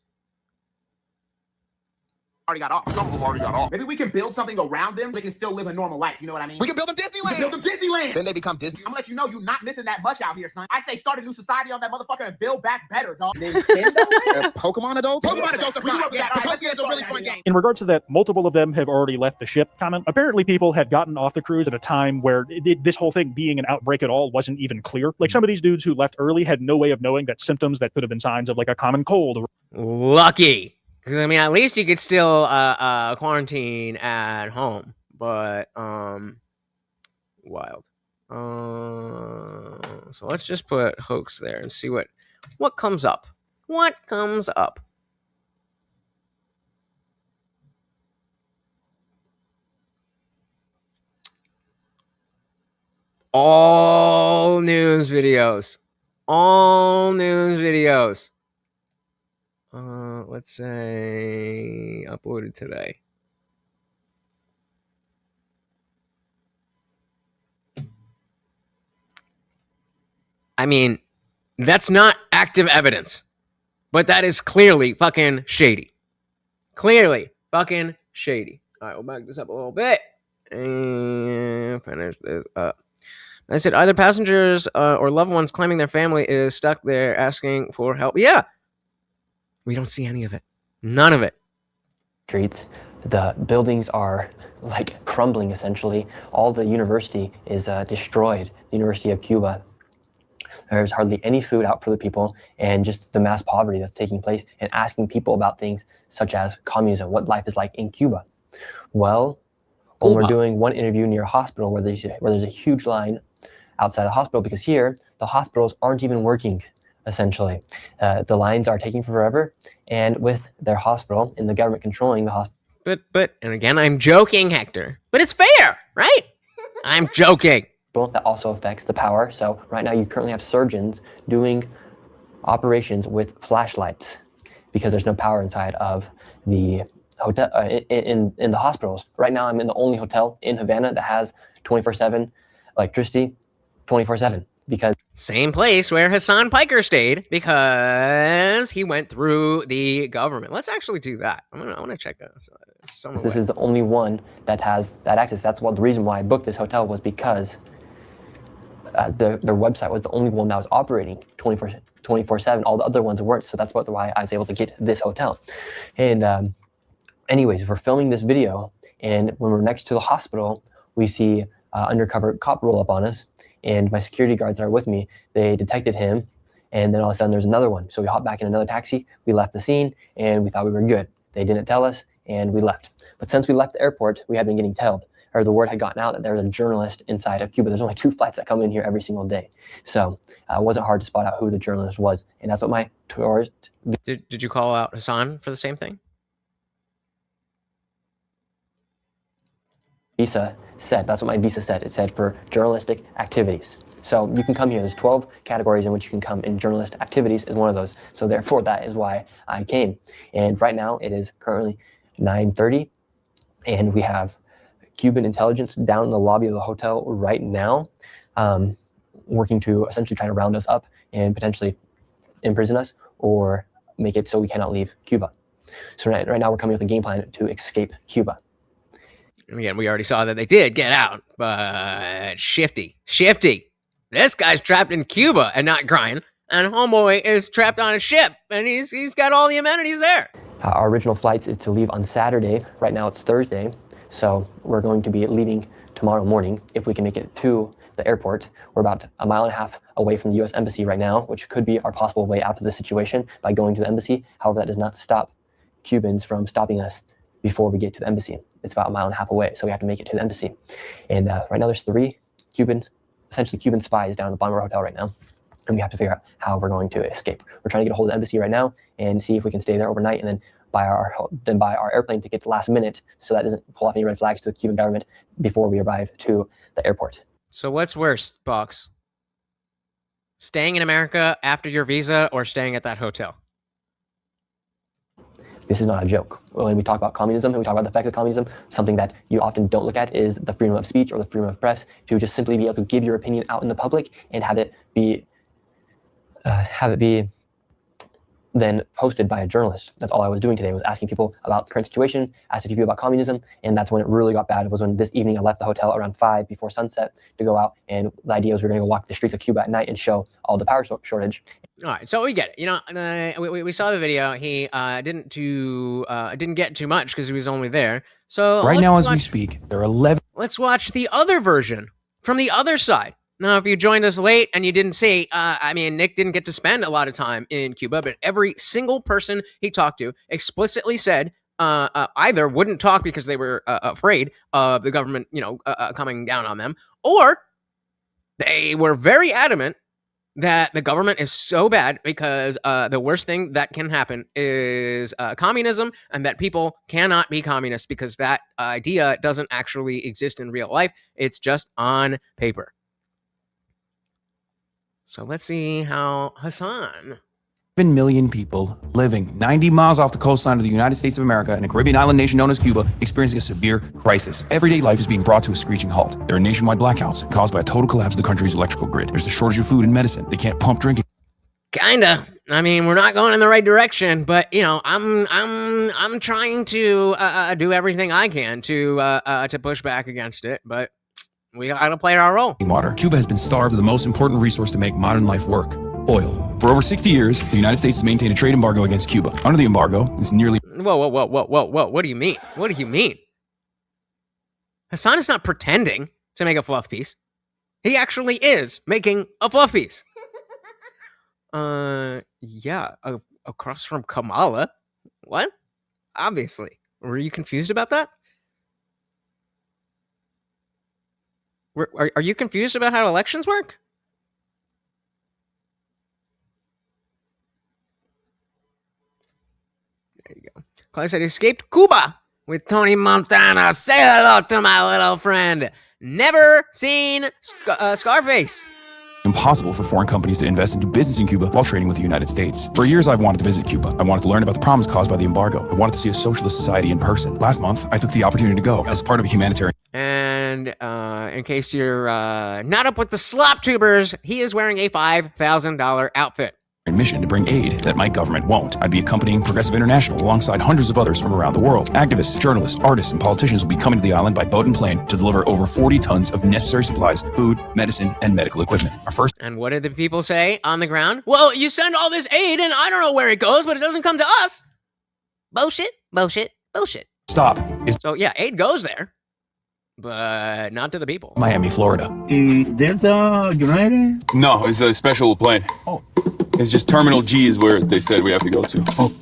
Already got off. Some of them already got off. Maybe we can build something around them. They can still live a normal life. You know what I mean? We can build them Disneyland. Then they become Disney. I'm gonna let you know you're not missing that much out here, son. I say start a new society on that motherfucker and build back better, dog. Nintendo? Pokemon adults? Pokemon adults are fine. Yeah, Pokemon is a really fun game. In regards to that, multiple of them have already left the ship comment. Apparently, people had gotten off the cruise at a time where this whole thing being an outbreak at all wasn't even clear. Like, some of these dudes who left early had no way of knowing that symptoms that could have been signs of like a common cold. Lucky. Because, I mean, at least you could still quarantine at home. But, wild. So let's just put hoax there and see what comes up. What comes up? All news videos. Let's say uploaded today. I mean, that's not active evidence, but that is clearly fucking shady. Clearly fucking shady. All right, we'll back this up a little bit and finish this up. I said either passengers or loved ones claiming their family is stuck there asking for help. Yeah. We don't see any of it. None of it. Streets, the buildings are like crumbling essentially. All the university is destroyed, the University of Cuba. There's hardly any food out for the people, and just the mass poverty that's taking place, and asking people about things such as communism, what life is like in Cuba. Well, when we're doing one interview near a hospital where there's a huge line outside the hospital, because here the hospitals aren't even working. Essentially, the lines are taking forever, and with their hospital and the government controlling the hospital. But, and again, I'm joking, Hector. But it's fair, right? I'm joking. That also affects the power. So right now, you currently have surgeons doing operations with flashlights because there's no power inside of the hotel in the hospitals. Right now, I'm in the only hotel in Havana that has 24/7 electricity, 24/7. Because same place where Hassan Piker stayed because he went through the government. Let's actually do that. I want to check this. This is the only one that has that access. That's the reason why I booked this hotel was because their website was the only one that was operating 24/7. All the other ones weren't. So that's why I was able to get this hotel. And anyways, we're filming this video, and when we're next to the hospital, we see undercover cop roll up on us. And my security guards that are with me, they detected him, and then all of a sudden there's another one. So we hopped back in another taxi, we left the scene, and we thought we were good. They didn't tell us, and we left. But since we left the airport, we had been getting told, or the word had gotten out that there was a journalist inside of Cuba. There's only 2 flights that come in here every single day. So it wasn't hard to spot out who the journalist was. And that's what my tourist... Did you call out Hassan for the same thing? Visa said. That's what my visa said. It said for journalistic activities. So you can come here. There's 12 categories in which you can come, and journalist activities is one of those. So therefore, that is why I came. And right now, it is currently 9:30, and we have Cuban intelligence down in the lobby of the hotel right now, working to essentially try to round us up and potentially imprison us or make it so we cannot leave Cuba. So right now, we're coming with a game plan to escape Cuba. And again, we already saw that they did get out, but shifty. This guy's trapped in Cuba and not crying, and homeboy is trapped on a ship, and he's got all the amenities there. Our original flights is to leave on Saturday. Right now it's Thursday, so we're going to be leaving tomorrow morning if we can make it to the airport. We're about 1.5 miles away from the U.S. Embassy right now, which could be our possible way out of this situation by going to the embassy. However, that does not stop Cubans from stopping us before we get to the embassy. It's about 1.5 miles away, so we have to make it to the embassy. And right now there's 3 essentially Cuban spies down at the bottom of our hotel right now, and we have to figure out how we're going to escape. We're trying to get a hold of the embassy right now and see if we can stay there overnight, and then buy our airplane ticket last minute, so that doesn't pull off any red flags to the Cuban government before we arrive to the airport. So what's worse, Box? Staying in America after your visa or staying at that hotel? This is not a joke. When we talk about communism and we talk about the effects of communism, something that you often don't look at is the freedom of speech or the freedom of press, to just simply be able to give your opinion out in the public and have it be then posted by a journalist. That's all I was doing today, was asking people about the current situation, asked a few people about communism, and that's when it really got bad. It was when this evening I left the hotel around 5 before sunset to go out, and the idea was we were going to go walk the streets of Cuba at night and show all the power shortage. All right, so we get it. You know, we saw the video. He didn't get too much because he was only there. So right now, as we speak, there are 11. Let's watch the other version from the other side. Now, if you joined us late and you didn't see, I mean, Nick didn't get to spend a lot of time in Cuba, but every single person he talked to explicitly said either wouldn't talk because they were afraid of the government, coming down on them, or they were very adamant that the government is so bad because the worst thing that can happen is communism, and that people cannot be communists because that idea doesn't actually exist in real life. It's just on paper. So let's see how Hassan... 7 million people living 90 miles off the coastline of the United States of America in a Caribbean island nation known as Cuba, experiencing a severe crisis. Everyday life is being brought to a screeching halt. There are nationwide blackouts caused by a total collapse of the country's electrical grid. There's a shortage of food and medicine. They can't pump drinking. Kinda. I mean, we're not going in the right direction, but I'm trying to do everything I can to push back against it, but we gotta play our role. Water. Cuba has been starved of the most important resource to make modern life work: oil. For over 60 years, the United States has maintained a trade embargo against Cuba. Under the embargo, it's nearly... Whoa. What do you mean? What do you mean? Hassan is not pretending to make a fluff piece. He actually is making a fluff piece. Yeah, across from Kamala. What? Obviously. Were you confused about that? Are you confused about how elections work? There you go. Clay said he escaped Cuba with Tony Montana. Say hello to my little friend. Never seen Scarface. Impossible for foreign companies to invest and do business in Cuba while trading with the United States. For years, I've wanted to visit Cuba. I wanted to learn about the problems caused by the embargo. I wanted to see a socialist society in person. Last month, I took the opportunity to go as part of a humanitarian... And in case you're not up with the slop tubers, he is wearing a $5,000 outfit. mission to bring aid that my government won't. I'd be accompanying Progressive International alongside hundreds of others from around the world. Activists, journalists, artists, and politicians will be coming to the island by boat and plane to deliver over 40 tons of necessary supplies, food, medicine, and medical equipment. And what did the people say on the ground? Well, you send all this aid and I don't know where it goes, but it doesn't come to us. Bullshit, bullshit, bullshit. Stop. So yeah, aid goes there, but not to the people. Miami, Florida. Is Delta United? No, it's a special plane. Oh. It's just Terminal G is where they said we have to go to. Oh.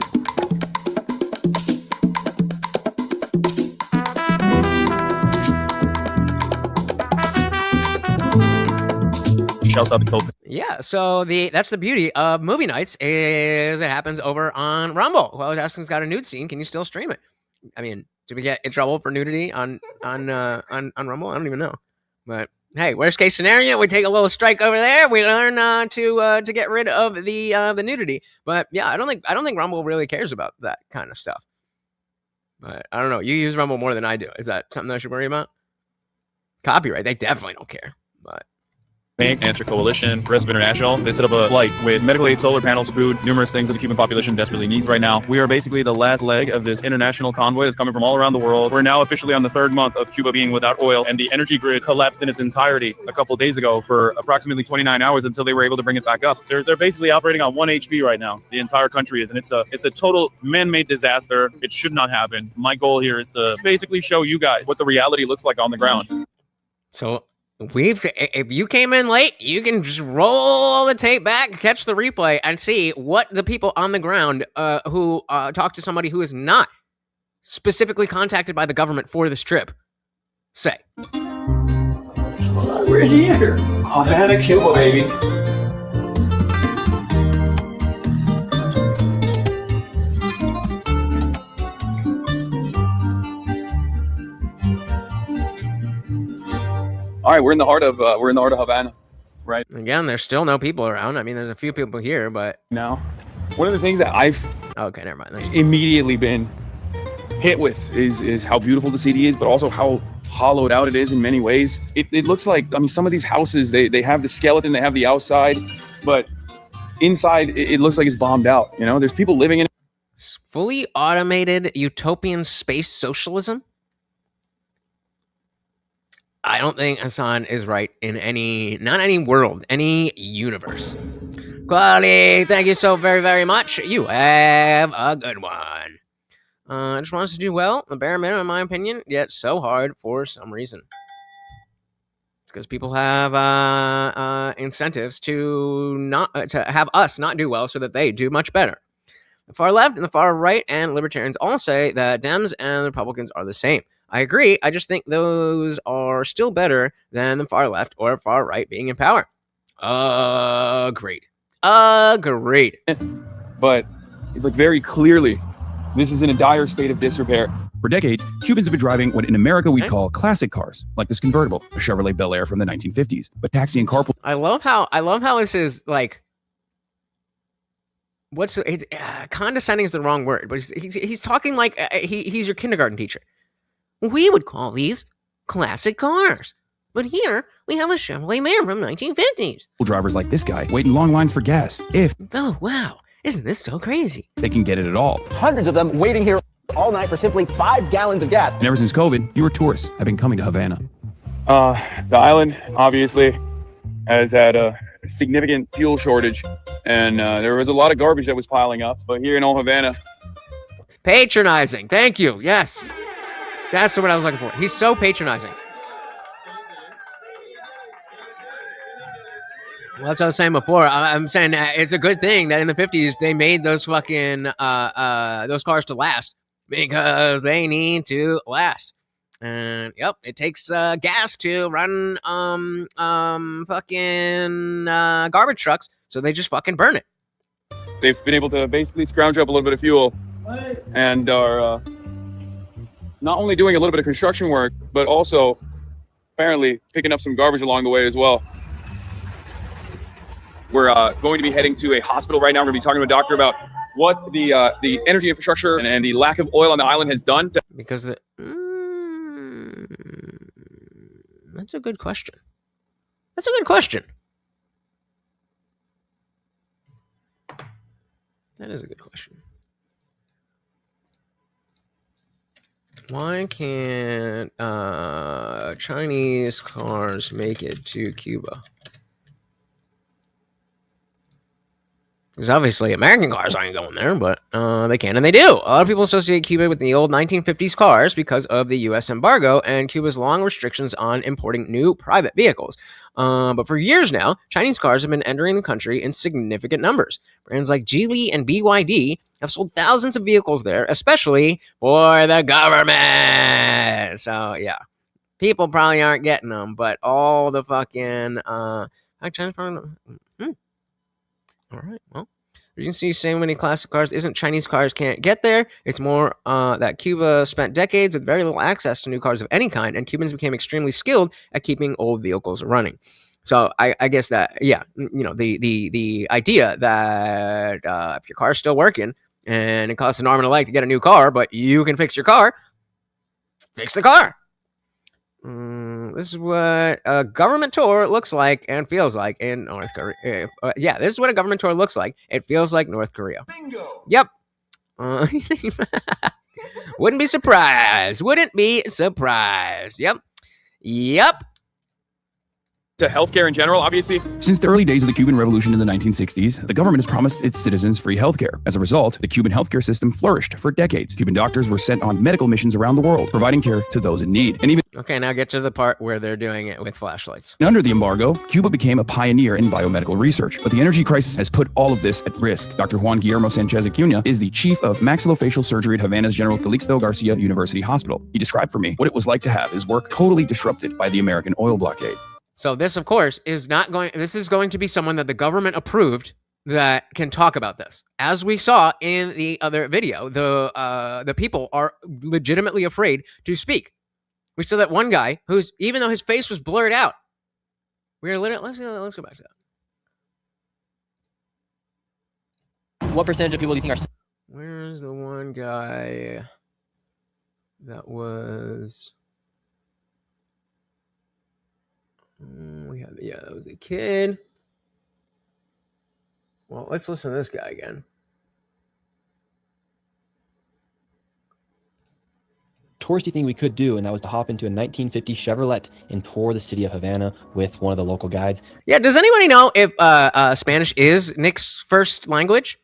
Shouts out to Cope. Yeah, so that's the beauty of movie nights is it happens over on Rumble. Well, Askin's got a nude scene. Can you still stream it? I mean, do we get in trouble for nudity on Rumble? I don't even know. But hey, worst case scenario, we take a little strike over there. We learn to get rid of the nudity. But yeah, I don't think Rumble really cares about that kind of stuff. But I don't know. You use Rumble more than I do. Is that something I should worry about? Copyright? They definitely don't care. But Bank, Answer Coalition, Rest of International. They set up a flight with medical aid, solar panels, food, numerous things that the Cuban population desperately needs right now. We are basically the last leg of this international convoy that's coming from all around the world. We're now officially on the 3rd month of Cuba being without oil, and the energy grid collapsed in its entirety a couple of days ago for approximately 29 hours until they were able to bring it back up. They're basically operating on 1 HP right now. The entire country is, and it's a total man-made disaster. It should not happen. My goal here is to basically show you guys what the reality looks like on the ground. So if you came in late, you can just roll the tape back, catch the replay, and see what the people on the ground who talk to somebody who is not specifically contacted by the government for this trip say. We're here. Havana, Cuba, baby. All right, we're in the heart of Havana, right? Again, there's still no people around. I mean, there's a few people here, but now, one of the things that I've never mind. Immediately been hit with is how beautiful the city is, but also how hollowed out it is in many ways. It looks like, I mean, some of these houses, they have the skeleton, they have the outside, but inside it looks like it's bombed out. You know, there's people living in fully automated utopian space socialism. I don't think Hassan is right in not any world, any universe. Claudia, thank you so very, very much. You have a good one. I just want us to do well, the bare minimum, in my opinion, yet so hard for some reason. It's because people have incentives to have us not do well so that they do much better. The far left and the far right and libertarians all say that Dems and Republicans are the same. I agree. I just think those are still better than the far left or far right being in power. Agreed. But like very clearly, this is in a dire state of disrepair. For decades, Cubans have been driving what in America we'd call classic cars, like this convertible, a Chevrolet Bel Air from the 1950s. But taxi and carpool. I love how this is like. Condescending is the wrong word, but he's talking like he's your kindergarten teacher. We would call these classic cars. But here, we have a Chevrolet Man from 1950s. Drivers like this guy wait in long lines for gas, if Oh, wow. Isn't this so crazy? they can get it at all. Hundreds of them waiting here all night for simply 5 gallons of gas. And ever since COVID, fewer tourists have been coming to Havana. The island, obviously, has had a significant fuel shortage, and there was a lot of garbage that was piling up. But here in old Havana... Patronizing. Thank you. Yes. That's what I was looking for. He's so patronizing. Well, that's what I was saying before. I'm saying it's a good thing that in the 50s they made those fucking those cars to last because they need to last. And yep, it takes gas to run fucking garbage trucks, so they just fucking burn it. They've been able to basically scrounge up a little bit of fuel and are not only doing a little bit of construction work, but also apparently picking up some garbage along the way as well. We're going to be heading to a hospital right now. We're going to be talking to a doctor about what the energy infrastructure and the lack of oil on the island has done. Because that's a good question. That's a good question. That is a good question. Why can't Chinese cars make it to Cuba? Because obviously American cars aren't going there, but they can, and they do. A lot of people associate Cuba with the old 1950s cars because of the U.S. embargo and Cuba's long restrictions on importing new private vehicles. But for years now, Chinese cars have been entering the country in significant numbers. Brands like Geely and BYD have sold thousands of vehicles there, especially for the government. So, yeah. People probably aren't getting them, but all the fucking... All right, well, you can see so many classic cars. Isn't Chinese cars can't get there. It's more that Cuba spent decades with very little access to new cars of any kind, and Cubans became extremely skilled at keeping old vehicles running. So I guess that, yeah, you know, the idea that if your car's still working and it costs an arm and a leg to get a new car, but you can fix your car, fix the car. This is what a government tour looks like and feels like in North Korea. Yeah, this is what a government tour looks like. It feels like North Korea. Bingo. Yep. Wouldn't be surprised. Wouldn't be surprised. Yep. Yep. To healthcare in general, obviously. Since the early days of the Cuban Revolution in the 1960s, the government has promised its citizens free healthcare. As a result, the Cuban healthcare system flourished for decades. Cuban doctors were sent on medical missions around the world, providing care to those in need. And even Okay, now get to the part where they're doing it with flashlights. under the embargo, Cuba became a pioneer in biomedical research. But the energy crisis has put all of this at risk. Dr. Juan Guillermo Sanchez Acuña is the chief of maxillofacial surgery at Havana's General Calixto Garcia University Hospital. He described for me what it was like to have his work totally disrupted by the American oil blockade. So this, of course, is going to be someone that the government approved that can talk about this. As we saw in the other video, the people are legitimately afraid to speak. We saw that one guy who's, even though his face was blurred out, we were literally, let's go back to that. What percentage of people do you think are? Where's the one guy that was? That was a kid. Well, let's listen to this guy again. Touristy thing we could do, and that was to hop into a 1950 Chevrolet and tour the city of Havana with one of the local guides. Yeah, does anybody know if Spanish is Nick's first language?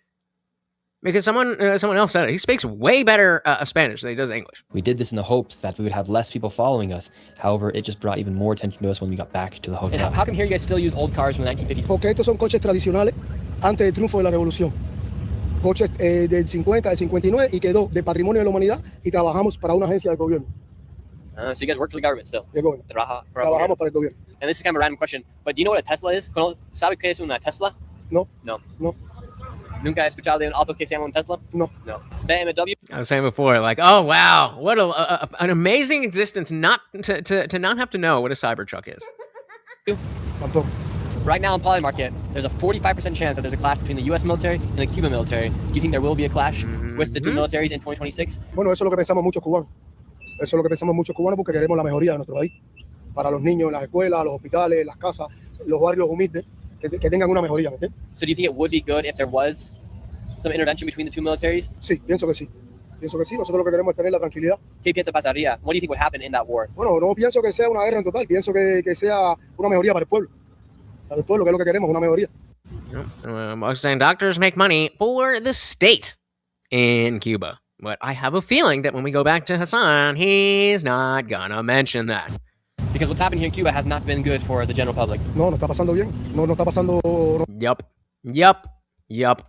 Because someone else said it. He speaks way better Spanish than he does English. We did this in the hopes that we would have less people following us. However, it just brought even more attention to us when we got back to the hotel. And how come here you guys still use old cars from the 1950s? Porque estos son coches tradicionales antes del triunfo de la revolución. Coches del 50, del 59 y quedó de patrimonio de la humanidad y trabajamos para una agencia del gobierno. So you guys work for the government still? Del gobierno. Trabajamos para el gobierno. And this is kind of a random question, but do you know what a Tesla is? ¿Sabe qué es una Tesla? No. No. No. ¿Nunca he escuchado de un auto que se llama un Tesla? No. No. BMW? I was saying before, like, oh wow, what an amazing existence not to not have to know what a Cybertruck is. Right now in Polymarket, there's a 45% chance that there's a clash between the U.S. military and the Cuban military. Do you think there will be a clash with the two militaries in 2026? Bueno, eso es lo que pensamos muchos cubanos. Eso es lo que pensamos muchos cubanos porque queremos la mejoría de nuestro país. Para los niños en las escuelas, los hospitales, las casas, los barrios humildes, que tengan una mejoría, ¿me entiendes? So do you think it would be good if there was some intervention between the two militaries? Sí, pienso que sí. Pienso que sí. Nosotros lo que queremos es tener la tranquilidad. ¿Qué piensa pasaría? What do you think would happen in that war? Bueno, no pienso que sea una guerra en total. Pienso que sea una mejoría para el pueblo. Para el pueblo, que es lo que queremos, una mejoría. I'm saying doctors make money for the state in Cuba. But I have a feeling that when we go back to Hassan, he's not gonna mention that. Because what's happened here in Cuba has not been good for the general public. No, no está pasando bien. No está pasando. No. Yep.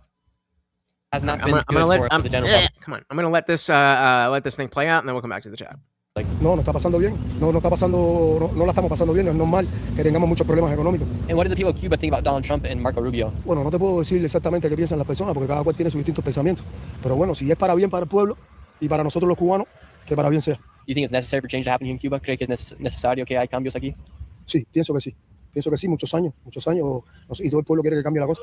Has not been good for the general public. Come on, I'm gonna let this thing play out, and then we'll come back to the chat. No está pasando bien. No está pasando. No la estamos pasando bien. Es normal que tengamos muchos problemas económicos. And what do the people of Cuba think about Donald Trump and Marco Rubio? Bueno, no te puedo decir exactamente qué piensan las personas porque cada cual tiene sus distintos pensamientos. Pero bueno, si es para bien para el pueblo y para nosotros los cubanos, que para bien sea. You think it's necessary for change to happen here in Cuba? ¿Cree que es necesario que hay cambios aquí? Sí, pienso que sí. Pienso que sí, muchos años, y todo el pueblo quiere que cambie la cosa.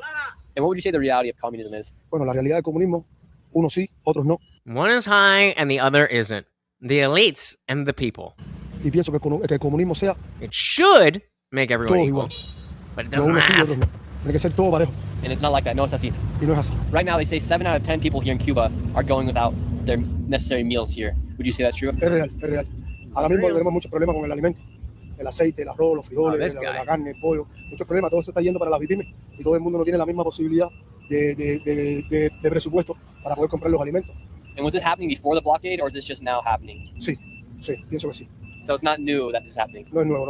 And what would you say the reality of communism is? Bueno, la realidad del comunismo, unos sí, otros no. One is high and the other isn't. The elites and the people. Y pienso que el comunismo sea. It should make everyone equal, but it doesn't unos sí, have. otros no. Tiene que ser todo parejo. And it's not like that. No, es así. Y no es así. Right now, they say 7 out of 10 people here in Cuba are going without their necessary meals here. Would you say that's true? Es real, es real. Ahora mismo tenemos muchos problemas con el alimento. El aceite, el arroz, los frijoles, la carne, el pollo. Muchos problemas. Todo se está yendo para las pymes. Y todo el mundo no tiene la misma posibilidad de presupuesto para poder comprar los alimentos. And was this happening before the blockade, or is this just now happening? Sí, pienso que sí. So it's not new that this is happening? No es nuevo.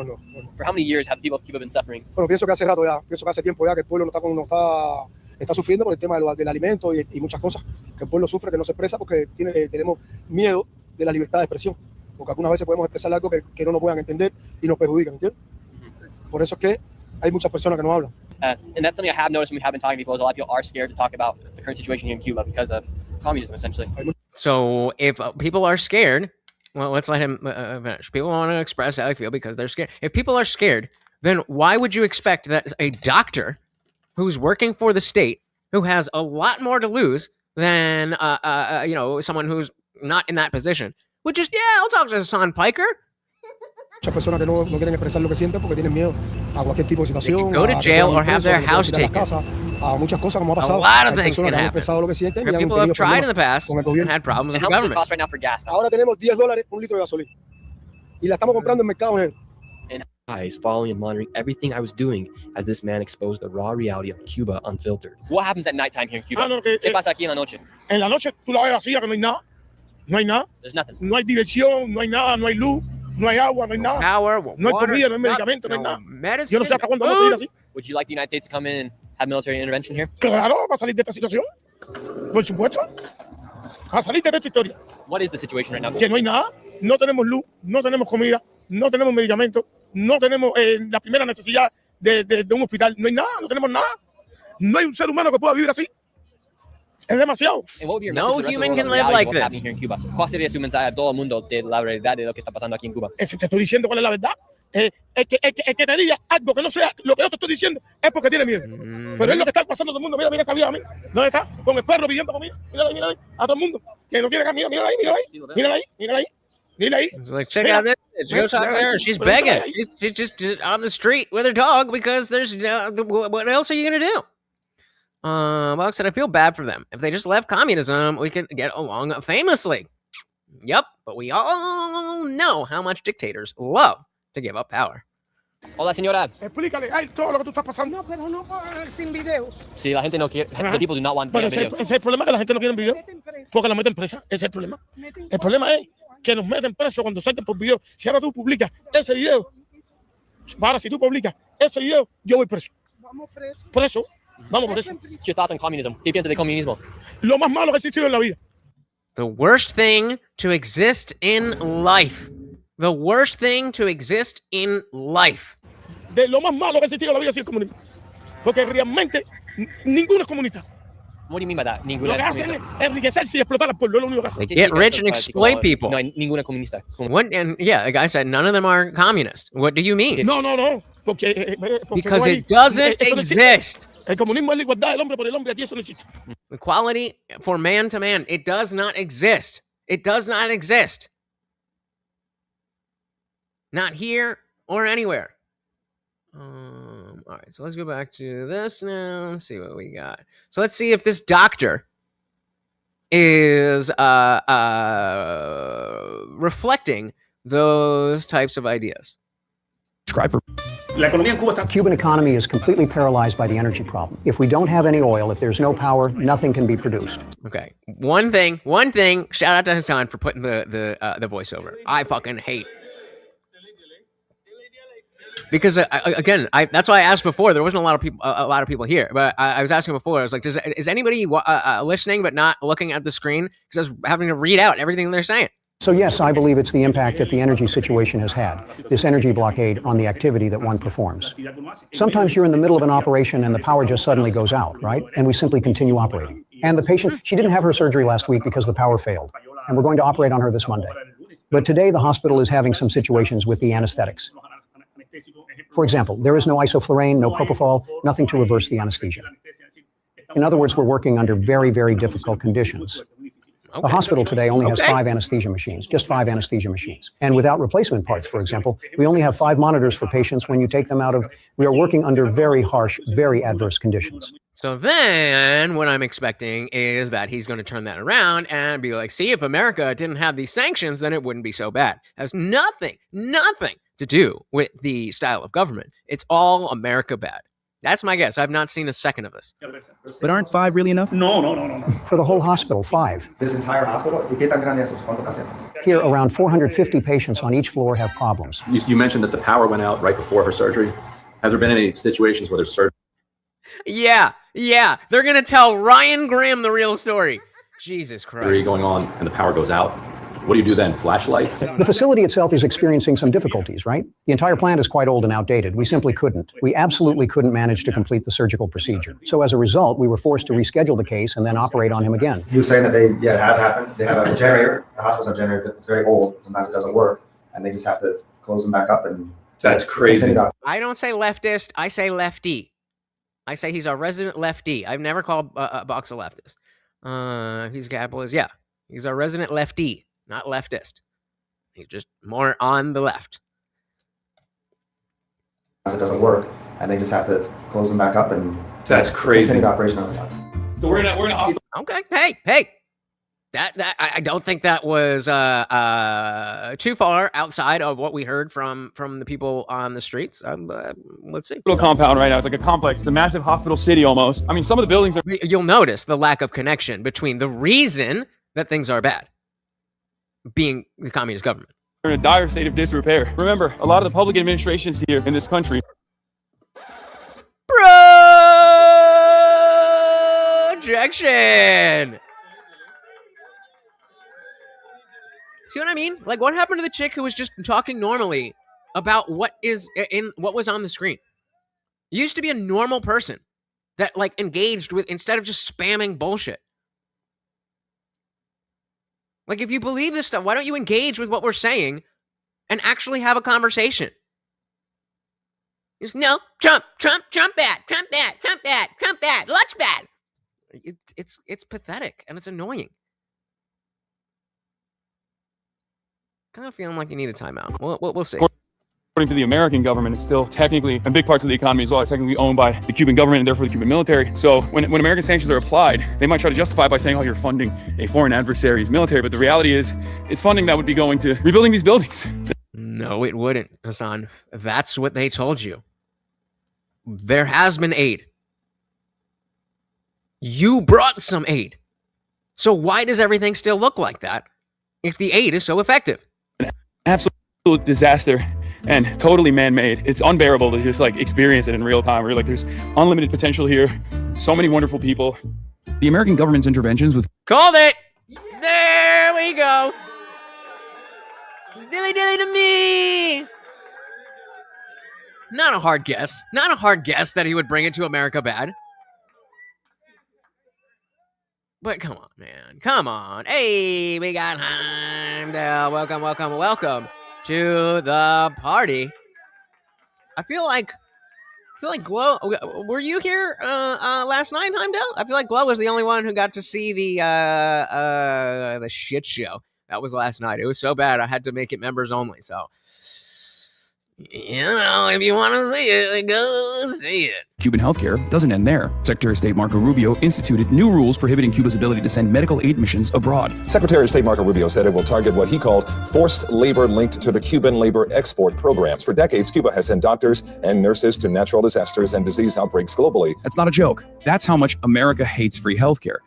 For how many years have the people of Cuba been suffering? Bueno, pienso que hace rato ya, pienso que hace tiempo ya que el pueblo está sufriendo por el tema del alimento y muchas cosas. Que el pueblo sufre, que no se expresa porque tenemos miedo de la libertad de expresión. Porque algunas veces podemos expresar algo que no nos puedan entender y nos perjudican, ¿entiendes? Por eso es que hay muchas personas que no hablan. And that's something I have noticed when we have been talking to people is a lot of people are scared to talk about the current situation here in Cuba because of communism, essentially. So if people are scared, well, let's let him finish. People want to express how they feel because they're scared. If people are scared, then why would you expect that a doctor who's working for the state, who has a lot more to lose than someone who's not in that position, would just, I'll talk to Hassan Piker. Muchas personas que no quieren expresar lo que sienten porque tienen miedo a cualquier tipo de situación. Go to jail or have their house taken. A muchas cosas como ha A pasado. lot of Hay things personas can que han happen. expresado lo que sienten y han People have tenido tried in the problemas past con el and gobierno. had problems with And the how much does it government. cost right now for gas? Ahora tenemos $10 un litro de gasolina y la estamos comprando en mercado negro. Eyes following and monitoring everything I was doing as this man exposed the raw reality of Cuba unfiltered. What happens at nighttime here in Cuba? No, ¿Qué pasa aquí en la noche? En la noche tú la ves vacía, que no hay nada. No hay nada. There's nothing. No hay diversión, no hay nada, no hay luz, no hay agua, no hay nada. no hay comida, no hay medicamento, no hay nada. Yo no sé hasta cuándo vamos a seguir así. Would you like the United States to come in and have military intervention here? Claro, para salir de esta situación. Por supuesto. A salir de esta historia. What is the situation right now? Que no hay nada, no tenemos luz, no tenemos comida, no tenemos medicamentos, no tenemos la primera necesidad de un hospital. No hay nada, no tenemos nada. No hay un ser humano que pueda vivir así. Es demasiado. No human can live like this. Here in Cuba? ¿Cuál sería su mensaje a todo el mundo de la verdad de lo que está pasando aquí en Cuba? Te estoy diciendo cuál es la verdad. El que te diga algo que no sea lo que yo te estoy diciendo es porque tiene miedo. Pero es lo que está pasando a todo el mundo. Mira esa vida a mí. ¿Dónde está? Con el perro pidiendo comida. Mira ahí. A todo el mundo. Que no tiene comida. Mira ahí. It's like, check out this. She goes out there. She's begging. She's just on the street with her dog because there's what else are you gonna do? Well, said I feel bad for them. If they just left communism, we could get along famously. Yep, but we all know how much dictators love to give up power. Hola, señora. Explícale a él todo lo que tú estás pasando. No, pero no sin video. Sí, la gente no quiere. The people do not want Pero video. ese es el problema, que la gente no quiere video. Porque la meten presa. Ese es el problema. El problema es que nos meten preso cuando salten por video. Si ahora tú publicas ese video, si tú publicas ese video, yo voy preso. Vamos preso. Preso. Vamos por eso. What's your thoughts on communism? ¿Qué piensas de comunismo? Lo más malo que ha existido en la vida. The worst thing to exist in life. The worst thing to exist in life. De lo más malo que ha existido en la vida es el comunismo. Porque realmente ninguno es comunista. What do you mean by that? Lo que hacen es enriquecerse y explotar al pueblo. Es lo único que hacen. They get rich and exploit people. No, ninguna comunista. What? And yeah, the guy said none of them are communist. What do you mean? No. Porque Because no it doesn't exist. El comunismo es la igualdad del hombre por el hombre. Aquí eso no existe. Equality for man to man. It does not exist. It does not exist. Not here or anywhere. All right, so let's go back to this now. Let's see what we got. So let's see if this doctor is reflecting those types of ideas. The Cuban economy is completely paralyzed by the energy problem. If we don't have any oil, if there's no power, nothing can be produced. Okay, one thing. Shout out to Hassan for putting the voiceover. I fucking hate. Because again, that's why I asked before. There wasn't a lot of people here, but I was asking before. I was like, is anybody listening but not looking at the screen? Because I was having to read out everything they're saying. So yes, I believe it's the impact that the energy situation has had, this energy blockade on the activity that one performs. Sometimes you're in the middle of an operation and the power just suddenly goes out, right? And we simply continue operating. And the patient, she didn't have her surgery last week because the power failed. And we're going to operate on her this Monday. But today the hospital is having some situations with the anesthetics. For example, there is no isoflurane, no propofol, nothing to reverse the anesthesia. In other words, we're working under very, very difficult conditions. The hospital today only has 5 anesthesia machines, just 5 anesthesia machines. And without replacement parts, for example, we only have 5 monitors for patients when you take them out of, we are working under very harsh, very adverse conditions. So then what I'm expecting is that he's going to turn that around and be like, see, if America didn't have these sanctions, then it wouldn't be so bad. It has nothing to do with the style of government. It's all America bad. That's my guess. I've not seen a second of this. But aren't 5 really enough? No. For the whole hospital, 5. This entire hospital? Here, around 450 patients on each floor have problems. You mentioned that the power went out right before her surgery. Have there been any situations where there's surgery? Yeah. They're going to tell Ryan Graham the real story. Jesus Christ. Going on and the power goes out. What do you do then? Flashlights? The facility itself is experiencing some difficulties, right? The entire plant is quite old and outdated. We simply couldn't. We absolutely couldn't manage to complete the surgical procedure. So as a result, we were forced to reschedule the case and then operate on him again. You were saying that it has happened. They have a generator. The hospitals have a generator, but it's very old. Sometimes it doesn't work. And they just have to close them back up. And that's crazy. I don't say leftist. I say lefty. I say he's a resident lefty. I've never called Box a leftist. He's capitalist. Yeah. He's a resident lefty. Not leftist. He's just more on the left. doesn't work, and they just have to close them back up and That's crazy. continue the operation on time. So we're in a hospital. Okay, hey. That I don't think that was too far outside of what we heard from the people on the streets. Let's see. Hospital compound right now. It's like a complex, a massive hospital city almost. I mean, some of the buildings are. You'll notice the lack of connection between the reason that things are bad, being the communist government. They're in a dire state of disrepair. Remember, a lot of the public administrations here in this country. Projection. See what I mean? Like, what happened to the chick who was just talking normally about what was on the screen? You used to be a normal person that like engaged with instead of just spamming bullshit. Like, if you believe this stuff, why don't you engage with what we're saying and actually have a conversation? Just, no, Trump bad, Lutz bad. It's pathetic and it's annoying. Kind of feeling like you need a timeout. We'll see. According to the American government, it's still technically, and big parts of the economy as well, are technically owned by the Cuban government and therefore the Cuban military. So when American sanctions are applied, they might try to justify it by saying, oh, you're funding a foreign adversary's military. But the reality is, it's funding that would be going to rebuilding these buildings. No, it wouldn't, Hassan. That's what they told you. There has been aid. You brought some aid. So why does everything still look like that if the aid is so effective? Absolute disaster and totally man-made. It's unbearable to just like experience it in real time. Where like there's unlimited potential here. So many wonderful people. The American government's interventions with Called it. There we go. Dilly to me. Not a hard guess. Not a hard guess that he would bring it to America bad. But come on, man. Come on. Hey, we got Heimdall. Welcome to the party. I feel like Glow. Were you here last night, Heimdall? I feel like Glow was the only one who got to see the shit show. That was last night. It was so bad I had to make it members only. So, you know, if you want to see it, go see it. Cuban healthcare doesn't end there. Secretary of State Marco Rubio instituted new rules prohibiting Cuba's ability to send medical aid missions abroad. Secretary of State Marco Rubio said it will target what he called forced labor linked to the Cuban labor export programs. For decades, Cuba has sent doctors and nurses to natural disasters and disease outbreaks globally. That's not a joke. That's how much America hates free healthcare.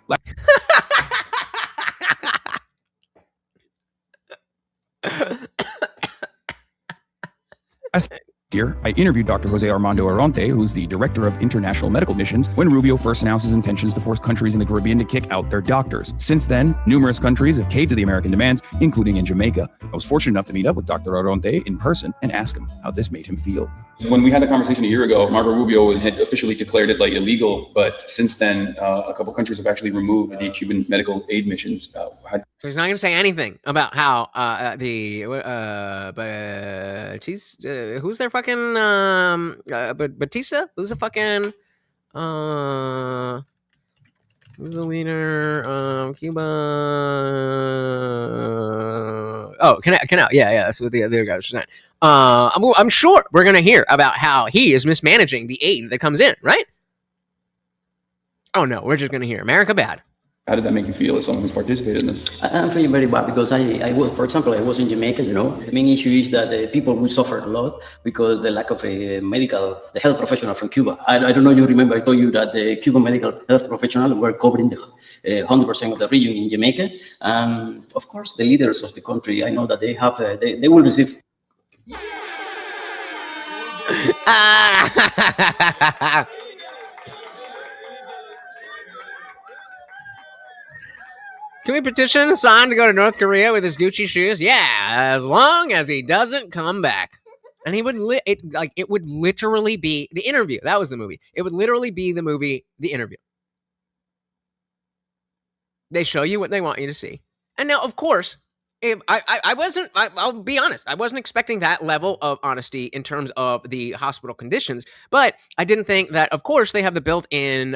Year, I interviewed Dr. Jose Armando Aronte, who's the director of international medical missions, when Rubio first announced his intentions to force countries in the Caribbean to kick out their doctors. Since then, numerous countries have caved to the American demands, including in Jamaica. I was fortunate enough to meet up with Dr. Aronte in person and ask him how this made him feel. When we had the conversation a year ago, Marco Rubio had officially declared it like illegal, but since then, a couple countries have actually removed the Cuban medical aid missions. So he's not going to say anything about how who's their fucking Batista? Who's the fucking who's the leader? Cuba. Oh, Canal. Yeah, that's what the other guy was saying. I'm sure we're gonna hear about how he is mismanaging the aid that comes in, right? Oh no, we're just gonna hear America bad. How does that make you feel as someone who's participated in this? I'm feeling very bad because I was, for example, I was in Jamaica, you know. The main issue is that the people will suffer a lot because the lack of a the health professional from Cuba. I don't know if you remember, I told you that the Cuban medical health professionals were covering the 100% of the region in Jamaica. Of course, the leaders of the country, I know that they have, they will receive. Can we petition Hassan to go to North Korea with his Gucci shoes? Yeah, as long as he doesn't come back. And he would it would literally be The Interview. That was the movie. It would literally be the movie The Interview. They show you what they want you to see. And now, of course, if I'll be honest, I wasn't expecting that level of honesty in terms of the hospital conditions, but I didn't think that, of course, they have the built-in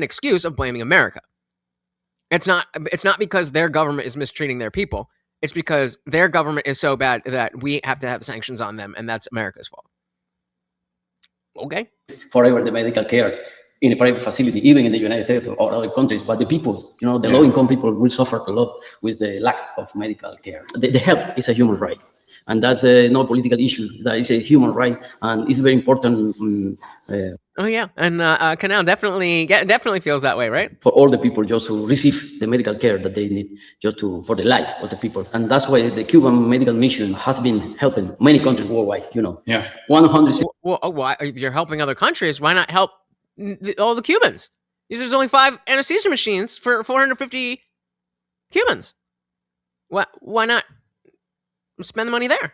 excuse of blaming America. It's not because their government is mistreating their people. It's because their government is so bad that we have to have sanctions on them, and that's America's fault. Okay. Forever the medical care in a private facility, even in the United States or other countries. But the people, the low-income people will suffer a lot with the lack of medical care. The health is a human right. And that's no political issue. That is a human right, and it's very important. Oh yeah, and Canal definitely feels that way, right? For all the people just to receive the medical care that they need, for the life of the people, and that's why the Cuban medical mission has been helping many countries worldwide. 100. Well, if you're helping other countries, why not help all the Cubans? There's only 5 anesthesia machines for 450 Cubans. Why not spend the money there?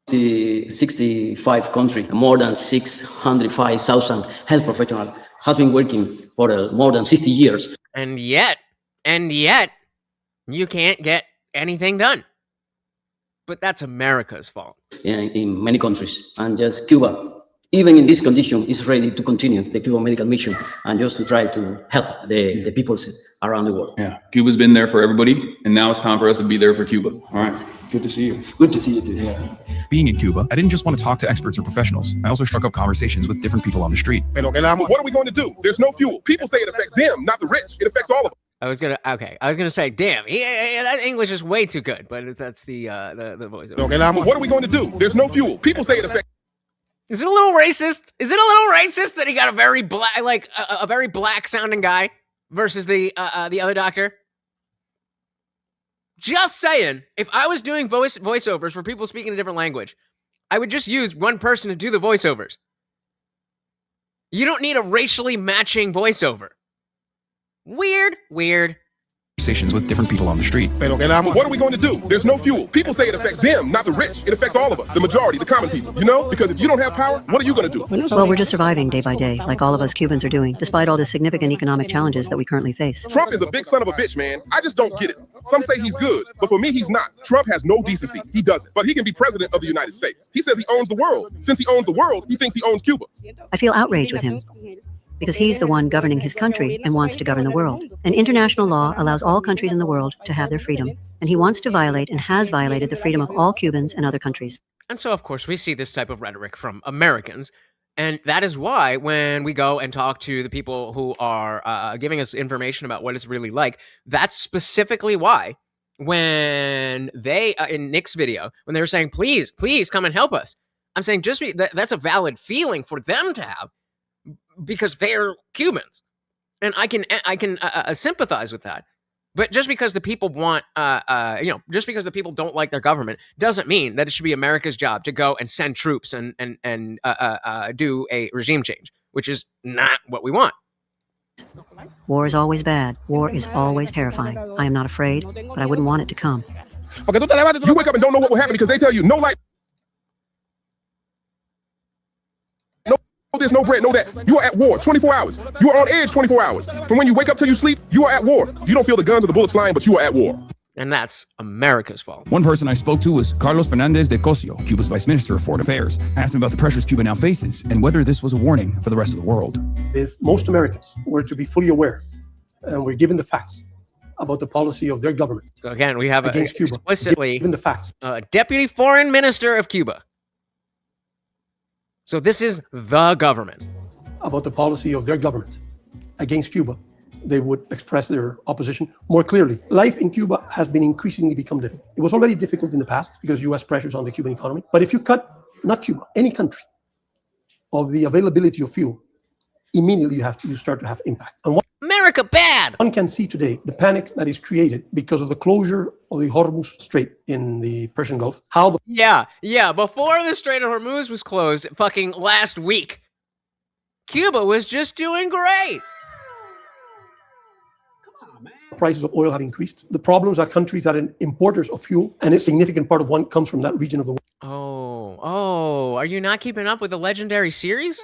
65 countries, more than 605,000 health professionals has been working for more than 60 years. And yet, you can't get anything done. But that's America's fault. In many countries, and just Cuba, even in this condition, is ready to continue the Cuban medical mission and just to try to help the people around the world. Yeah, Cuba's been there for everybody, and now it's time for us to be there for Cuba. All right, good to see you. Good to see you too. Yeah. Being in Cuba, I didn't just want to talk to experts or professionals. I also struck up conversations with different people on the street. What are we going to do? There's no fuel. People say it affects them, not the rich. It affects all of us. I was gonna say, damn, that English is way too good, but that's the voice. What are we going to do? There's no fuel. People say it affects. Is it a little racist? Is it a little racist that he got a very black, a very black sounding guy versus the other doctor? Just saying, if I was doing voiceovers for people speaking a different language, I would just use one person to do the voiceovers. You don't need a racially matching voiceover. Weird. Conversations with different people on the street. What are we going to do? There's no fuel. People say it affects them, not the rich. It affects all of us, the majority, the common people. Because if you don't have power, what are you going to do? Well, we're just surviving day by day, like all of us Cubans are doing, despite all the significant economic challenges that we currently face. Trump is a big son of a bitch, man. I just don't get it. Some say he's good, but for me, he's not. Trump has no decency. He doesn't. But he can be president of the United States. He says he owns the world. Since he owns the world, he thinks he owns Cuba. I feel outraged with him, because he's the one governing his country and wants to govern the world. And international law allows all countries in the world to have their freedom. And he wants to violate and has violated the freedom of all Cubans and other countries. And so, of course, we see this type of rhetoric from Americans. And that is why when we go and talk to the people who are giving us information about what it's really like, that's specifically why when they, in Nick's video, when they were saying, please come and help us, I'm saying that's a valid feeling for them to have, because they're Cubans, and I can sympathize with that. But just because the people just because the people don't like their government doesn't mean that it should be America's job to go and send troops and do a regime change, which is not what we want. War is always bad. War is always terrifying. I am not afraid, but I wouldn't want it to come. You wake up and don't know what will happen because they tell you no light. This, no bread, no that. You are at war 24 hours. You are on edge 24 hours. From when you wake up till you sleep, you are at war. You don't feel the guns or the bullets flying, but you are at war. And that's America's fault. One person I spoke to was Carlos Fernandez de Cosio, Cuba's Vice Minister of Foreign Affairs. I asked him about the pressures Cuba now faces and whether this was a warning for the rest of the world. If most Americans were to be fully aware and were given the facts about the policy of their government. So again, we have explicitly given the facts. Deputy Foreign Minister of Cuba. So this is the government. About the policy of their government against Cuba, they would express their opposition more clearly. Life in Cuba has been increasingly become difficult. It was already difficult in the past because U.S. pressures on the Cuban economy. But if you cut, not Cuba, any country, of the availability of fuel, immediately you start to have impact. And America bad! One can see today the panic that is created because of the closure of the Hormuz Strait in the Persian Gulf. Yeah, before the Strait of Hormuz was closed fucking last week, Cuba was just doing great. Prices of oil have increased. The problems are countries that are importers of fuel, and a significant part of one comes from that region of the world. Oh, are you not keeping up with the legendary series?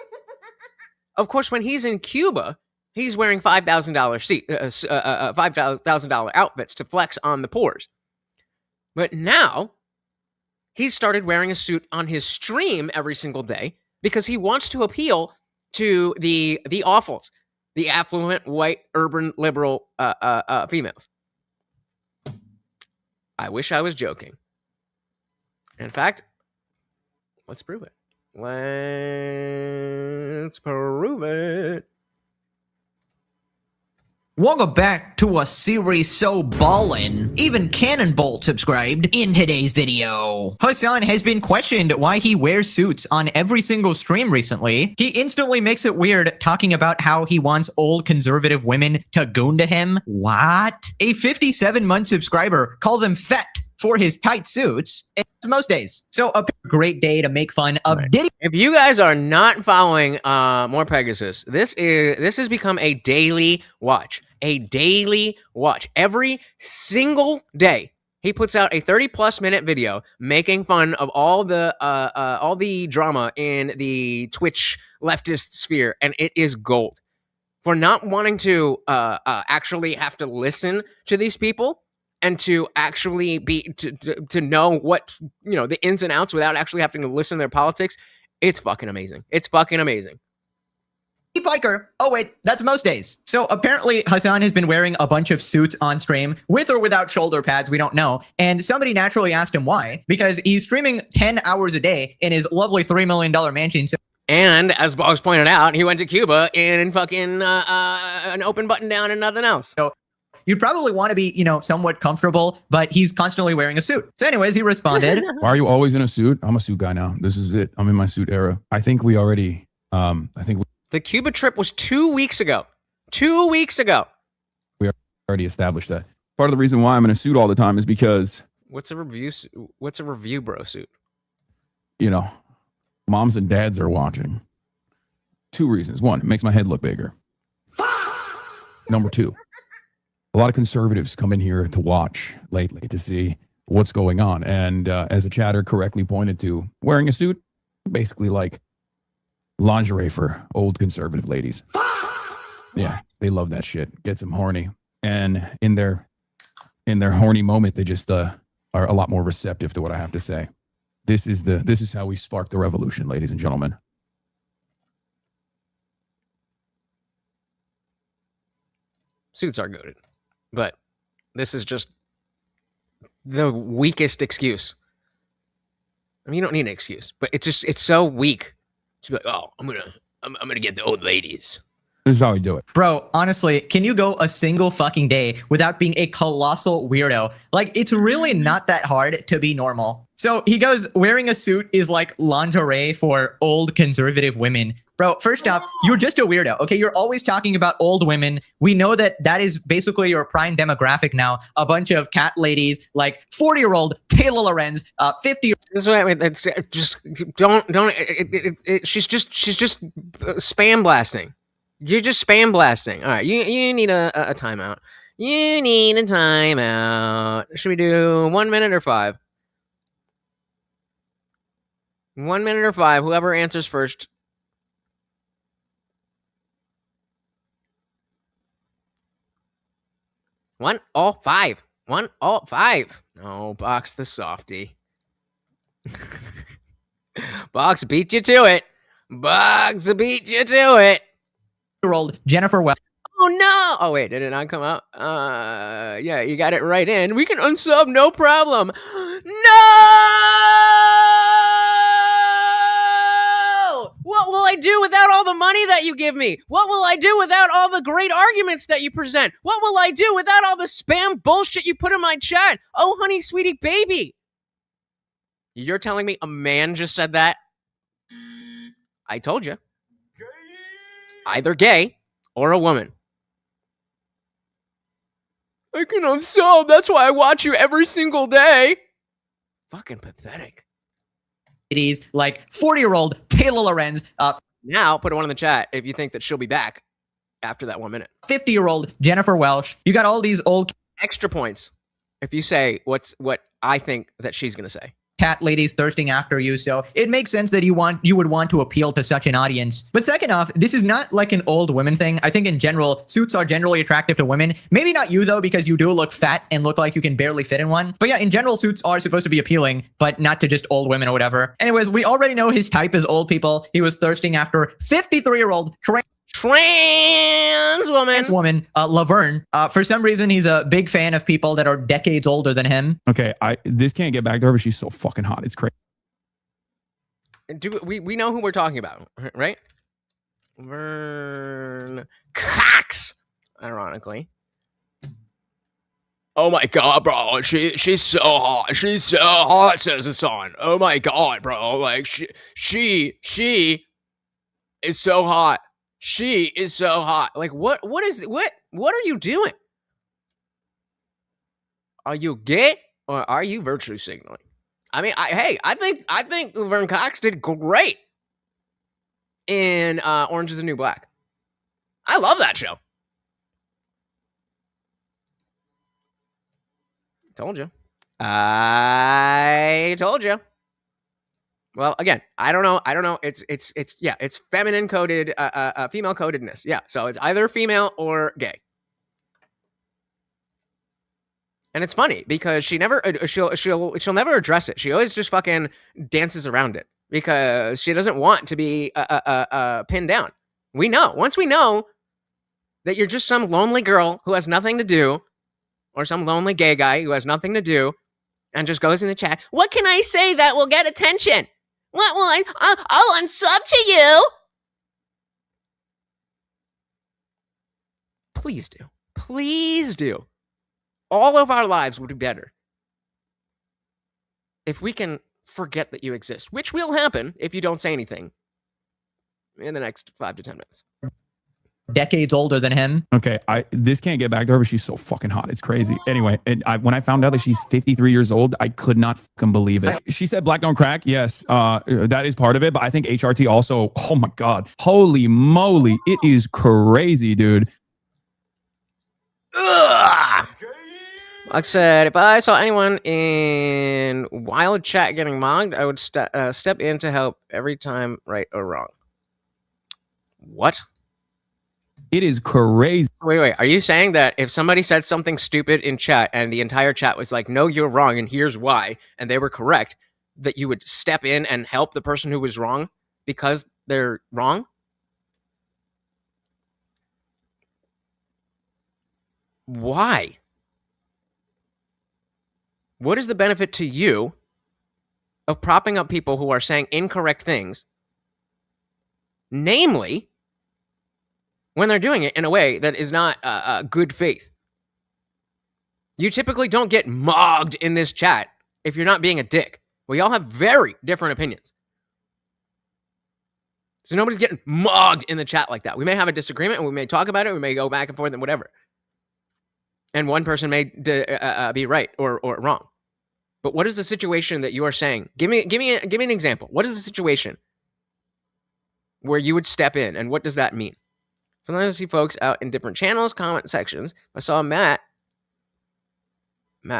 Of course, when he's in Cuba, he's wearing $5,000 outfits to flex on the poors. But now, he's started wearing a suit on his stream every single day because he wants to appeal to the awfuls, the affluent, white, urban, liberal females. I wish I was joking. In fact, let's prove it. Let's prove it. Welcome back to a series so ballin', even Cannonbolt subscribed. In today's video, Hassan has been questioned why he wears suits on every single stream recently. He instantly makes it weird talking about how he wants old conservative women to goon to him. What? A 57-month subscriber calls him fat for his tight suits. It's most days. So a great day to make fun of Diddy. If you guys are not following More Pegasus, this has become a daily watch. A daily watch. Every single day, he puts out a 30+ minute video making fun of all the drama in the Twitch leftist sphere, and it is gold. For not wanting to actually have to listen to these people and to actually be to know what, you know, the ins and outs without actually having to listen to their politics, it's fucking amazing. It's fucking amazing. Piker. Oh wait, that's most days. So apparently Hassan has been wearing a bunch of suits on stream, with or without shoulder pads, we don't know. And somebody naturally asked him why, because he's streaming 10 hours a day in his lovely $3 million mansion. And as Boggs pointed out, he went to Cuba in fucking an open button down and nothing else. So you'd probably want to be, you know, somewhat comfortable, but he's constantly wearing a suit. So anyways, he responded. Why are you always in a suit? I'm a suit guy now. This is it. I'm in my suit era. I think we already, the Cuba trip was 2 weeks ago. 2 weeks ago. We already established that. Part of the reason why I'm in a suit all the time is because, What's a review bro suit? you know, moms and dads are watching. 2 reasons. 1, it makes my head look bigger. Number 2, a lot of conservatives come in here to watch lately to see what's going on. And as a chatter correctly pointed to, wearing a suit, basically like lingerie for old conservative ladies. Yeah, they love that shit. Gets them horny. And in their horny moment, they just are a lot more receptive to what I have to say. This is how we spark the revolution, ladies and gentlemen. Suits are goated, but this is just the weakest excuse. I mean, you don't need an excuse, but it's so weak to be like, oh, I'm gonna get the old ladies. This is how we do it. Bro, honestly, can you go a single fucking day without being a colossal weirdo? Like, it's really not that hard to be normal. So he goes, wearing a suit is like lingerie for old conservative women. Bro, first off, you're just a weirdo, okay? You're always talking about old women. We know that is basically your prime demographic now. A bunch of cat ladies, like 40-year-old Taylor Lorenz, 50. This is what I mean. That's just don't. She's just spam blasting. You're just spam blasting. All right, you need a timeout. You need a timeout. Should we do 1 minute or 5? 1 minute or 5. Whoever answers first. One all 5. Oh, Box the softy. Box beat you to it. Year-old Jennifer Welch. Oh no! Oh wait, did it not come out? Yeah, you got it right in. We can unsub, no problem. No! What will I do without all the money that you give me? What will I do without all the great arguments that you present? What will I do without all the spam bullshit you put in my chat? Oh, honey, sweetie, baby. You're telling me a man just said that? I told you. Either gay or a woman. I can unsub. That's why I watch you every single day. Fucking pathetic. Ladies, like 40-year-old Taylor Lorenz. Now, put a 1 in the chat if you think that she'll be back after that 1 minute. 50-year-old Jennifer Welch. You got all these old extra points if you say what I think that she's going to say. Cat ladies thirsting after you, so it makes sense that you would want to appeal to such an audience. But second off, this is not like an old women thing. I think in general, suits are generally attractive to women. Maybe not you though, because you do look fat and look like you can barely fit in one. But yeah, in general, suits are supposed to be appealing, but not to just old women or whatever. Anyways, we already know his type is old people. He was thirsting after 53-year-old trans woman, Laverne. For some reason, he's a big fan of people that are decades older than him. Okay, this can't get back to her, but she's so fucking hot. It's crazy. We know who we're talking about, right? Vern Cox, ironically. Oh my god, bro, she's so hot. She's so hot, says Hassan. Oh my god, bro, like she is so hot. She is so hot. Like what are you doing? Are you gay or are you virtue signaling? I mean, I think Vern Cox did great in Orange is the New Black. I love that show. Told you. I told you. Well, again, I don't know. It's feminine coded, female codedness. Yeah, so it's either female or gay. And it's funny because she'll never address it. She always just fucking dances around it because she doesn't want to be pinned down. We know. Once we know that you're just some lonely girl who has nothing to do, or some lonely gay guy who has nothing to do, and just goes in the chat, what can I say that will get attention? What will I'll unsub to you. Please do. Please do. All of our lives would be better if we can forget that you exist, which will happen if you don't say anything in the next 5 to 10 minutes. Decades older than him. Okay, this can't get back to her, but she's so fucking hot. It's crazy. Anyway, and when I found out that she's 53 years old, I could not fucking believe it. She said black don't crack. Yes, that is part of it. But I think HRT also, oh my God. Holy moly. It is crazy, dude. Ugh. Like I said, if I saw anyone in wild chat getting mocked, I would step in to help every time, right or wrong. What? It is crazy. Wait. Are you saying that if somebody said something stupid in chat and the entire chat was like, no, you're wrong and here's why, and they were correct, that you would step in and help the person who was wrong because they're wrong? Why? What is the benefit to you of propping up people who are saying incorrect things, namely, when they're doing it in a way that is not good faith? You typically don't get mogged in this chat if you're not being a dick. We all have very different opinions. So nobody's getting mogged in the chat like that. We may have a disagreement and we may talk about it. We may go back and forth and whatever. And one person may be right or wrong. But what is the situation that you are saying? Give me an example. What is the situation where you would step in, and what does that mean? Sometimes I see folks out in different channels, comment sections. I saw Matt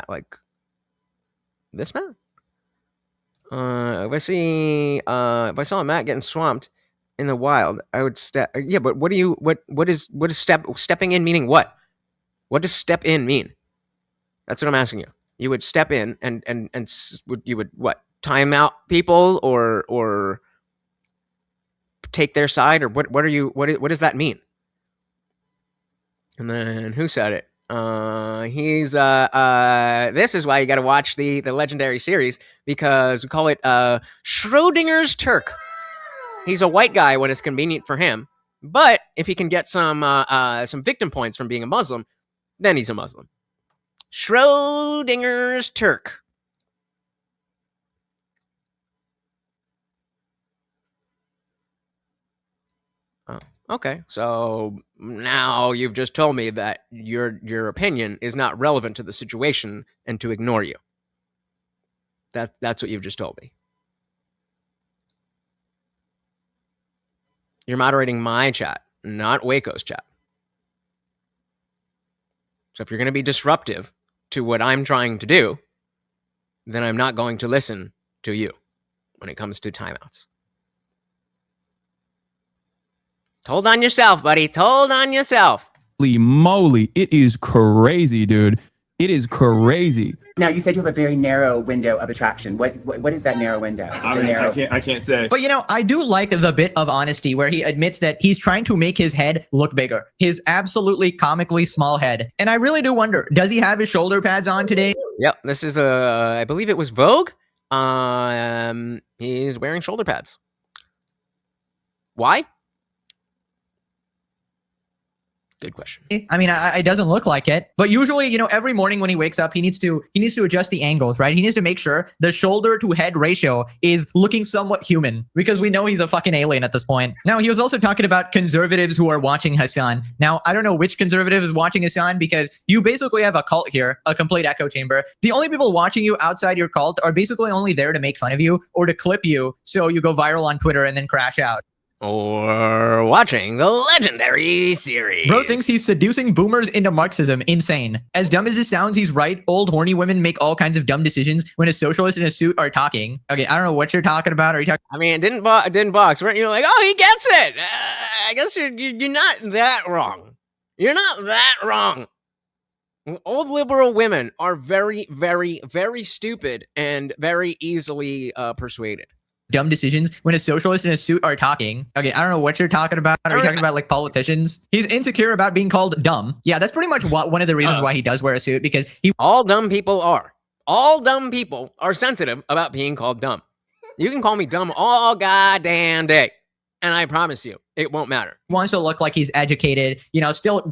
like this Matt. If I saw Matt getting swamped in the wild, I would step. Yeah, but what is stepping in meaning? What? What does step in mean? That's what I'm asking you. You would step in and you would what? Time out people or take their side, or what does that mean? And then who said it? He's this is why you got to watch the legendary series, because we call it Schrodinger's Turk. He's a white guy when it's convenient for him, but if he can get some victim points from being a Muslim, then he's a Muslim. Schrodinger's Turk. Oh, okay. So now you've just told me that your opinion is not relevant to the situation and to ignore you. That's what you've just told me. You're moderating my chat, not Waco's chat. So if you're going to be disruptive to what I'm trying to do, then I'm not going to listen to you when it comes to timeouts. Told on yourself, buddy. Told on yourself. Holy moly. It is crazy, dude. It is crazy. Now, you said you have a very narrow window of attraction. What is that narrow window? I can't say. But, I do like the bit of honesty where he admits that he's trying to make his head look bigger. His absolutely comically small head. And I really do wonder, does he have his shoulder pads on today? Yep. This is, I believe it was Vogue He's wearing shoulder pads. Why? Good question. I mean, it doesn't look like it, but usually, you know, every morning when he wakes up, he needs to adjust the angles, right? He needs to make sure the shoulder to head ratio is looking somewhat human, because we know he's a fucking alien at this point. Now, he was also talking about conservatives who are watching Hassan. Now, I don't know which conservative is watching Hassan, because you basically have a cult here, a complete echo chamber. The only people watching you outside your cult are basically only there to make fun of you or to clip you so you go viral on Twitter and then crash out. Or watching the legendary series. Bro thinks he's seducing boomers into Marxism. Insane. As dumb as it sounds, he's right. Old horny women make all kinds of dumb decisions when a socialist in a suit are talking. Okay, I don't know what you're talking about. Are you talking? I mean, it didn't box. Weren't you like, oh, he gets it? I guess you're not that wrong. You're not that wrong. Old liberal women are very, very, very stupid and very easily persuaded. Dumb decisions when a socialist in a suit are talking. Okay, I don't know what you're talking about. Are you talking about like politicians? He's insecure about being called dumb. Yeah, that's pretty much one of the reasons why he does wear a suit, because all dumb people are. All dumb people are sensitive about being called dumb. You can call me dumb all goddamn day, and I promise you, it won't matter. Wants to look like he's educated, you know, still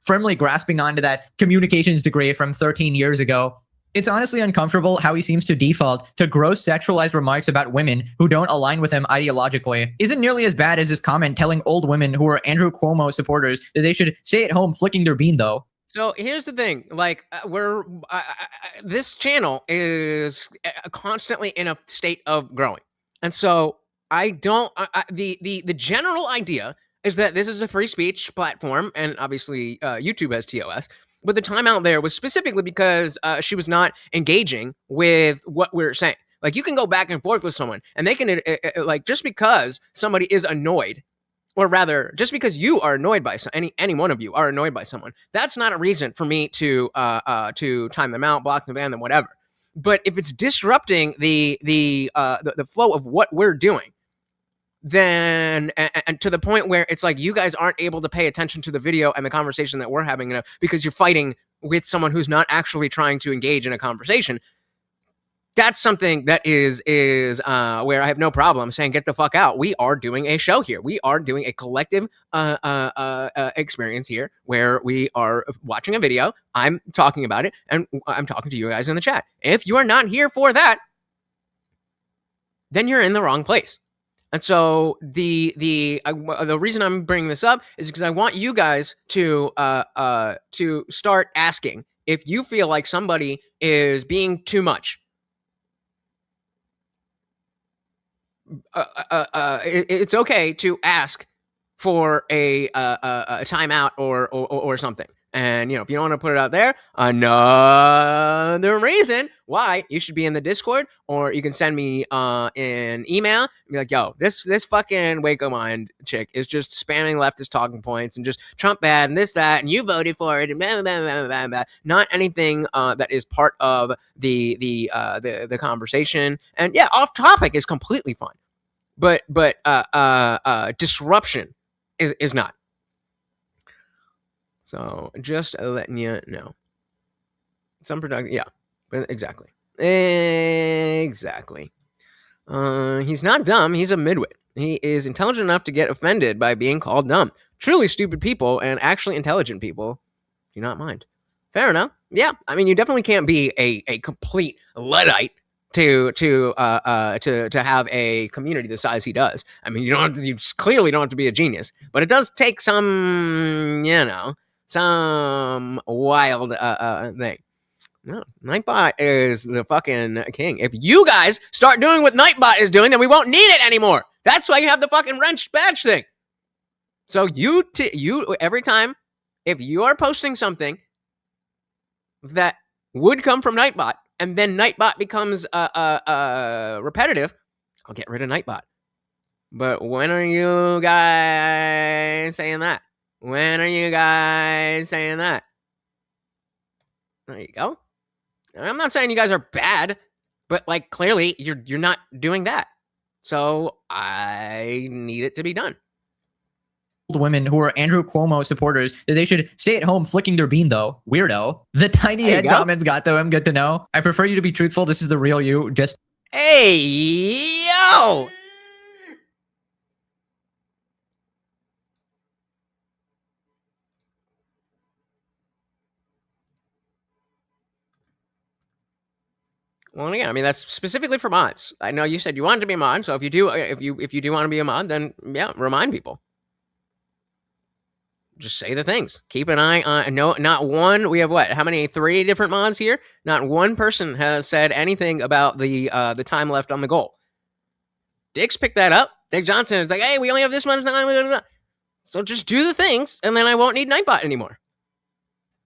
firmly grasping onto that communications degree from 13 years ago. It's honestly uncomfortable how he seems to default to gross sexualized remarks about women who don't align with him ideologically. Isn't nearly as bad as his comment telling old women who are Andrew Cuomo supporters that they should stay at home flicking their bean, though. So here's the thing, like this channel is constantly in a state of growing. And so the general idea is that this is a free speech platform, and obviously YouTube has TOS. But the timeout there was specifically because she was not engaging with what we're saying. Like, you can go back and forth with someone, and they can, like, just because somebody is annoyed, or rather, just because you are annoyed by any one of you are annoyed by someone, that's not a reason for me to time them out, block them, ban them, whatever. But if it's disrupting the flow of what we're doing, then and to the point where it's like you guys aren't able to pay attention to the video and the conversation that we're having because you're fighting with someone who's not actually trying to engage in a conversation, that's something that is where I have no problem saying get the fuck out. We are doing a show here. We are doing a collective experience here where we are watching a video. I'm talking about it, and I'm talking to you guys in the chat. If you are not here for that, then you're in the wrong place. And so the reason I'm bringing this up is because I want you guys to start asking if you feel like somebody is being too much. It's okay to ask for a timeout or something. And, you know, if you don't want to put it out there, another reason why you should be in the Discord, or you can send me an email and be like, yo, this fucking Waco Mind chick is just spamming leftist talking points and just Trump bad and this, that, and you voted for it and blah, blah, blah, blah, blah. Not anything that is part of the conversation. And yeah, off topic is completely fine. But disruption is not. So just letting you know. Some production, yeah, exactly. He's not dumb. He's a midwit. He is intelligent enough to get offended by being called dumb. Truly stupid people and actually intelligent people do not mind. Fair enough. Yeah, I mean, you definitely can't be a complete Luddite to have a community the size he does. I mean, you clearly don't have to be a genius, but it does take some, you know, some wild thing. No, Nightbot is the fucking king. If you guys start doing what Nightbot is doing, then we won't need it anymore. That's why you have the fucking wrench badge thing. So you every time, if you are posting something that would come from Nightbot, and then Nightbot becomes repetitive, I'll get rid of Nightbot. But when are you guys saying that? When are you guys saying that? There you go. I'm not saying you guys are bad, but like clearly you're not doing that. So I need it to be done. Women who are Andrew Cuomo supporters that they should stay at home flicking their bean, though. Weirdo. The tiny head comments got to him. Good to know. I prefer you to be truthful. This is the real you. Just Hey, yo! Well, again, I mean that's specifically for mods. I know you said you wanted to be a mod, so if you do, if you do want to be a mod, then yeah, remind people. Just say the things. Keep an eye on. No, not one. We have what? How many? 3 different mods here. Not one person has said anything about the time left on the goal. Dick's picked that up. Dick Johnson is like, hey, we only have this much time. So just do the things, and then I won't need Nightbot anymore.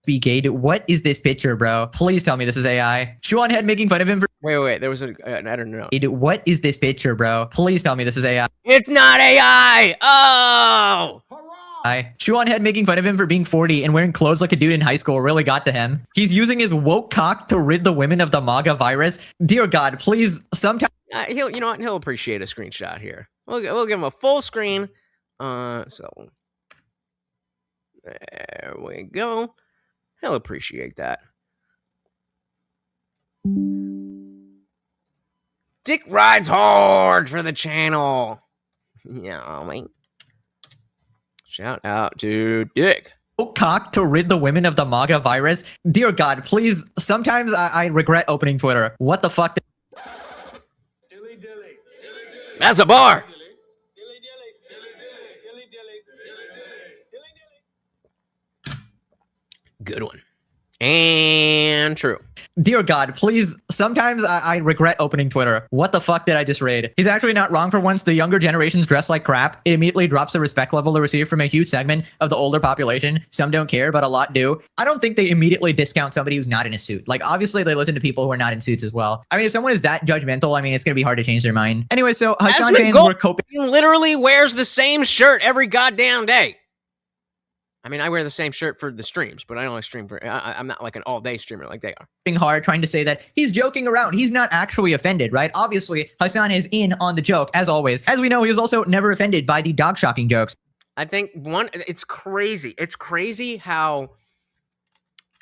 Speakade, what is this picture, bro? Please tell me this is AI. Sean Head making fun of him for. Wait. There was I don't know. What is this picture, bro? Please tell me this is AI. It's not AI. Oh. Sean Head making fun of him for being 40 and wearing clothes like a dude in high school really got to him. He's using his woke cock to rid the women of the MAGA virus. Dear God, please, sometime. He'll, you know what? He'll appreciate a screenshot here. We'll give him a full screen. So there we go. He'll appreciate that. Dick rides hard for the channel. Yeah, I mean, shout out to Dick. Cock to rid the women of the MAGA virus. Dear God, please. Sometimes I regret opening Twitter. What the fuck? That's a bar. Good one. And true. Dear God, please. Sometimes I regret opening Twitter. What the fuck did I just read? He's actually not wrong for once. The younger generations dress like crap. It immediately drops the respect level they receive from a huge segment of the older population. Some don't care, but a lot do. I don't think they immediately discount somebody who's not in a suit. Like, obviously, they listen to people who are not in suits as well. I mean, if someone is that judgmental, I mean, it's going to be hard to change their mind. Anyway, so Hassan fans were coping. He literally wears the same shirt every goddamn day. I mean, I wear the same shirt for the streams, but I don't stream for. I'm not like an all-day streamer like they are. Hard trying to say that he's joking around. He's not actually offended, right? Obviously, Hassan is in on the joke, as always. As we know, he was also never offended by the dog shocking jokes. I think it's crazy. It's crazy how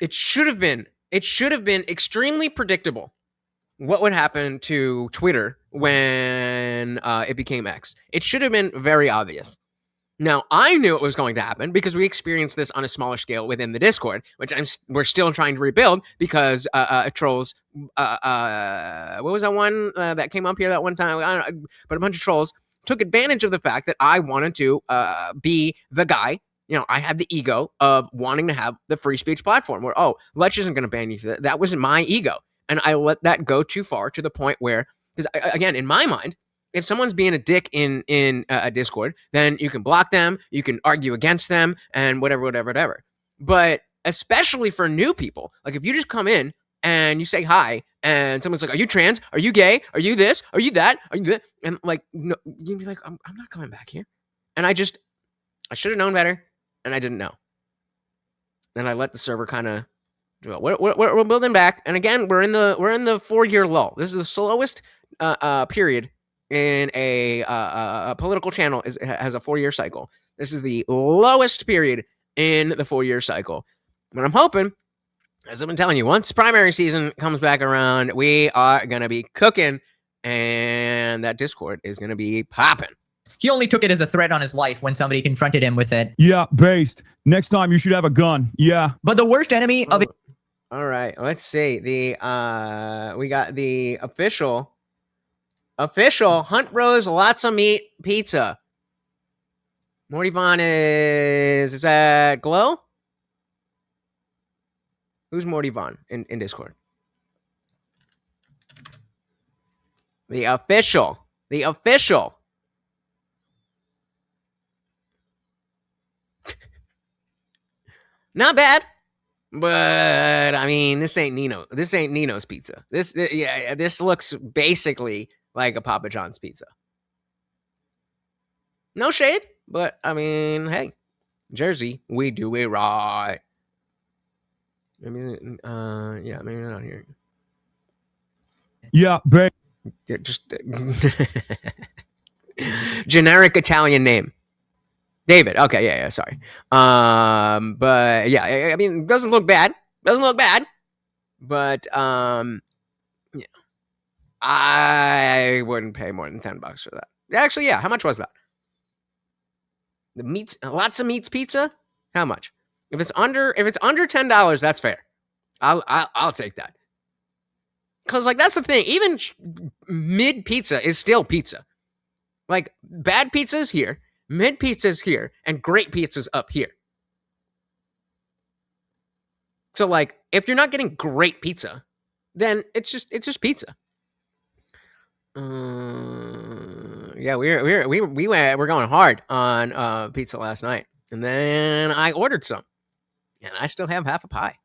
it should have been. It should have been extremely predictable what would happen to Twitter when it became X. It should have been very obvious. Now, I knew it was going to happen because we experienced this on a smaller scale within the Discord, which we're still trying to rebuild because trolls, what was that one that came up here that one time? I don't know, but a bunch of trolls took advantage of the fact that I wanted to be the guy. You know, I had the ego of wanting to have the free speech platform where, oh, Lech isn't going to ban you for that. That was my ego. And I let that go too far to the point where, because again, in my mind, if someone's being a dick in a Discord, then you can block them, you can argue against them, and whatever. But especially for new people, like if you just come in and you say hi, and someone's like, "Are you trans? Are you gay? Are you this? Are you that? Are you that?" And like, no, you'd be like, "I'm not coming back here." And I should have known better, and I didn't know. And I let the server kind of. We're building back, and again, we're in the 4-year lull. This is the slowest period in a political channel has a 4-year cycle. This is the lowest period in the 4-year cycle. But I'm hoping, as I've been telling you, once primary season comes back around, we are going to be cooking, and that Discord is going to be popping. He only took it as a threat on his life when somebody confronted him with it. Yeah, based. Next time you should have a gun. Yeah. But the worst enemy of it. All right, let's see. We got the official Hunt Bros Lots of Meat Pizza. Morty Vaughn is that Glow? Who's Morty Vaughn in Discord? The official. Not bad. But I mean, this ain't Nino. This ain't Nino's pizza. This looks basically like a Papa John's pizza. No shade, but I mean, hey, Jersey, we do it right. Maybe, maybe not here. Yeah, babe. Just generic Italian name. David. Okay, yeah, sorry. But yeah, I mean, it doesn't look bad. But yeah. I wouldn't pay more than $10 for that. Actually, yeah. How much was that? The meats, lots of meats pizza. How much? If it's under $10, that's fair. I'll take that. Because like that's the thing. Even mid pizza is still pizza. Like bad pizza's here, mid pizza's here, and great pizza's up here. So like, if you're not getting great pizza, then it's just pizza. Yeah, we're going hard on pizza last night, and then I ordered some, and I still have half a pie.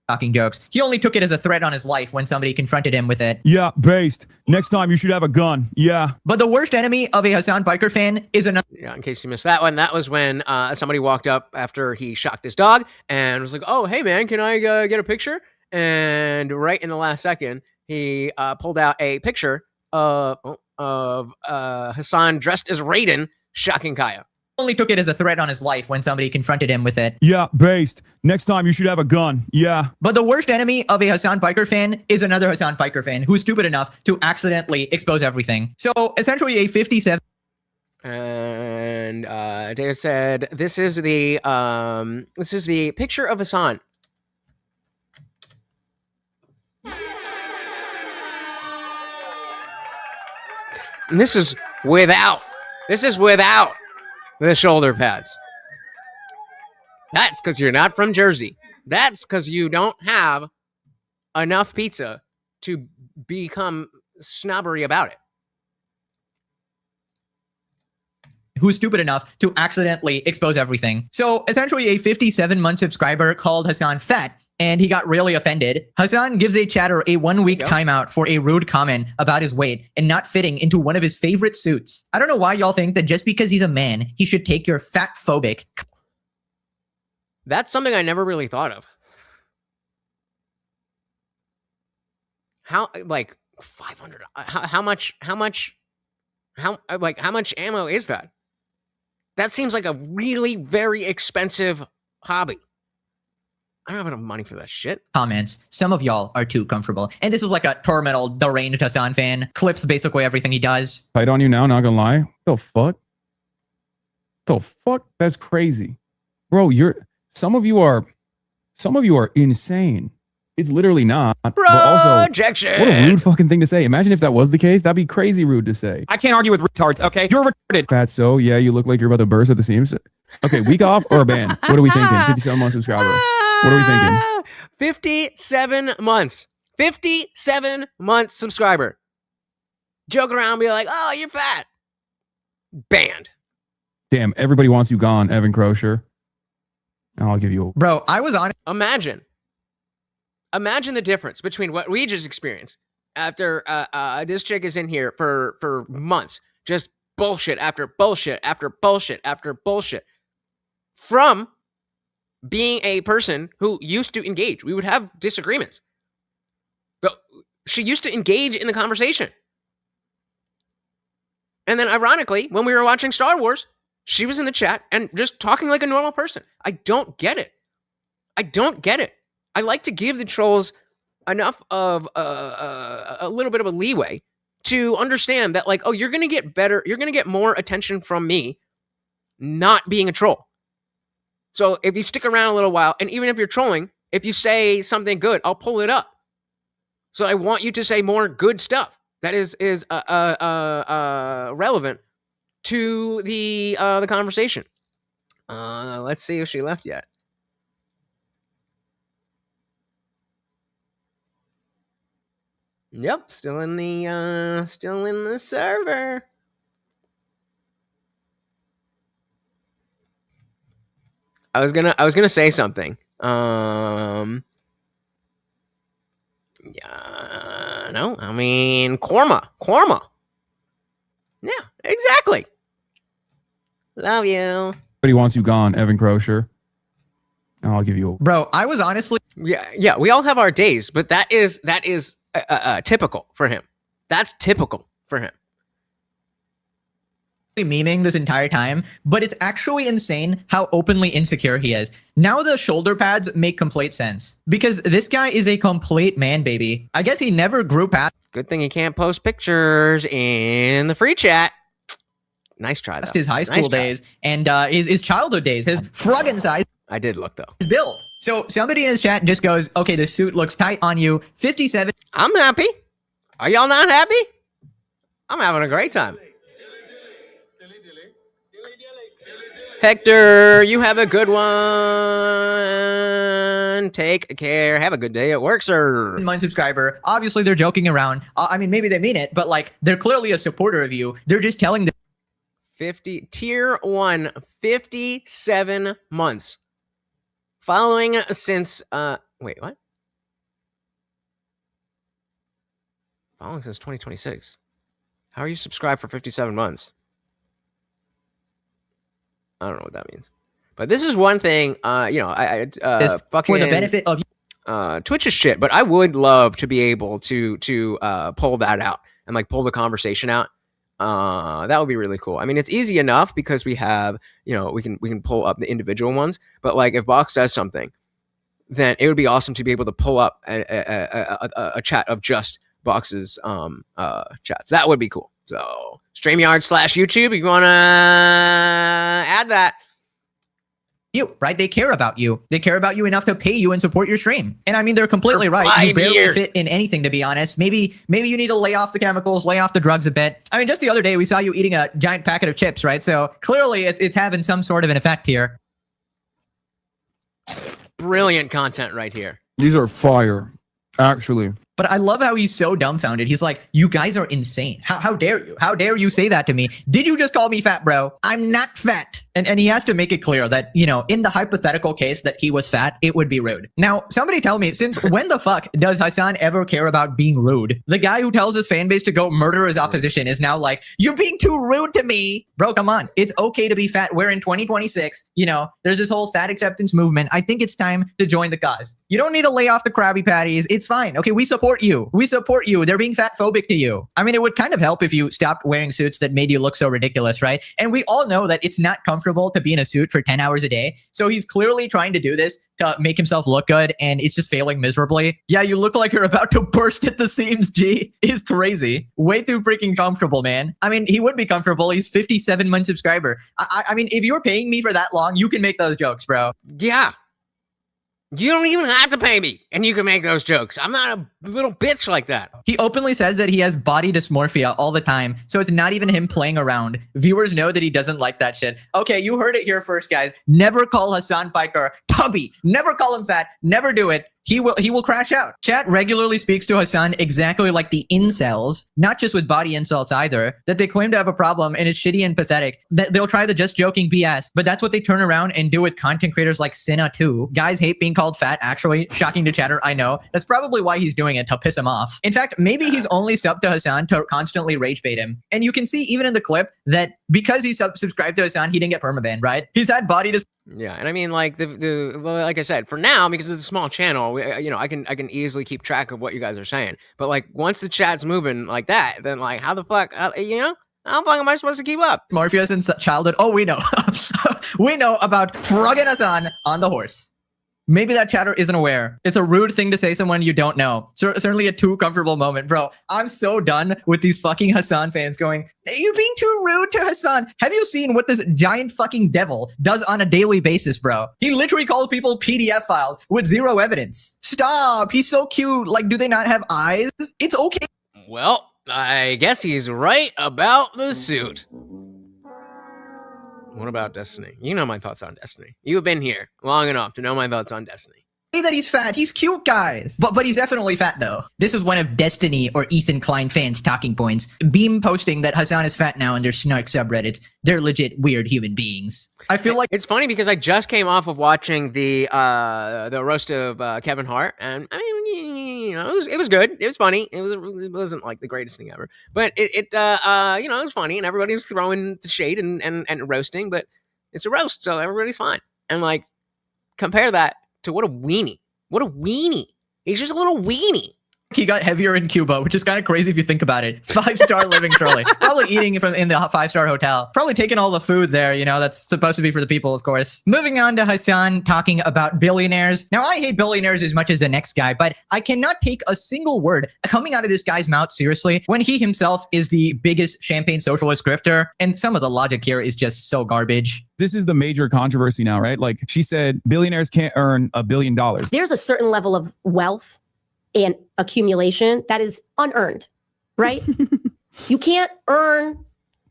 Talking jokes. He only took it as a threat on his life when somebody confronted him with it. Yeah, based. Next time you should have a gun. Yeah. But the worst enemy of a Hassan Piker fan is another. Yeah, in case you missed that one, that was when somebody walked up after he shocked his dog and was like, "Oh, hey man, can I get a picture?" And right in the last second, he pulled out a picture of Hassan dressed as Raiden shocking Kaya. Only took it as a threat on his life when somebody confronted him with it. Yeah, based. Next time you should have a gun. Yeah. But the worst enemy of a Hassan Piker fan is another Hassan Piker fan who's stupid enough to accidentally expose everything. So essentially a 57. And David said, this is the picture of Hassan. And this is without the shoulder pads. That's because you're not from Jersey. That's because you don't have enough pizza to become snobbery about it. Who's stupid enough to accidentally expose everything. So essentially a 57-month subscriber called Hassan fat, and he got really offended. Hassan gives a chatter a 1-week timeout for a rude comment about his weight and not fitting into one of his favorite suits. I don't know why y'all think that just because he's a man, he should take your fat-phobic. That's something I never really thought of. How, like, 500, how much ammo is that? That seems like a really very expensive hobby. I don't have enough money for that shit. Comments. Some of y'all are too comfortable. And this is like a tormental, deranged Hassan fan. Clips basically everything he does. Tight on you now, not gonna lie. The fuck? The fuck? That's crazy. Bro, some of you are insane. It's literally not. Projection. But also, what a rude fucking thing to say. Imagine if that was the case. That'd be crazy rude to say. I can't argue with retards, okay? You're retarded. Fatso, yeah, you look like you're about to burst at the seams. Okay, week off or a ban? What are we thinking? 57 months subscriber. What are we thinking? 57 months. 57 months subscriber. Joke around, be like, oh, you're fat. Banned. Damn, everybody wants you gone, Evan Crozier. I'll give you a... Bro, I was on... Imagine the difference between what we just experienced after this chick is in here for months. Just bullshit after bullshit after bullshit after bullshit. From being a person who used to engage. We would have disagreements. But she used to engage in the conversation. And then ironically, when we were watching Star Wars, she was in the chat and just talking like a normal person. I don't get it. I like to give the trolls enough of a little bit of a leeway to understand that, like, oh, you're going to get better. You're going to get more attention from me not being a troll. So if you stick around a little while, and even if you're trolling, if you say something good, I'll pull it up. So I want you to say more good stuff that is relevant to the conversation. Let's see if she left yet. Yep, still in the server. I was gonna say something. Yeah, no, I mean Korma. Yeah, exactly. Love you. Everybody wants you gone, Evan Crozier. I'll give you a... Bro, I was honestly... Yeah, we all have our days, but that is typical for him. That's typical for him. memeing this entire time, but it's actually insane how openly insecure he is. Now the shoulder pads make complete sense because this guy is a complete man baby. I guess he never grew past. Good thing he can't post pictures in the free chat. Nice try, though. His high school days and his childhood days, his friggin' size. I did look, though. His build. So somebody in his chat just goes, okay, the suit looks tight on you. 57. I'm happy. Are y'all not happy? I'm having a great time. Hector, you have a good one. Take care. Have a good day at work, sir. Month subscriber. Obviously, they're joking around. I mean, maybe they mean it, but like, they're clearly a supporter of you. They're just telling the 50 tier 1, 57 months. Following since wait, what? Following since 2026. How are you subscribed for 57 months? I don't know what that means. But this is one thing, fucking for the benefit of Twitch is shit, but I would love to be able to pull that out and like pull the conversation out. That would be really cool. I mean, it's easy enough because we have, we can pull up the individual ones, but like if Box does something, then it would be awesome to be able to pull up a chat of just Box's chats. That would be cool. So StreamYard/YouTube, you want to add that. You, right? They care about you. They care about you enough to pay you and support your stream. And I mean, they're completely right. You barely fit in anything, to be honest. Maybe you need to lay off the chemicals, lay off the drugs a bit. I mean, just the other day, we saw you eating a giant packet of chips, right? So clearly it's having some sort of an effect here. Brilliant content right here. These are fire, actually. But I love how he's so dumbfounded. He's like, you guys are insane. How dare you? How dare you say that to me? Did you just call me fat, bro? I'm not fat. And he has to make it clear that, in the hypothetical case that he was fat, it would be rude. Now, somebody tell me, since when the fuck does Hassan ever care about being rude? The guy who tells his fan base to go murder his opposition is now like, you're being too rude to me. Bro, come on. It's okay to be fat. We're in 2026. There's this whole fat acceptance movement. I think it's time to join the cause. You don't need to lay off the Krabby Patties. It's fine. Okay, we support you. We support you. They're being fat phobic to you. I mean, it would kind of help if you stopped wearing suits that made you look so ridiculous, right? And we all know that it's not comfortable to be in a suit for 10 hours a day. So he's clearly trying to do this to make himself look good, and it's just failing miserably. Yeah, you look like you're about to burst at the seams, G. Is crazy. Way too freaking comfortable, man. I mean, he would be comfortable. He's 57-month subscriber. I mean, if you're paying me for that long, you can make those jokes, bro. Yeah. You don't even have to pay me, and you can make those jokes. I'm not a little bitch like that. He openly says that he has body dysmorphia all the time, so it's not even him playing around. Viewers know that he doesn't like that shit. Okay, you heard it here first, guys. Never call Hassan Piker tubby. Never call him fat. Never do it. He will crash out. Chat regularly speaks to Hassan exactly like the incels, not just with body insults either, that they claim to have a problem and it's shitty and pathetic. They'll try the just joking BS, but that's what they turn around and do with content creators like Cinna too. Guys hate being called fat, actually. Shocking to chatter, I know. That's probably why he's doing it, to piss him off. In fact, maybe he's only subbed to Hassan to constantly rage bait him. And you can see even in the clip that because he subscribed to Hassan, he didn't get permaban, right? He's had body Yeah, and I mean, like like I said, for now, because it's a small channel, I can easily keep track of what you guys are saying. But like, once the chat's moving like that, then like, how the fuck, how the fuck am I supposed to keep up? Morpheus since childhood. Oh, we know, we know about Froggen Hassan on the horse. Maybe that chatter isn't aware. It's a rude thing to say to someone you don't know. Certainly a too comfortable moment, bro. I'm so done with these fucking Hassan fans going, are you being too rude to Hassan? Have you seen what this giant fucking devil does on a daily basis, bro? He literally calls people PDF files with zero evidence. Stop. He's so cute. Like, do they not have eyes? It's okay. Well, I guess he's right about the suit. What about Destiny? You know my thoughts on Destiny. You've been here long enough to know my thoughts on Destiny. Say that he's fat. He's cute, guys. But he's definitely fat, though. This is one of Destiny or Ethan Klein fans' talking points. Beam posting that Hassan is fat now in their snark subreddits. They're legit weird human beings. I feel like it's funny because I just came off of watching the roast of Kevin Hart, and I mean, it was good. It was funny. It wasn't like the greatest thing ever, but it was funny, and everybody was throwing the shade and roasting, but it's a roast, so everybody's fine. And like, compare that to what a weenie. What a weenie. He's just a little weenie. he got heavier in Cuba, which is kind of crazy if you think about it. 5-star living, Shirley. Probably eating from in the 5-star hotel. Probably taking all the food there, you know, that's supposed to be for the people, of course. Moving on to Hassan talking about billionaires. Now, I hate billionaires as much as the next guy, but I cannot take a single word coming out of this guy's mouth seriously when he himself is the biggest champagne socialist grifter, and some of the logic here is just so garbage. This is the major controversy now, right? Like she said, billionaires can't earn $1 billion. There's a certain level of wealth and accumulation that is unearned, right? You can't earn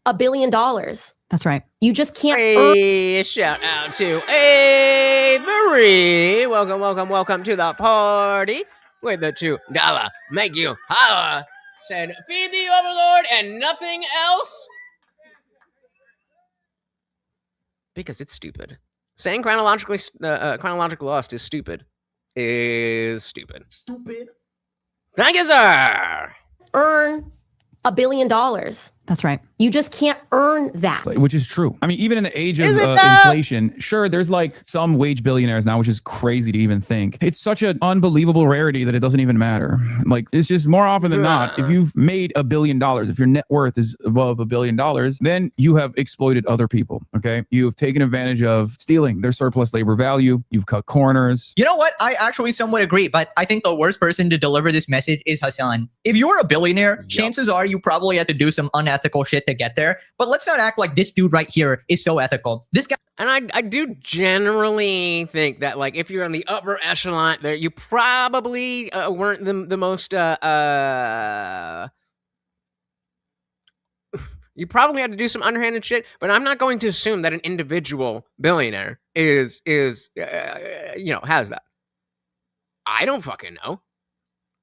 $1 billion. That's right. You just can't Hey, shout out to Avery. Welcome to the party with the $2 make you holla. Said, feed the overlord and nothing else. Because it's stupid. Saying chronological lost is stupid. Stupid. Thank you, sir. earn $1 billion. That's right. You just can't earn that. Which is true. I mean, even in the age of inflation, sure, there's like some wage billionaires now, which is crazy to even think. It's such an unbelievable rarity that it doesn't even matter. Like, it's just more often than not, if you've made $1 billion, if your net worth is above $1 billion, then you have exploited other people, okay? You have taken advantage of stealing their surplus labor value. You've cut corners. You know what? I actually somewhat agree, but I think the worst person to deliver this message is Hassan. If you're a billionaire, chances are you probably had to do some unethical shit to get there. But let's not act like this dude right here is so ethical. This guy. And I do generally think that, like, if you're on the upper echelon there, you probably weren't the most you probably had to do some underhanded shit, but I'm not going to assume that an individual billionaire is has that. I don't fucking know.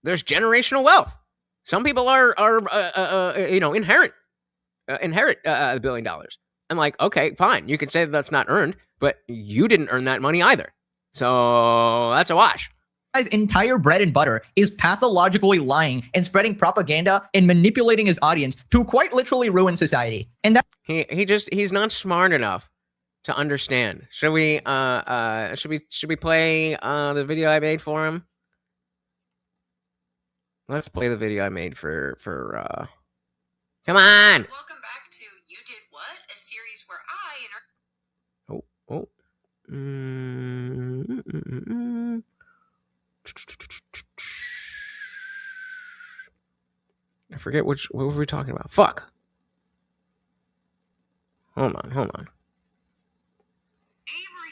There's generational wealth. Some people inherit $1 billion. I'm like, okay, fine. You can say that that's not earned, but you didn't earn that money either. So that's a wash. His entire bread and butter is pathologically lying and spreading propaganda and manipulating his audience to quite literally ruin society. And that he's not smart enough to understand. Should we play the video I made for him? Let's play the video I made for come on. Welcome back to You Did What? A series where I forget what were we talking about? Fuck. Hold on. Avery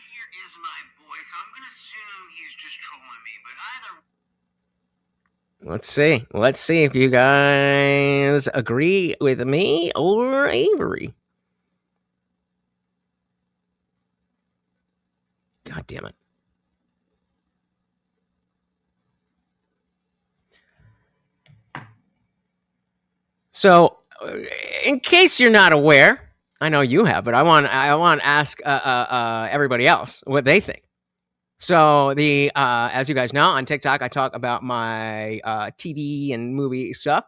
here is my boy, so I'm gonna assume he's just trolling me, but either. Let's see if you guys agree with me or Avery. God damn it. So, in case you're not aware, I know you have, but I want to ask everybody else what they think. So as you guys know, on TikTok, I talk about my TV and movie stuff,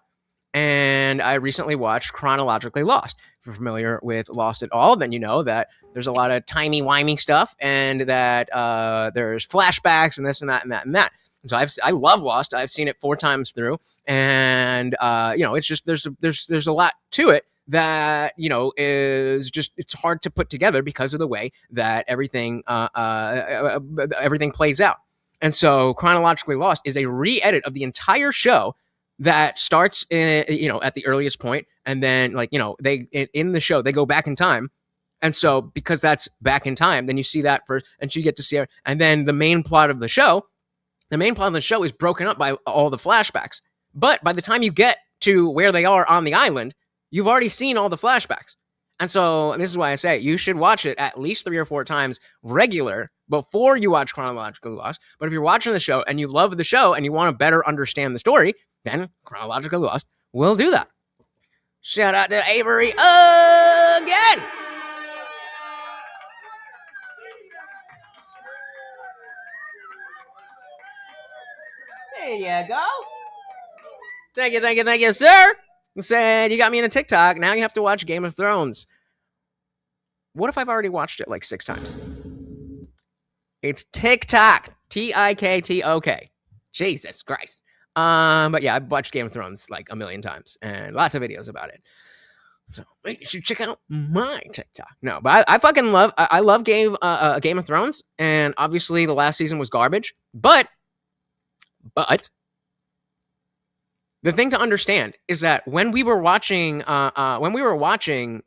and I recently watched Chronologically Lost. If you're familiar with Lost at all, then you know that there's a lot of timey-wimey stuff, and that there's flashbacks and this and that and that and that. And so I love Lost. I've seen it 4 times through, and it's just there's a lot to it that is just, it's hard to put together because of the way that everything plays out. And so Chronologically Lost is a re-edit of the entire show that starts at the earliest point, and then they in the show they go back in time. And so because that's back in time, then you see that first, and you get to see it, and then the main plot of the show is broken up by all the flashbacks. But by the time you get to where they are on the island, you've already seen all the flashbacks. And so this is why I say you should watch it at least 3 or 4 times regular before you watch Chronologically Lost. But if you're watching the show and you love the show and you want to better understand the story, then Chronologically Lost will do that. Shout out to Avery again. There you go. Thank you, sir. Said you got me into TikTok. Now you have to watch Game of Thrones. What if I've already watched it like 6 times? It's TikTok. TikTok. Jesus Christ. But yeah, I've watched Game of Thrones like a million times and lots of videos about it. So you should check out my TikTok. No, but I fucking love. I love Game of Thrones, and obviously the last season was garbage. But the thing to understand is that when we were watching the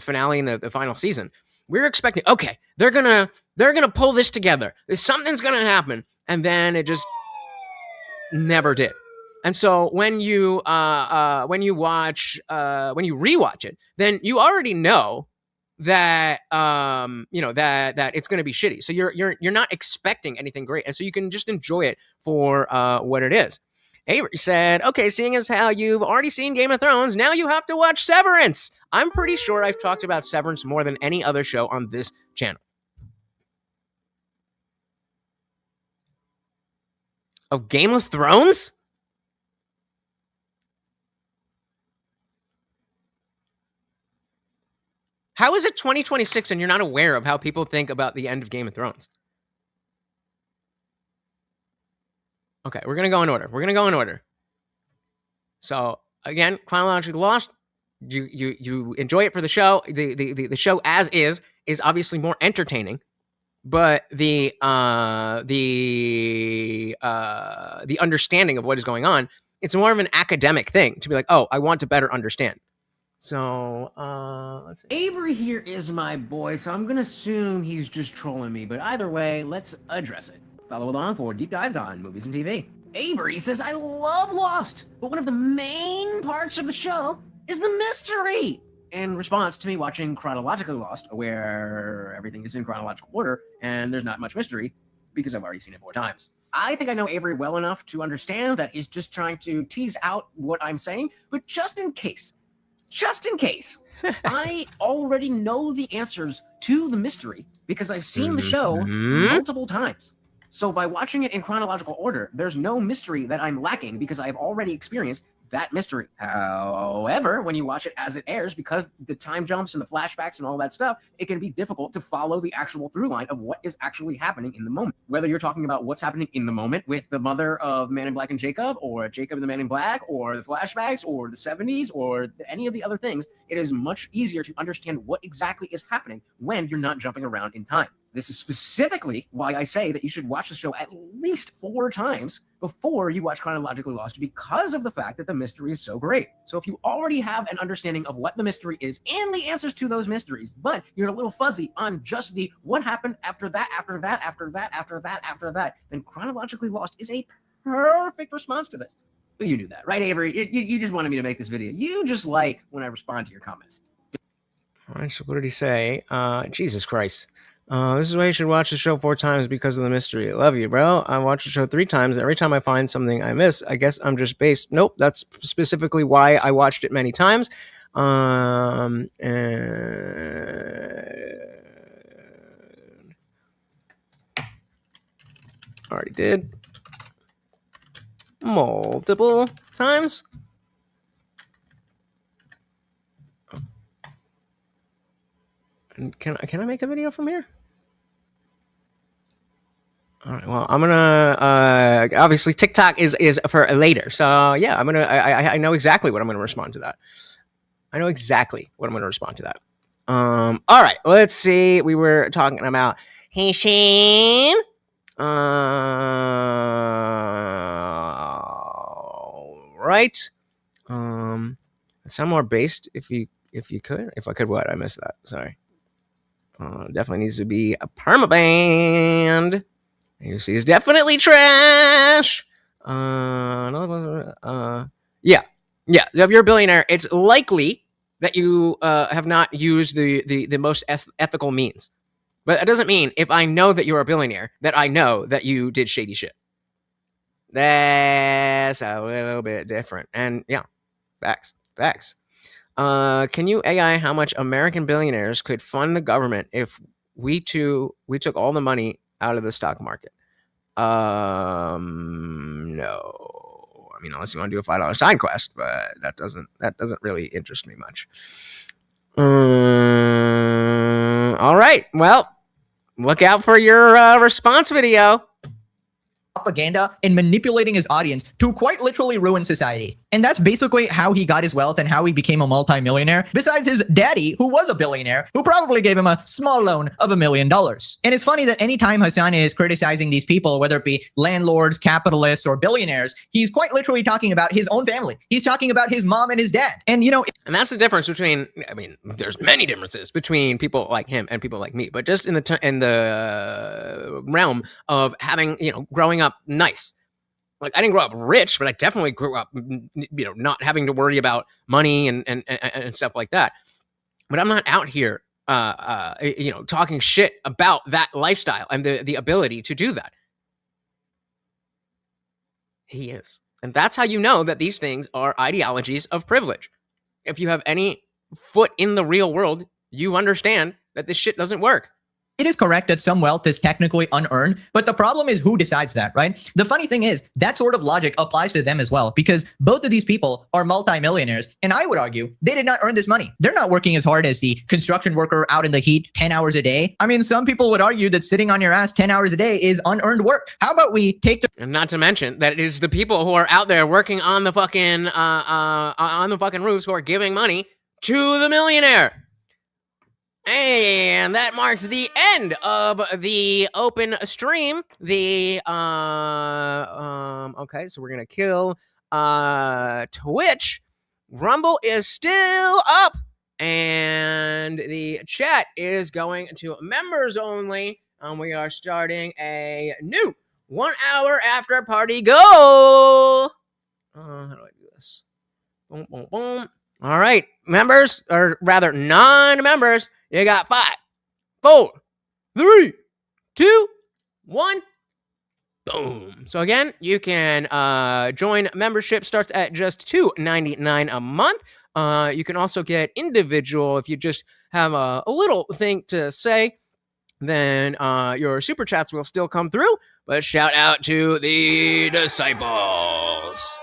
finale and the final season, we were expecting, okay, they're gonna pull this together. Something's gonna happen, and then it just never did. And so when you rewatch it, then you already know that that it's going to be shitty. So you're not expecting anything great, and so you can just enjoy it for what it is. Avery said, "Okay, seeing as how you've already seen Game of Thrones, now you have to watch Severance." I'm pretty sure I've talked about Severance more than any other show on this channel. Of Game of Thrones? How is it 2026 and you're not aware of how people think about the end of Game of Thrones? Okay, we're going to go in order. So, again, Chronologically Lost, you enjoy it for the show. The show as is obviously more entertaining, but the understanding of what is going on, it's more of an academic thing to be like, oh, I want to better understand. So, let's see. Avery here is my boy, so I'm gonna assume he's just trolling me, but either way, let's address it. Follow along for deep dives on movies and TV. Avery says, I love Lost, but one of the main parts of the show is the mystery. In response to me watching Chronologically Lost, where everything is in chronological order, and there's not much mystery, because I've already seen it 4 times. I think I know Avery well enough to understand that he's just trying to tease out what I'm saying, but just in case, I already know the answers to the mystery because I've seen the show multiple times. So by watching it in chronological order, there's no mystery that I'm lacking because I've already experienced that mystery. However, when you watch it as it airs, because the time jumps and the flashbacks and all that stuff, it can be difficult to follow the actual through line of what is actually happening in the moment. Whether you're talking about what's happening in the moment with the mother of Man in Black and Jacob, or Jacob and the Man in Black, or the flashbacks, or the 70s, or any of the other things, it is much easier to understand what exactly is happening when you're not jumping around in time. This is specifically why I say that you should watch the show at least 4 times before you watch Chronologically Lost, because of the fact that the mystery is so great. So if you already have an understanding of what the mystery is and the answers to those mysteries, but you're a little fuzzy on just the what happened after that, then Chronologically Lost is a perfect response to this. But you knew that, right, Avery? You just wanted me to make this video. You just like when I respond to your comments. All right, so what did he say? Jesus Christ. This is why you should watch the show 4 times because of the mystery. I love you, bro. I watch the show 3 times. Every time I find something I miss, I guess I'm just based. Nope, that's specifically why I watched it many times. And already did. Multiple times. And can I make a video from here? All right. Well, I'm gonna obviously TikTok is for later. So yeah, I know exactly what I'm gonna respond to that. All right. Let's see. We were talking about Haitian. Right. Sound more based if I could. What? I missed that. Sorry. Definitely needs to be a permaband. You see, it's definitely trash. Yeah. If you're a billionaire, it's likely that you have not used the most ethical means. But that doesn't mean if I know that you're a billionaire that I know that you did shady shit. That's a little bit different. And yeah, facts. Can you AI how much American billionaires could fund the government if we took all the money out of the stock market? No. I mean, unless you want to do a $5 side quest, but that doesn't really interest me much. All right. Well, look out for your response video. propaganda and manipulating his audience to quite literally ruin society. And that's basically how he got his wealth and how he became a multimillionaire, besides his daddy, who was a billionaire, who probably gave him a small loan of $1 million. And it's funny that anytime Hassan is criticizing these people, whether it be landlords, capitalists, or billionaires, he's quite literally talking about his own family. He's talking about his mom and his dad. And, you know, and that's the difference between, I mean, there's many differences between people like him and people like me, but just in the realm of having, you know, growing up nice. Like, I didn't grow up rich, but I definitely grew up, you know, not having to worry about money and stuff like that. But I'm not out here, you know, talking shit about that lifestyle and the ability to do that. He is. And that's how you know that these things are ideologies of privilege. If you have any foot in the real world, you understand that this shit doesn't work. It is correct that some wealth is technically unearned, but the problem is who decides that, right? The funny thing is that sort of logic applies to them as well, because both of these people are multimillionaires, and I would argue they did not earn this money. They're not working as hard as the construction worker out in the heat 10 hours a day. I mean, some people would argue that sitting on your ass 10 hours a day is unearned work. How about we take the— And not to mention that it is the people who are out there working on the fucking roofs who are giving money to the millionaire. And that marks the end of the open stream. The okay, so we're gonna kill Twitch. Rumble is still up, and the chat is going to members only. We are starting a new 1 hour after party. Go! How do I do this? Boom, boom, boom. All right, members, or rather non-members. You got 5, 4, 3, 2, 1. Boom. So again, you can join membership. Starts at just $2.99 a month. You can also get individual if you just have a little thing to say. Then your super chats will still come through. But shout out to the disciples.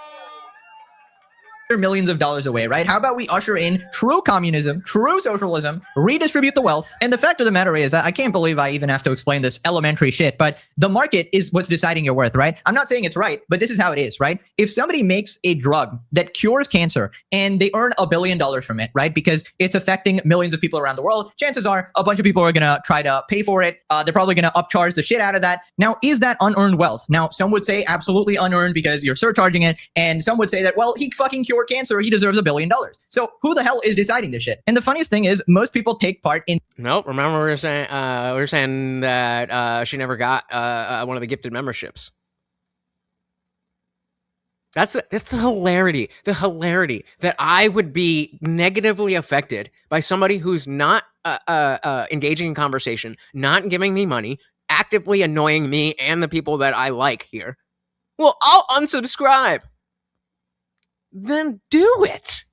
Millions of dollars away, right? How about we usher in true communism, true socialism, redistribute the wealth? And the fact of the matter is, I can't believe I even have to explain this elementary shit, but the market is what's deciding your worth, right? I'm not saying it's right, but this is how it is, right? If somebody makes a drug that cures cancer and they earn $1 billion from it, right? Because it's affecting millions of people around the world, chances are a bunch of people are going to try to pay for it. They're probably going to upcharge the shit out of that. Now, is that unearned wealth? Now, some would say absolutely unearned because you're surcharging it. And some would say that, well, he fucking cured cancer, he deserves $1 billion. So who the hell is deciding this shit? And the funniest thing is most people take part in— Nope. Remember we were saying that she never got one of the gifted memberships. That's the hilarity. The hilarity that I would be negatively affected by somebody who's not engaging in conversation, not giving me money, actively annoying me and the people that I like here. Well, I'll unsubscribe. Then do it.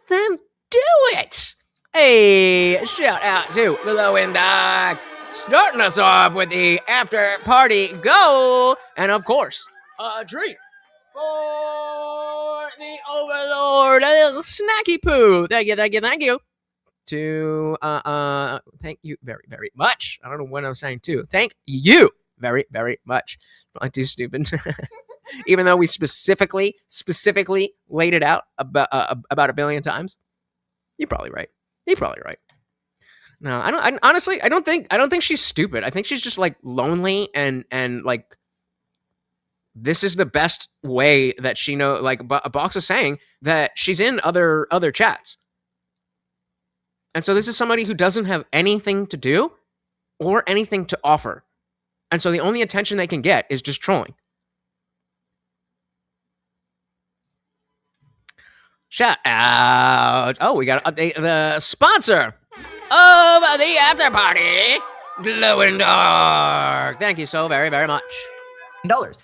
Then do it. Hey, shout out to the Low End Dog, starting us off with the after party go, and of course, a treat for the Overlord, a little snacky poo. Thank you, thank you, thank you. Thank you very, very much. I don't know what I'm saying too. Thank you very, very much. Not too stupid. Even though we specifically laid it out about 1 billion times. You're probably right. No, honestly, I don't think she's stupid. I think she's just like lonely and like this is the best way that she knows. Like Box is saying that she's in other chats. And so this is somebody who doesn't have anything to do or anything to offer. And so the only attention they can get is just trolling. Shout out. Oh, we got to update the sponsor of the after party, Glow and Dark. Thank you so very, very much.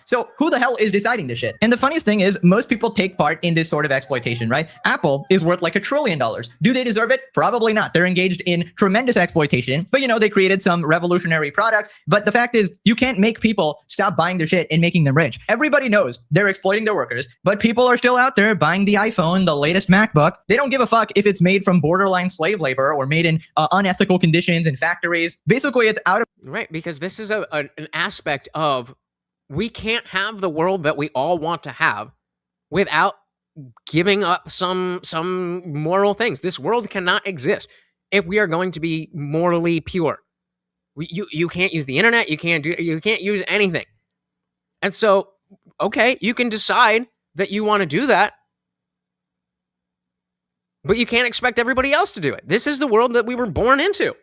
So who the hell is deciding this shit? And the funniest thing is most people take part in this sort of exploitation, right? Apple is worth like $1 trillion. Do they deserve it? Probably not. They're engaged in tremendous exploitation, but you know, they created some revolutionary products. But the fact is you can't make people stop buying their shit and making them rich. Everybody knows they're exploiting their workers, but people are still out there buying the iPhone, the latest MacBook. They don't give a fuck if it's made from borderline slave labor or made in unethical conditions in factories. Basically, it's out of— Right, because this is an aspect of we can't have the world that we all want to have without giving up some moral things. This world cannot exist if we are going to be morally pure. You can't use the internet. You can't use anything. And so, okay, you can decide that you want to do that, but you can't expect everybody else to do it. This is the world that we were born into.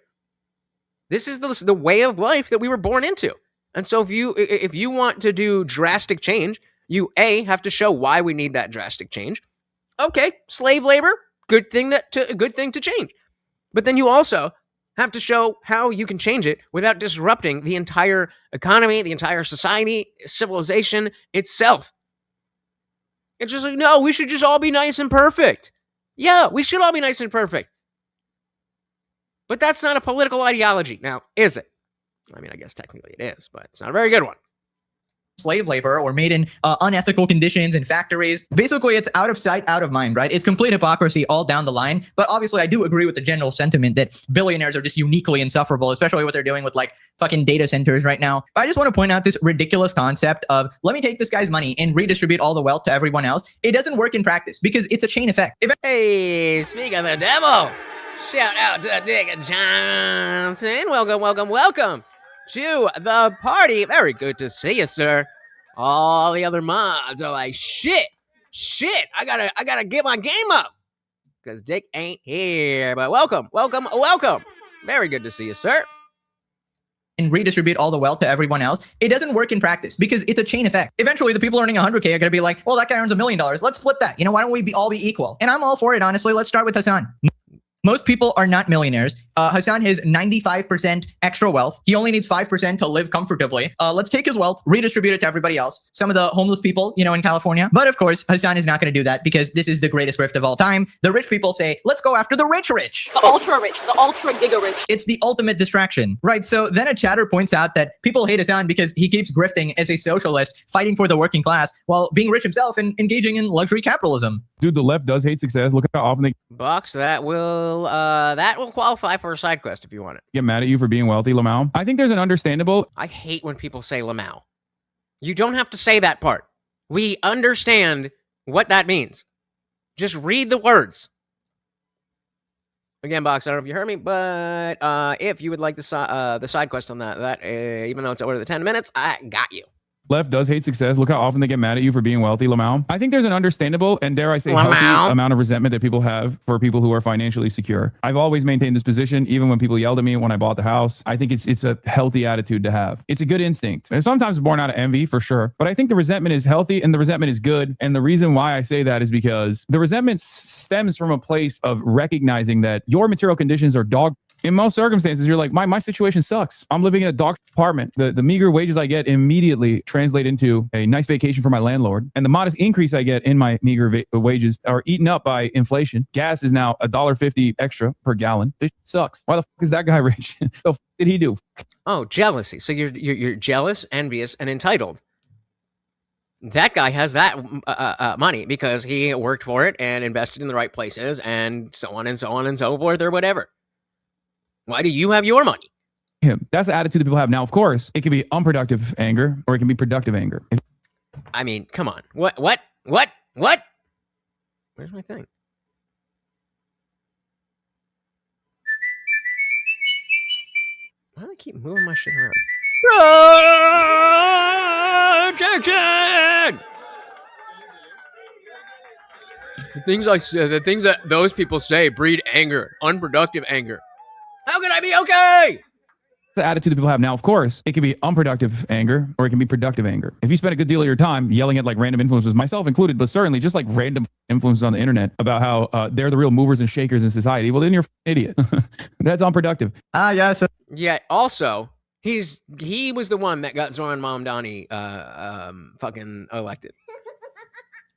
This is the way of life that we were born into. And so if you want to do drastic change, you have to show why we need that drastic change. Okay, slave labor, good thing to change. But then you also have to show how you can change it without disrupting the entire economy, the entire society, civilization itself. It's just like, no, we should just all be nice and perfect. Yeah, we should all be nice and perfect. But that's not a political ideology. Now, is it? I mean, I guess technically it is, but it's not a very good one. Slave labor or made in unethical conditions in factories. Basically, it's out of sight, out of mind, right? It's complete hypocrisy all down the line. But obviously, I do agree with the general sentiment that billionaires are just uniquely insufferable, especially what they're doing with like fucking data centers right now. But I just want to point out this ridiculous concept of let me take this guy's money and redistribute all the wealth to everyone else. It doesn't work in practice because it's a chain effect. Hey, speak of the devil. Shout out to Dick Johnson. Welcome to the party. Very good to see you, sir. All the other mods are like, shit, I gotta get my game up because Dick ain't here. But welcome. Very good to see you, sir. And redistribute all the wealth to everyone else. It doesn't work in practice because it's a chain effect. Eventually, the people earning 100K are going to be like, well, that guy earns $1 million. Let's split that. You know, why don't we all be equal? And I'm all for it, honestly. Let's start with Hassan. Most people are not millionaires. Hassan has 95% extra wealth. He only needs 5% to live comfortably. Let's take his wealth, redistribute it to everybody else. Some of the homeless people, you know, in California. But of course, Hassan is not going to do that because this is the greatest grift of all time. The rich people say, let's go after the rich. The ultra rich, the ultra giga rich. It's the ultimate distraction, right? So then a chatter points out that people hate Hassan because he keeps grifting as a socialist, fighting for the working class while being rich himself and engaging in luxury capitalism. Dude, the left does hate success. Look at how often they Box, that will qualify for a side quest if you want it. get mad at you for being wealthy, Lamau. I think there's an understandable. I hate when people say Lamau. You don't have to say that part. We understand what that means. Just read the words. Again, Box, I don't know if you heard me, but if you would like the side quest on that, even though it's over the 10 minutes, I got you. Left does hate success. Look how often they get mad at you for being wealthy, Lamau. I think there's an understandable and dare I say healthy amount of resentment that people have for people who are financially secure. I've always maintained this position, even when people yelled at me when I bought the house. I think it's a healthy attitude to have. It's a good instinct. And sometimes born out of envy for sure. But I think the resentment is healthy and the resentment is good. And the reason why I say that is because the resentment stems from a place of recognizing that your material conditions are dog. In most circumstances, you're like, my situation sucks. I'm living in a dog apartment. The meager wages I get immediately translate into a nice vacation for my landlord. And the modest increase I get in my meager wages are eaten up by inflation. Gas is now $1.50 extra per gallon. This sucks. Why the fuck is that guy rich? The fuck did he do? Oh, jealousy. So you're jealous, envious, and entitled. That guy has that money because he worked for it and invested in the right places and so on and so on and so forth or whatever. Why do you have your money? That's the attitude that people have. Now, of course, it can be unproductive anger or it can be productive anger. I mean, come on. What? Where's my thing? Why do I keep moving my shit around? Projection! The things that those people say breed anger, unproductive anger. How can I be okay? The attitude that people have. Now, of course, it can be unproductive anger or it can be productive anger. If you spend a good deal of your time yelling at like random influencers, myself included, but certainly just like random influencers on the internet about how they're the real movers and shakers in society, well, then you're an idiot. That's unproductive. Yeah, also, he was the one that got Zoran Mamdani fucking elected.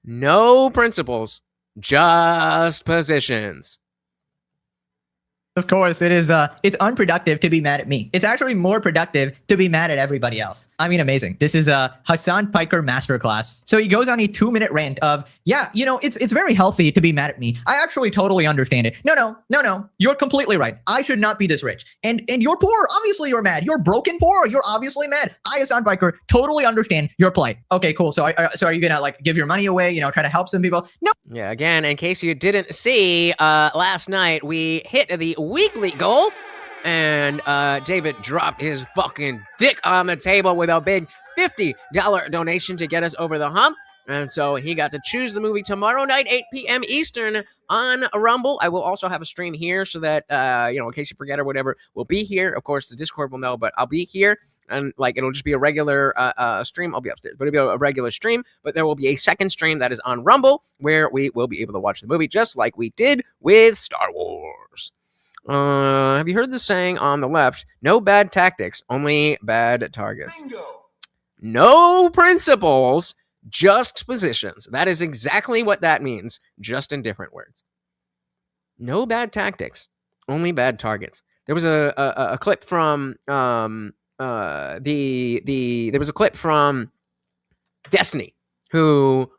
No principles, just positions. Of course, it's unproductive to be mad at me. It's actually more productive to be mad at everybody else. I mean, amazing. This is a Hassan Piker masterclass. So he goes on a 2-minute rant of, yeah, you know, it's very healthy to be mad at me. I actually totally understand it. No. You're completely right. I should not be this rich. And you're poor. Obviously you're mad. You're broken poor. You're obviously mad. I, Hassan Piker, totally understand your plight. Okay, cool. So, so are you gonna like give your money away? You know, try to help some people? No. Yeah, again, in case you didn't see, last night we hit the weekly goal, and David dropped his fucking dick on the table with a big $50 donation to get us over the hump. And so he got to choose the movie tomorrow night, 8 p.m. Eastern on Rumble. I will also have a stream here so that, in case you forget or whatever, we'll be here. Of course, the Discord will know, but I'll be here. And, it'll just be a regular stream. I'll be upstairs, but it'll be a regular stream. But there will be a second stream that is on Rumble where we will be able to watch the movie just like we did with Star Wars. Have you heard the saying on the left? No bad tactics, only bad targets. Bingo. No principles, just positions. That is exactly what that means, just in different words. No bad tactics, only bad targets. There was a clip from there was a clip from Destiny, who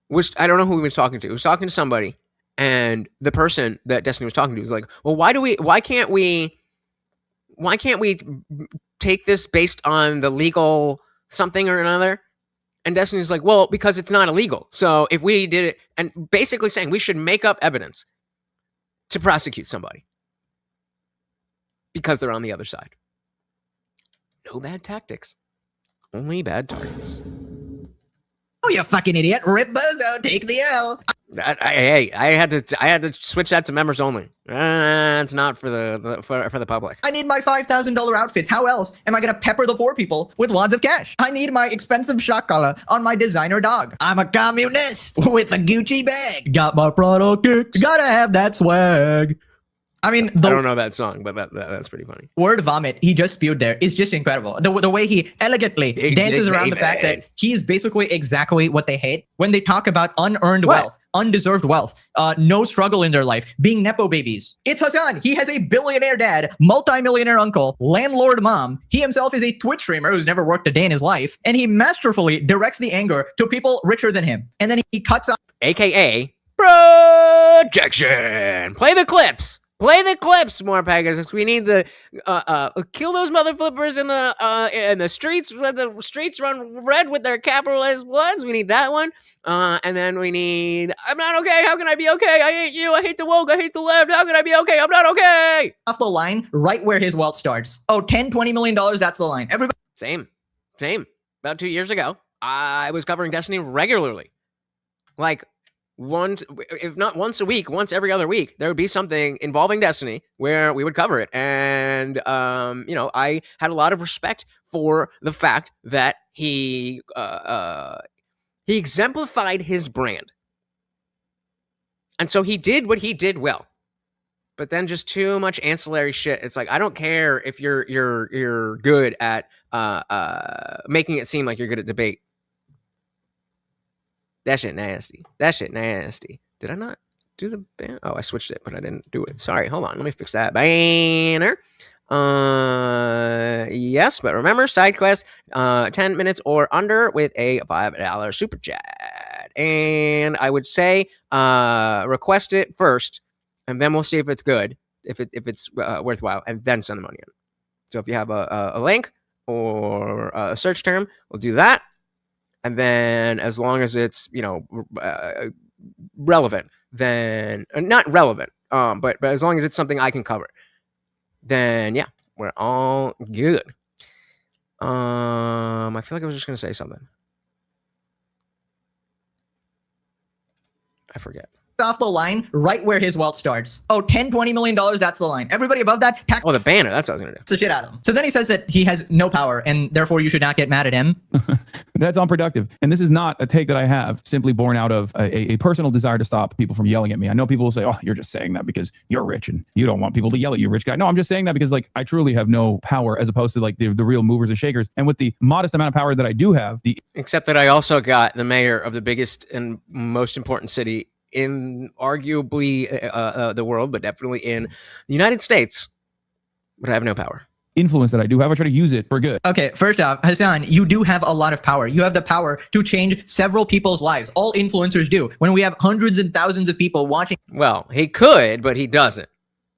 was, I don't know who he was talking to. He was talking to somebody, and the person that Destiny was talking to was like, "Well, why can't we take this based on the legal something or another?" And Destiny's like, well, because it's not illegal. So if we did it, and basically saying we should make up evidence to prosecute somebody because they're on the other side. No bad tactics, only bad targets. Oh, you fucking idiot. Rip Bozo, take the L. I had to switch that to members only. It's not for the public. I need my $5,000 outfits. How else am I gonna pepper the poor people with wads of cash? I need my expensive shock collar on my designer dog. I'm a communist with a Gucci bag. Got my Prado kicks. Gotta have that swag. I mean, I don't know that song, but that's pretty funny. Word vomit he just spewed there is just incredible. The way he elegantly dances around the fact that he's basically exactly what they hate when they talk about unearned wealth, undeserved wealth, no struggle in their life, being Nepo babies. It's Hassan. He has a billionaire dad, multi-millionaire uncle, landlord mom. He himself is a Twitch streamer who's never worked a day in his life, and he masterfully directs the anger to people richer than him. And then he cuts out, AKA projection. Play the clips. Play the clips, more Pegasus. We need the kill those mother flippers in the streets. Let the streets run red with their capitalized bloods. We need that one. And then we need I'm not okay. How can I be okay? I hate you. I hate the woke. I hate the left. How can I be okay? I'm not okay. Off the line, right where his wealth starts. Oh, $10-20 million. That's the line. Everybody. Same. About 2 years ago, I was covering Destiny regularly. Once, if not once a week, once every other week, there would be something involving Destiny where we would cover it. And, I had a lot of respect for the fact that he exemplified his brand. And so he did what he did well. But then just too much ancillary shit. It's like, I don't care if you're good at making it seem like you're good at debate. That shit nasty. Did I not do the banner? Oh, I switched it, but I didn't do it. Sorry, hold on. Let me fix that banner. Yes, but remember, side quest, 10 minutes or under with a $5 super chat. And I would say request it first, and then we'll see if it's good, if it's worthwhile, and then send the money in. So if you have a link or a search term, we'll do that. And then as long as it's, relevant, then not relevant, but as long as it's something I can cover, then yeah, we're all good. I feel like I was just going to say something. I forget. Off the line, right where his wealth starts. Oh, $10-20 million, that's the line. Everybody above that, tax the banner, that's what I was gonna do. the shit out of him. So then he says that he has no power, and therefore you should not get mad at him. That's unproductive. And this is not a take that I have simply born out of a personal desire to stop people from yelling at me. I know people will say, oh, you're just saying that because you're rich and you don't want people to yell at you, rich guy. No, I'm just saying that because I truly have no power as opposed to the real movers and shakers. And with the modest amount of power that I do have, except that I also got the mayor of the biggest and most important city in arguably the world, but definitely in the United States, but I have no power. Influence that I do have, I try to use it for good. Okay, first off, Hassan, you do have a lot of power. You have the power to change several people's lives. All influencers do. When we have hundreds and thousands of people watching. Well, he could, but he doesn't.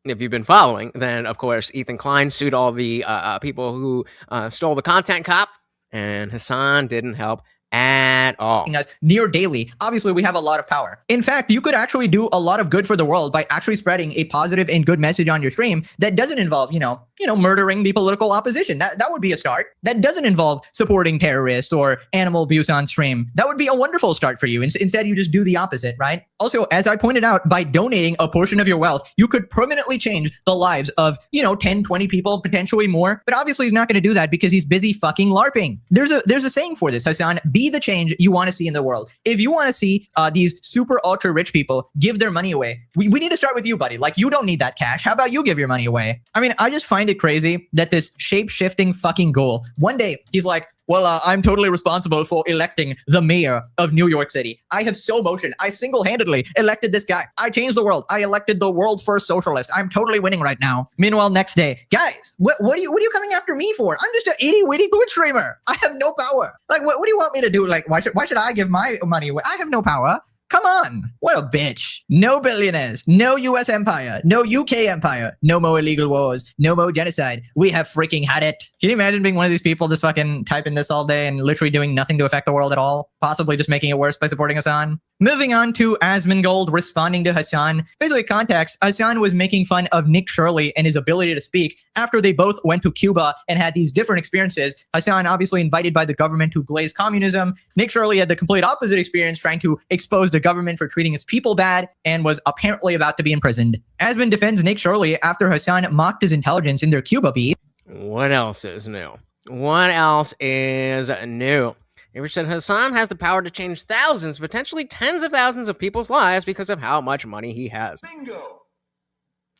if you've been following, then of course Ethan Klein sued all the people who stole the content cop, and Hassan didn't help at all. Us near daily. Obviously, we have a lot of power. In fact, you could actually do a lot of good for the world by actually spreading a positive and good message on your stream that doesn't involve, murdering the political opposition. That would be a start. That doesn't involve supporting terrorists or animal abuse on stream. That would be a wonderful start for you. Instead, you just do the opposite, right? Also, as I pointed out, by donating a portion of your wealth, you could permanently change the lives of, 10, 20 people, potentially more. But obviously, he's not going to do that because he's busy fucking LARPing. There's a saying for this, Hassan. Be the change you want to see in the world. If you want to see these super ultra rich people give their money away, we need to start with you, buddy. Like, you don't need that cash. How about you give your money away? I mean, I just find it crazy that this shape-shifting fucking goal, one day he's like, well, I'm totally responsible for electing the mayor of New York City. I have so motion. I single-handedly elected this guy. I changed the world. I elected the world's first socialist. I'm totally winning right now. Meanwhile, next day, guys, what are you coming after me for? I'm just an itty-witty Twitch streamer. I have no power. Like, what do you want me to do? Like, why should I give my money away? I have no power. Come on. What a bitch. No billionaires. No US empire. No UK empire. No more illegal wars. No more genocide. We have freaking had it. Can you imagine being one of these people just fucking typing this all day and literally doing nothing to affect the world at all? Possibly just making it worse by supporting Hassan? Moving on to Asmongold responding to Hassan. Basically, context, Hassan was making fun of Nick Shirley and his ability to speak after they both went to Cuba and had these different experiences. Hassan, obviously invited by the government to glaze communism. Nick Shirley had the complete opposite experience, trying to expose the government for treating its people bad, and was apparently about to be imprisoned. Asmon defends Nick Shirley after Hassan mocked his intelligence in their Cuba beef. What else is new? What else is new? It said Hassan has the power to change thousands, potentially tens of thousands of people's lives because of how much money he has. Bingo.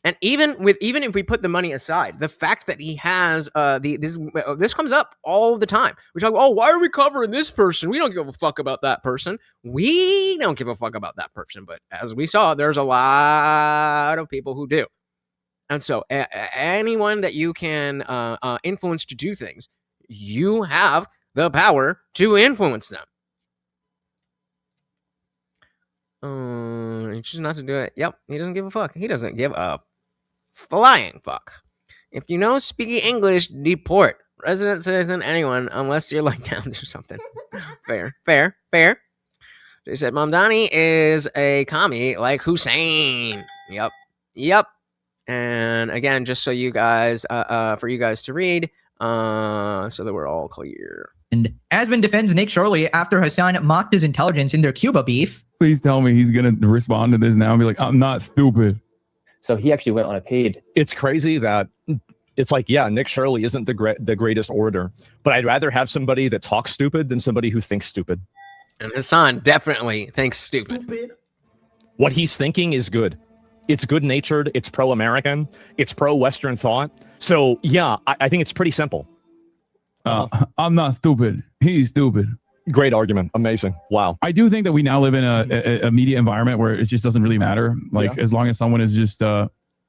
And even if we put the money aside, the fact that he has this comes up all the time. We talk, why are we covering this person? We don't give a fuck about that person. We don't give a fuck about that person. But as we saw, there's a lot of people who do. And so anyone that you can influence to do things, you have the power to influence them. He chooses not to do it. Yep, he doesn't give a fuck. He doesn't give a flying fuck. If you know speaking English, deport. Resident citizen, anyone, unless you're like towns or something. Fair. They said Mamdani is a commie like Hussein. Yep. And again, just so you guys, for you guys to read, so that we're all clear. And Asmon defends Nick Shirley after Hassan mocked his intelligence in their Cuba beef. Please tell me he's going to respond to this now and be like, I'm not stupid. So he actually went on a paid. It's crazy that it's like, yeah, Nick Shirley isn't the greatest orator, but I'd rather have somebody that talks stupid than somebody who thinks stupid. And Hassan definitely thinks stupid. What he's thinking is good. It's good-natured. It's pro-American. It's pro-Western thought. So, yeah, I think it's pretty simple. I'm not stupid. He's stupid. Great argument. Amazing. Wow. I do think that we now live in a media environment where it just doesn't really matter. Like, as long as someone is just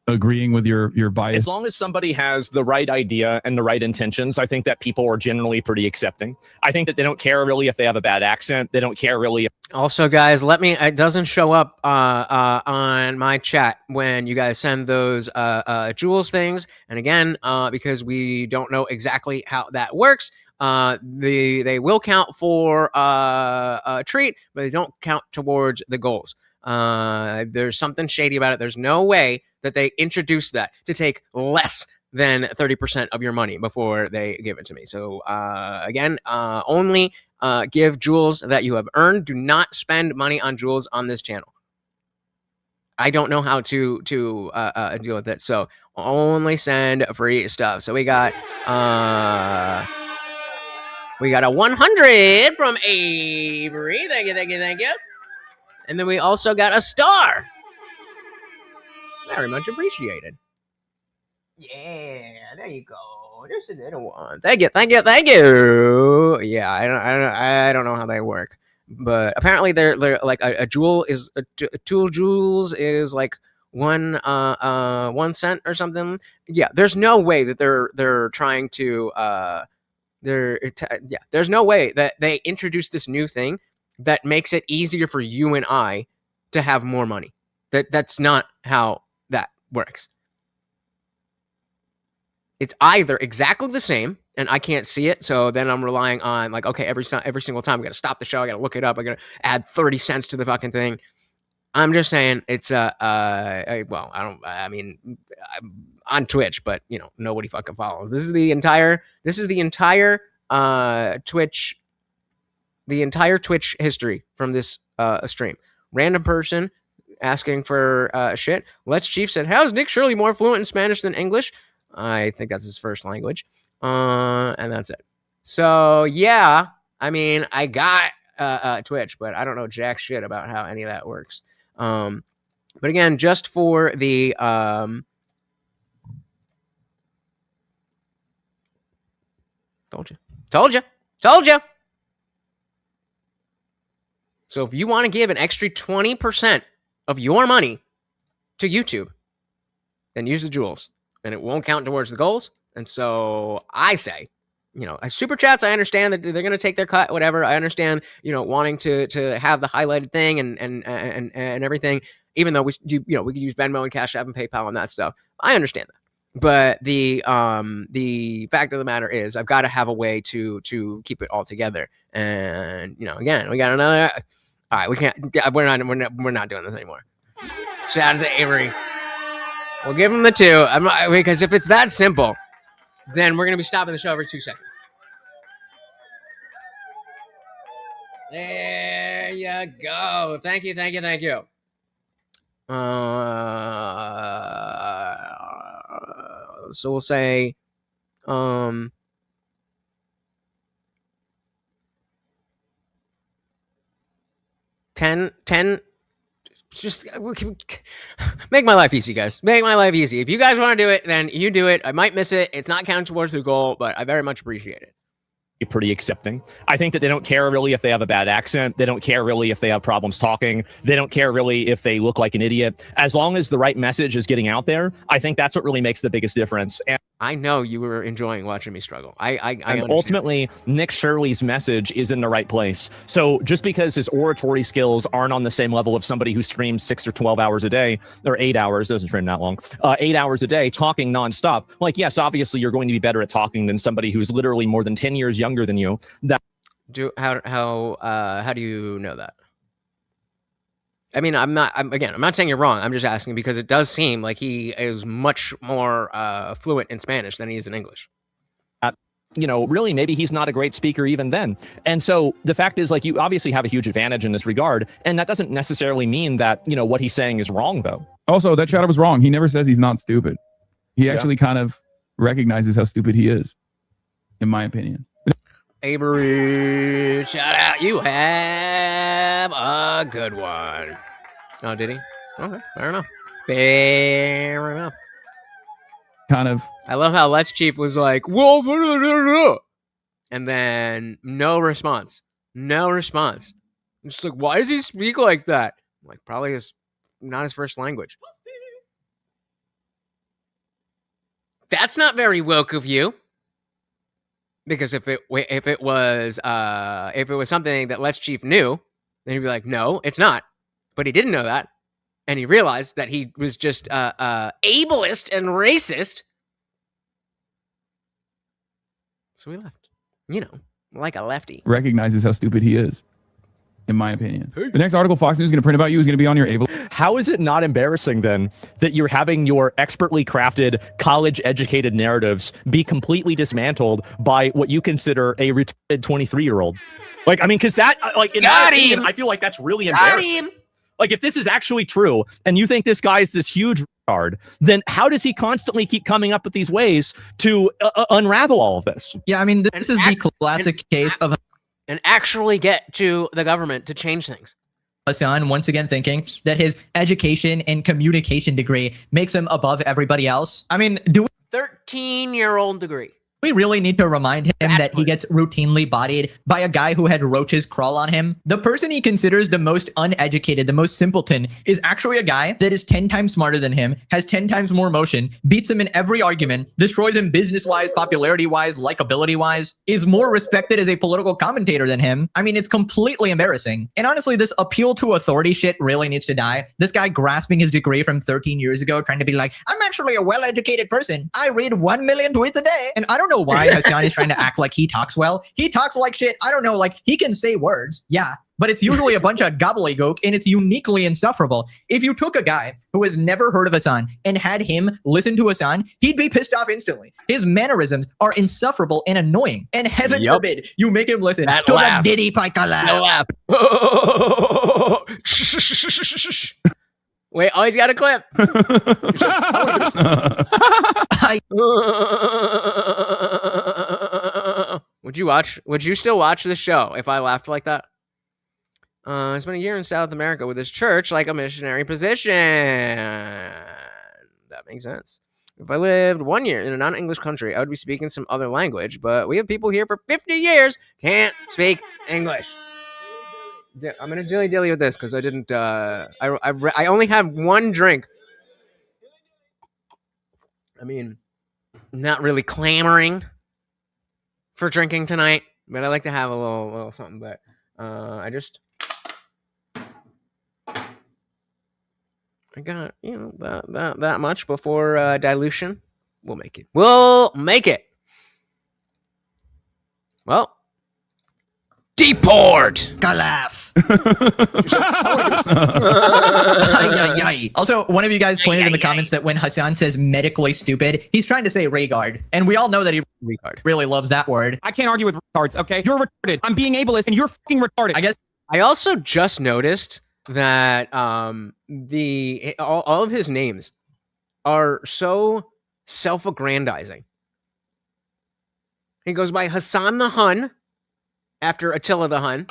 agreeing with your bias. As long as somebody has the right idea and the right intentions, I think that people are generally pretty accepting. I think that they don't care really if they have a bad accent. They don't care really. Also, guys, it doesn't show up on my chat when you guys send those Jules things. And again, because we don't know exactly how that works, they will count for a treat, but they don't count towards the goals. There's something shady about it. There's no way that they introduce that to take less than 30% of your money before they give it to me. So again, only give jewels that you have earned. Do not spend money on jewels on this channel. I don't know how to deal with it. So only send free stuff. So we got a 100 from Avery. Thank you. And then we also got a star. Very much appreciated. Yeah, there you go. There's another one. Thank you. Yeah, I don't know how they work, but apparently they're like a jewel is 2 jewels is like 1 cent or something. Yeah, there's no way that they're trying to there's no way that they introduce this new thing that makes it easier for you and I to have more money. That's not how that works. It's either exactly the same and I can't see it, so then I'm relying on like, okay, every single time I got to stop the show, I got to look it up, I got to add 30 cents to the fucking thing. I'm just saying it's on Twitch, but you know, nobody fucking follows. This is the entire Twitch history from this stream. Random person asking for shit. Let's Chief said, "How is Nick Shirley more fluent in Spanish than English?" I think that's his first language. And that's it. So yeah, I mean, I got Twitch, but I don't know jack shit about how any of that works. But again, just for the told you. So if you want to give an extra 20% of your money to YouTube, then use the jewels, and it won't count towards the goals. And so I say, you know, as super chats, I understand that they're going to take their cut, whatever. I understand, you know, wanting to have the highlighted thing and everything, even though we could use Venmo and Cash App and PayPal and that stuff. I understand that. But the fact of the matter is, I've got to have a way to keep it all together. And you know, again, we got another. All right, we can't. We're not doing this anymore. Shout out to Avery. We'll give him the 2. Because if it's that simple, then we're gonna be stopping the show every 2 seconds. There you go. Thank you. So we'll say, 10, just make my life easy, guys. Make my life easy. If you guys want to do it, then you do it. I might miss it. It's not counting towards the goal, but I very much appreciate it. Pretty accepting. I think that they don't care really if they have a bad accent. They don't care really if they have problems talking. They don't care really if they look like an idiot. As long as the right message is getting out there, I think that's what really makes the biggest difference. And I know you were enjoying watching me struggle. I ultimately, Nick Shirley's message is in the right place. So just because his oratory skills aren't on the same level of somebody who streams 6 or 12 hours a day, or 8 hours, doesn't stream that long, 8 hours a day, talking nonstop, like, yes, obviously you're going to be better at talking than somebody who's literally more than 10 years younger than you. How do you know that? I mean, I'm not saying you're wrong. I'm just asking because it does seem like he is much more fluent in Spanish than he is in English. You know, really, maybe he's not a great speaker even then. And so the fact is, like, you obviously have a huge advantage in this regard. And that doesn't necessarily mean that, you know, what he's saying is wrong, though. Also, that shadow was wrong. He never says he's not stupid. He actually kind of recognizes how stupid he is, in my opinion. Avery, shout out. You have a good one. Oh, did he? Okay, fair enough. Fair enough. Kind of. I love how Let's Chief was like, whoa, blah, blah, blah, blah. And then no response. No response. I'm just like, why does he speak like that? Like, probably not his first language. That's not very woke of you. Because if it was something that Let's Chief knew, then he'd be like, no, it's not. But he didn't know that, and he realized that he was just ableist and racist. So he left. You know, like a lefty. Recognizes how stupid he is, in my opinion. The next article Fox News is going to print about you is going to be on your able. How is it not embarrassing then that you're having your expertly crafted, college-educated narratives be completely dismantled by what you consider a retarded 23-year-old? Like, I mean, because that, like, in my opinion, I feel like that's really embarrassing. Like, if this is actually true, and you think this guy's this huge retard, then how does he constantly keep coming up with these ways to unravel all of this? Yeah, I mean, this is the classic case of... And actually get to the government to change things. Hassan once again thinking that his education and communication degree makes him above everybody else. I mean, 13-year-old degree. We really need to remind him that he gets routinely bodied by a guy who had roaches crawl on him. The person he considers the most uneducated, the most simpleton, is actually a guy that is 10 times smarter than him, has 10 times more motion, beats him in every argument, destroys him business-wise, popularity-wise, likability-wise, is more respected as a political commentator than him. I mean, it's completely embarrassing. And honestly, this appeal to authority shit really needs to die. This guy grasping his degree from 13 years ago, trying to be like, I'm actually a well-educated person. I read 1 million tweets a day. And I don't know why Hassan is trying to act like he talks well. He talks like shit. I don't know, like he can say words. Yeah. But it's usually a bunch of gobbledygook and it's uniquely insufferable. If you took a guy who has never heard of Hassan and had him listen to Hassan, he'd be pissed off instantly. His mannerisms are insufferable and annoying. And heaven forbid you make him listen to the Diddy Piker laugh. Wait, oh, he's got a clip. Would you still watch this show if I laughed like that? I spent a year in South America with his church, like a missionary position. That makes sense. If I lived 1 year in a non-English country, I would be speaking some other language, but we have people here for 50 years can't speak English. I'm gonna dilly-dilly with this because I didn't. I only have one drink. I mean, I'm not really clamoring for drinking tonight, but I like to have a little something. But I got that much before dilution. We'll make it. We'll make it. Well. Deport! Galaf. Also, one of you guys pointed in the comments that when Hassan says medically stupid, he's trying to say regard. And we all know that he really loves that word. I can't argue with retards, okay? You're retarded. I'm being ableist and you're fucking retarded. I guess. I also just noticed that all of his names are so self-aggrandizing. He goes by Hassan the Hun, after Attila the Hun,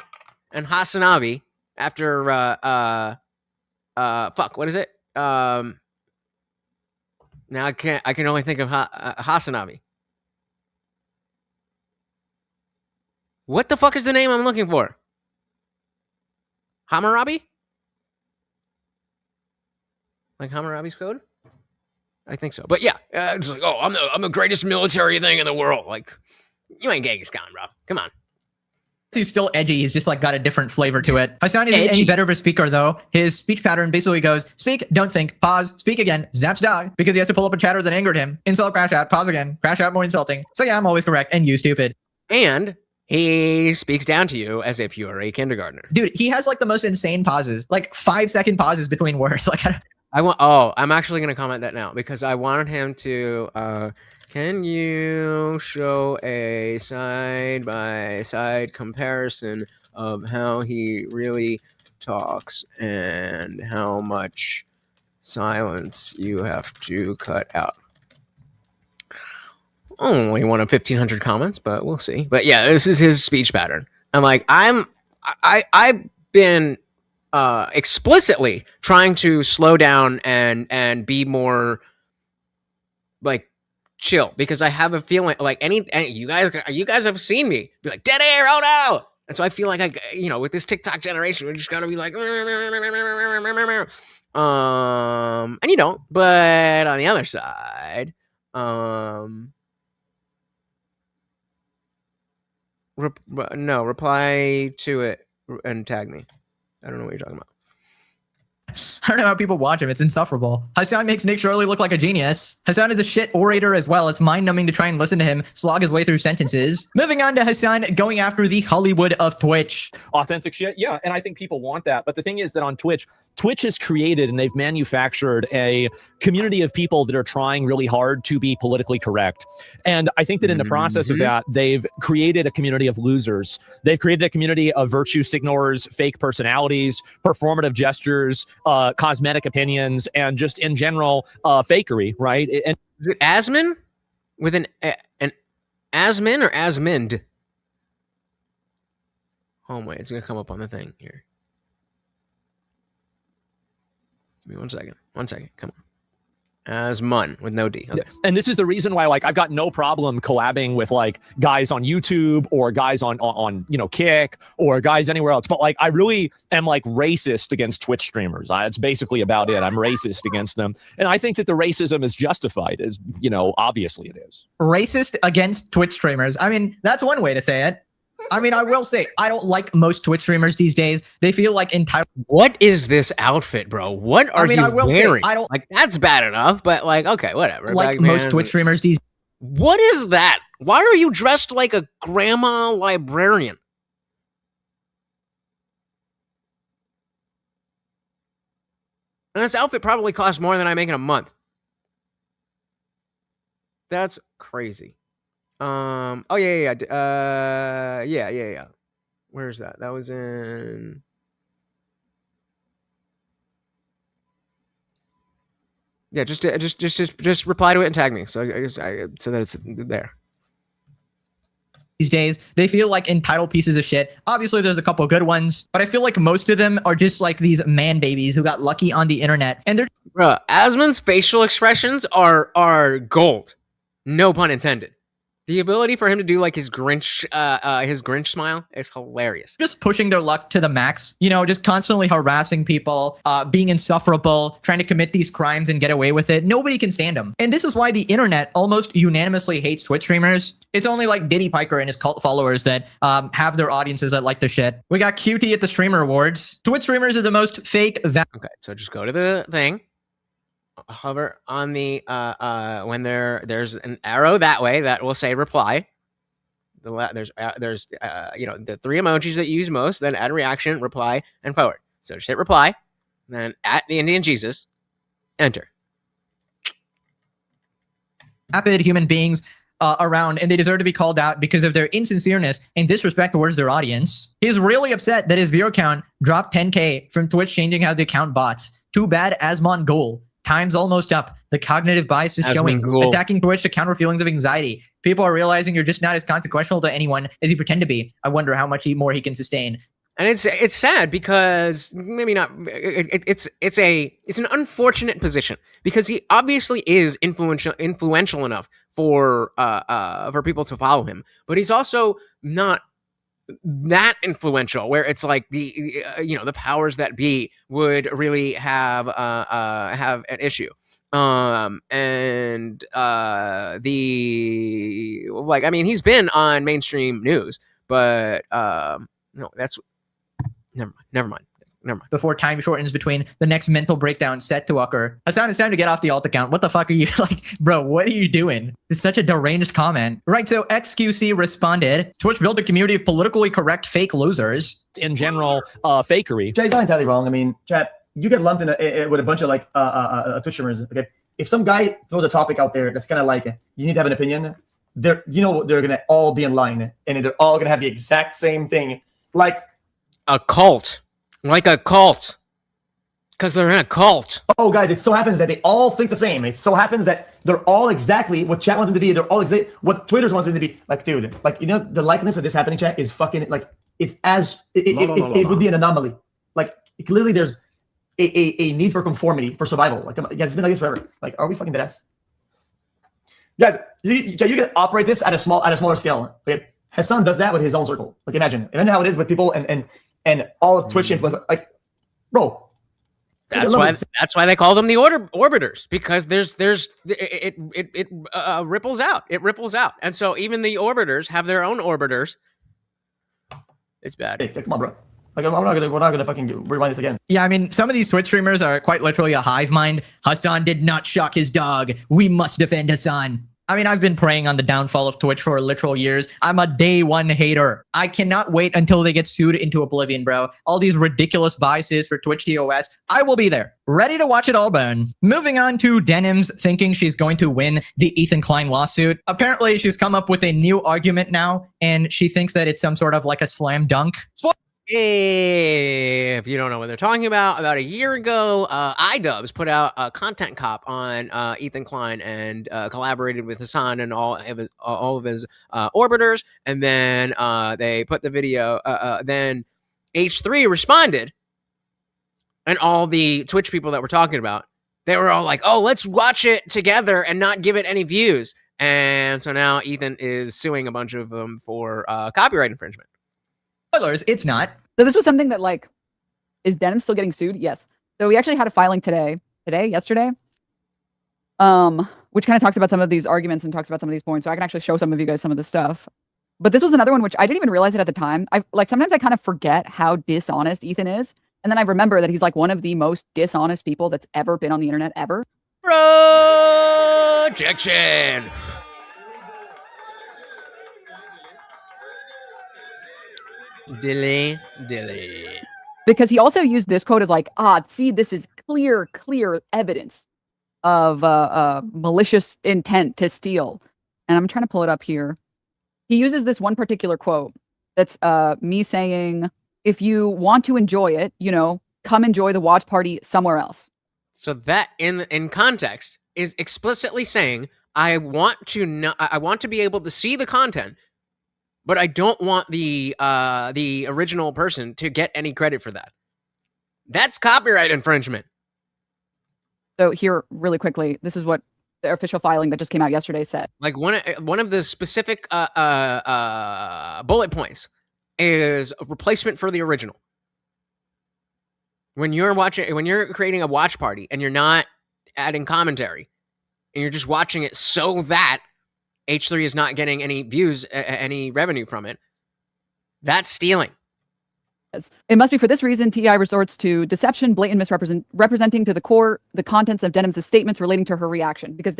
and Hassanavi after what is it? Now I can only think of Hassanavi. What the fuck is the name I'm looking for? Hammurabi? Like Hammurabi's code? I think so. But yeah, it's like, oh, I'm the greatest military thing in the world. Like, you ain't Genghis Khan, bro. Come on. He's still edgy. He's just like got a different flavor to it. Hassan isn't any better of a speaker though. His speech pattern basically goes, speak, don't think, pause, speak again, zaps dog, because he has to pull up a chatter that angered him. Insult, crash out, pause again, crash out, more insulting. So yeah, I'm always correct, and you stupid. And he speaks down to you as if you are a kindergartner. Dude, he has like the most insane pauses, like 5-second pauses between words. Like I'm actually going to comment that now because I wanted him to, can you show a side-by-side comparison of how he really talks and how much silence you have to cut out? Only one of 1,500 comments, but we'll see. But yeah, this is his speech pattern. I'm like, I've been explicitly trying to slow down and be more like chill because I have a feeling like any you guys have seen me be like dead air, oh no, and so I feel like with this TikTok generation we're just gonna be like and you don't, but on the other side reply to it and tag me. I don't know what you're talking about. I don't know how people watch him. It's insufferable. Hassan makes Nick Shirley look like a genius. Hassan is a shit orator as well. It's mind-numbing to try and listen to him slog his way through sentences. Moving on to Hassan going after the Hollywood of Twitch. Authentic shit, yeah, and I think people want that. But the thing is that on Twitch has created and they've manufactured a community of people that are trying really hard to be politically correct. And I think that in the process of that, they've created a community of losers. They've created a community of virtue signalers, fake personalities, performative gestures, cosmetic opinions, and just in general fakery, right? And is it Asmin with an Asmin or Asmind? Oh wait, it's gonna come up on the thing here. Give me 1 second. 1 second. Come on. Asmun with no D. Okay. And this is the reason why, like, I've got no problem collabing with like guys on YouTube or guys on Kick or guys anywhere else. But like, I really am like racist against Twitch streamers. It's basically about it. I'm racist against them, and I think that the racism is justified. As obviously it is. Racist against Twitch streamers. I mean, that's one way to say it. I mean, I will say, I don't like most Twitch streamers these days. They feel like entitled. What is this outfit, bro? What are you wearing? Say, I don't like. That's bad enough, but like, okay, whatever. Like most Twitch streamers these. What is that? Why are you dressed like a grandma librarian? And this outfit probably costs more than I make in a month. That's crazy. Oh yeah. Where's that? That was in. Yeah, just reply to it and tag me. So I guess so that it's there. These days, they feel like entitled pieces of shit. Obviously, there's a couple good ones, but I feel like most of them are just like these man babies who got lucky on the internet, and they're. Bruh, Asmon's facial expressions are gold. No pun intended. The ability for him to do like his Grinch smile is hilarious. Just pushing their luck to the max, just constantly harassing people, being insufferable, trying to commit these crimes and get away with it. Nobody can stand them. And this is why the internet almost unanimously hates Twitch streamers. It's only like Diddy Piker and his cult followers that have their audiences that like the shit. We got QT at the Streamer Awards. Twitch streamers are the most fake. Okay, so just go to the thing. Hover on the when there's an arrow that way that will say reply. There's the three emojis that you use most. Then add reaction, reply, and forward. So just hit reply, then at the Indian Jesus, enter. Rapid human beings around, and they deserve to be called out because of their insincereness and disrespect towards their audience. He's really upset that his viewer count dropped 10K from Twitch changing how they count bots. Too bad, Asmon Goal. Time's almost up. The cognitive bias is showing. Attacking Twitch to counter feelings of anxiety. People are realizing you're just not as consequential to anyone as you pretend to be. I wonder how much more he can sustain. And it's sad because maybe not. It's an unfortunate position because he obviously is influential enough for people to follow him, but he's also not that influential where it's like the powers that be would really have an issue. He's been on mainstream news, but no, that's never mind. Before time shortens between the next mental breakdown set to occur. Hassan, it's time to get off the alt account. What the fuck are you like, bro? What are you doing? It's such a deranged comment. Right, so XQC responded, Twitch built a community of politically correct fake losers. In general, fakery. Jay's not entirely wrong. I mean, chat, you get lumped in with a bunch of like Twitch streamers. Okay, if some guy throws a topic out there that's kind of like you need to have an opinion, they're gonna all be in line and they're all gonna have the exact same thing, like a cult. Like a cult. Because they're in a cult. Oh, guys, it so happens that they all think the same. It so happens that they're all exactly what chat wants them to be. They're all exactly what Twitter wants them to be. Like, dude, like, the likeliness of this happening, chat, is fucking, like, it's as, it would be an anomaly. Like, clearly there's a need for conformity, for survival. Like, guys, it's been like this forever. Like, are we fucking dead ass? Guys, you can operate this at a smaller scale. Okay? Hassan does that with his own circle. Like, imagine how it is with people and all of Twitch influencers, like, bro. That's why they call them the orbiters, because it ripples out. It ripples out, and so even the orbiters have their own orbiters. It's bad. Hey, come on, bro. Like, we're not gonna fucking rewind this again. Yeah, I mean, some of these Twitch streamers are quite literally a hive mind. Hassan did not shock his dog. We must defend Hassan. I mean, I've been preying on the downfall of Twitch for literal years. I'm a day one hater. I cannot wait until they get sued into oblivion, bro. All these ridiculous biases for Twitch TOS. I will be there, ready to watch it all burn. Moving on to Denims thinking she's going to win the Ethan Klein lawsuit. Apparently, she's come up with a new argument now, and she thinks that it's some sort of like a slam dunk. If you don't know what they're talking about a year ago, iDubbbz put out a content cop on Ethan Klein and collaborated with Hassan and all of his orbiters, and then they put the video. Then H3 responded, and all the Twitch people that we're talking about They were all like, oh, let's watch it together and not give it any views. And so now Ethan is suing a bunch of them for copyright infringement. Spoilers, it's not. So this was something that, like, is Denim still getting sued? Yes. So we actually had a filing yesterday, which kind of talks about some of these arguments and talks about some of these points. So I can actually show some of you guys some of this stuff. But this was another one which I didn't even realize it at the time. Sometimes I kind of forget how dishonest Ethan is. And then I remember that he's like one of the most dishonest people that's ever been on the internet ever. Projection. Dilly. Because he also used this quote as like, see, this is clear evidence of malicious intent to steal. And I'm trying to pull it up here. He uses this one particular quote that's me saying, if you want to enjoy it, come enjoy the watch party somewhere else. So that in context is explicitly saying, I want to be able to see the content, but I don't want the original person to get any credit for that. That's copyright infringement. So here, really quickly, this is what the official filing that just came out yesterday said. Like one of the specific bullet points is a replacement for the original. When you're creating a watch party and you're not adding commentary and you're just watching it so that H3 is not getting any views, any revenue from it, that's stealing. It must be for this reason TEI resorts to deception, blatant misrepresenting to the core the contents of Denim's statements relating to her reaction. Because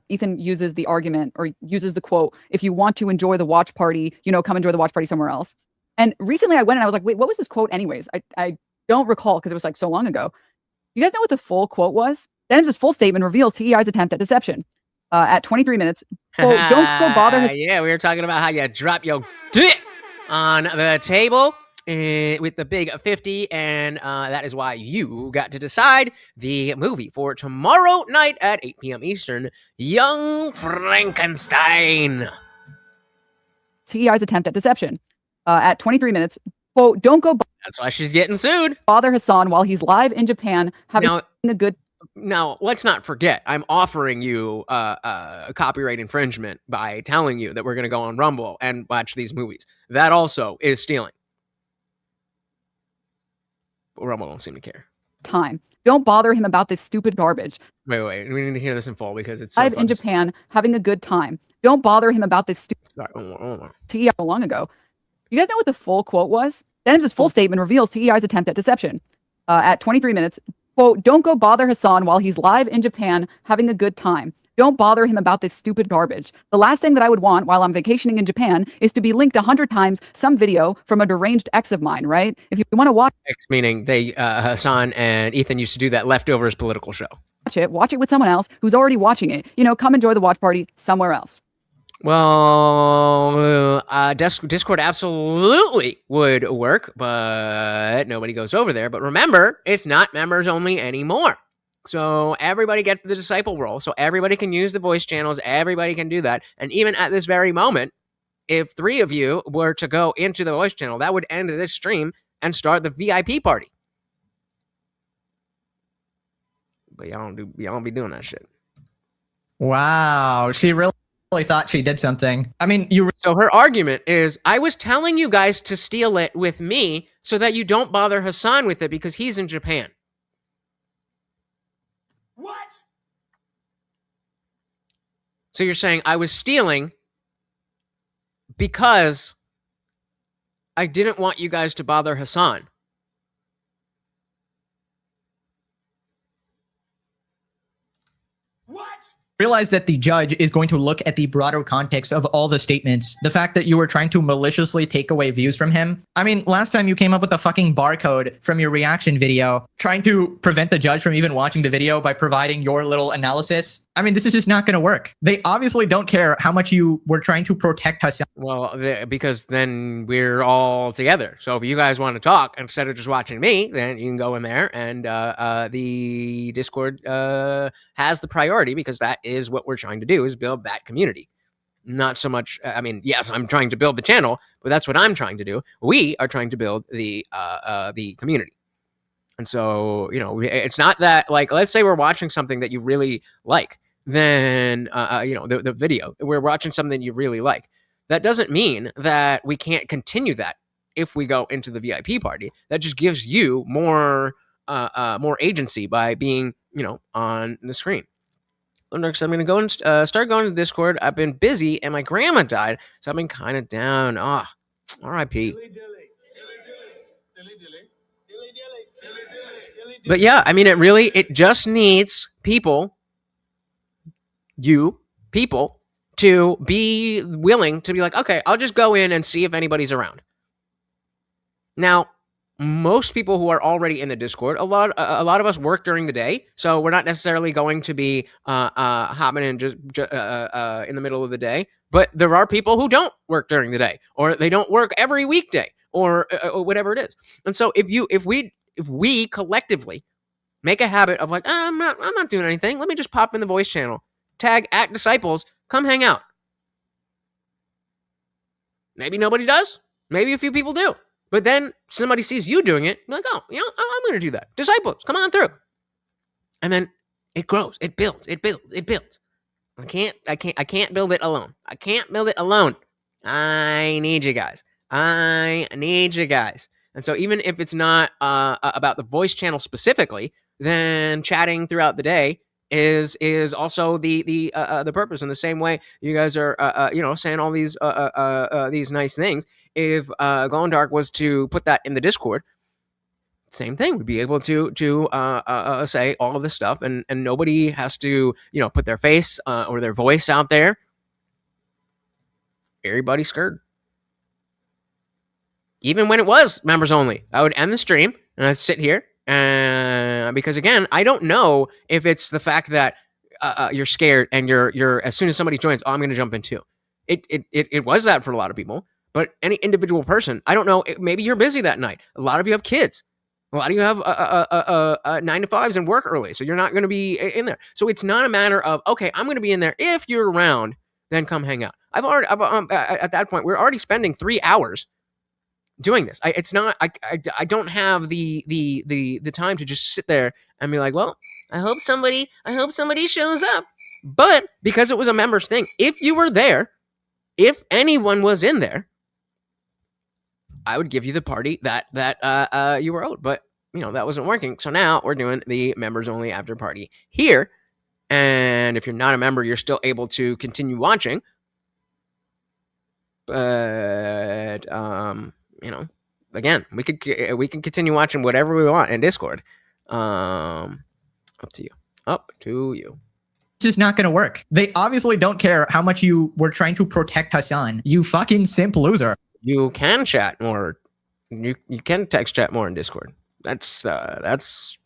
Ethan uses the argument or uses the quote, if you want to enjoy the watch party, come enjoy the watch party somewhere else. And recently I went and I was like, wait, what was this quote anyways? I don't recall because it was like so long ago. You guys know what the full quote was? Denim's full statement reveals TEI's attempt at deception. At 23 minutes, quote, don't go bother his... Yeah, we were talking about how you drop your dick on the table with the big 50, and that is why you got to decide the movie for tomorrow night at 8 p.m. Eastern, Young Frankenstein. TEI's attempt at deception. At 23 minutes, quote, don't go... That's why she's getting sued. Bother Hassan while he's live in Japan having a good... Now, let's not forget, I'm offering you copyright infringement by telling you that we're going to go on Rumble and watch these movies. That also is stealing. But Rumble don't seem to care. Time. Don't bother him about this stupid garbage. Wait. We need to hear this in full because it's so live in Japan having a good time. Don't bother him about this stupid... Sorry, TEI so long ago. You guys know what the full quote was? Denim's full statement reveals TEI's attempt at deception. At 23 minutes, quote, don't go bother Hassan while he's live in Japan having a good time. Don't bother him about this stupid garbage. The last thing that I would want while I'm vacationing in Japan is to be linked 100 times some video from a deranged ex of mine, right? If you want to watch... Ex meaning Hassan and Ethan used to do that Leftovers political show. Watch it with someone else who's already watching it. Come enjoy the watch party somewhere else. Well, Discord absolutely would work, but nobody goes over there. But remember, it's not members only anymore. So everybody gets the disciple role. So everybody can use the voice channels. Everybody can do that. And even at this very moment, if 3 of you were to go into the voice channel, that would end this stream and start the VIP party. But y'all don't be doing that shit. Wow, she really thought she did something. I mean, So her argument is, I was telling you guys to steal it with me so that you don't bother Hassan with it because he's in Japan. What? So you're saying I was stealing because I didn't want you guys to bother Hassan. realize that the judge is going to look at the broader context of all the statements. The fact that you were trying to maliciously take away views from him. I mean, last time you came up with a fucking barcode from your reaction video, trying to prevent the judge from even watching the video by providing your little analysis. I mean, this is just not going to work. They obviously don't care how much you were trying to protect Hassan. Well, because then we're all together. So if you guys want to talk instead of just watching me, then you can go in there and the Discord has the priority because that is what we're trying to do, is build that community. Not so much, I mean, yes, I'm trying to build the channel, but that's what I'm trying to do. We are trying to build the community. And so, it's not that, like, let's say we're watching something that you really like, then, the video, we're watching something you really like. That doesn't mean that we can't continue that if we go into the VIP party. That just gives you more agency by being, on the screen. Next, I'm going to go and start going to Discord. I've been busy and my grandma died, so I've been kind of down. RIP. But yeah, I mean, it just needs people to be willing to be like, okay, I'll just go in and see if anybody's around. Now, most people who are already in the Discord, a lot of us work during the day, so we're not necessarily going to be hopping in just in the middle of the day. But there are people who don't work during the day, or they don't work every weekday, or whatever it is. And so if we collectively make a habit of like, I'm not doing anything, let me just pop in the voice channel, tag @disciples, come hang out. Maybe nobody does. Maybe a few people do. But then somebody sees you doing it, like, oh, I'm going to do that. Disciples, come on through. And then it grows, it builds. I can't build it alone. I need you guys. And so even if it's not about the voice channel specifically, then chatting throughout the day is also the purpose. In the same way you guys are saying all these nice things. If Glowing Dark was to put that in the Discord, same thing. We'd be able to say all of this stuff, and nobody has to put their face or their voice out there. Everybody's scared. Even when it was members only, I would end the stream and I'd sit here, and because again, I don't know if it's the fact that you're scared and you're as soon as somebody joins, I'm going to jump in too. It was that for a lot of people. But any individual person, I don't know, maybe you're busy that night. A lot of you have kids. A lot of you have 9 to 5s and work early, so you're not going to be in there. So it's not a matter of, okay, I'm going to be in there. If you're around, then come hang out. At that point, we're already spending 3 hours doing this. I don't have the time to just sit there and be like, well, I hope somebody shows up. But because it was a members thing, if you were there, if anyone was in there, I would give you the party that you were owed. But that wasn't working. So now we're doing the members only after party here. And if you're not a member, you're still able to continue watching. But again, we can continue watching whatever we want in Discord. Up to you. It's just not going to work. They obviously don't care how much you were trying to protect Hassan. You fucking simp loser. You can chat more. You can text chat more in Discord. That's what's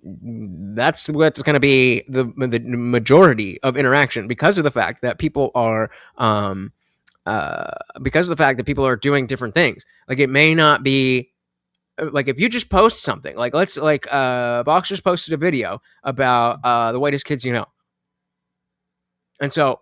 going to be the majority of interaction because of the fact that people are doing different things. Like it may not be like if you just post something like Box just posted a video about the whitest kids you know. And so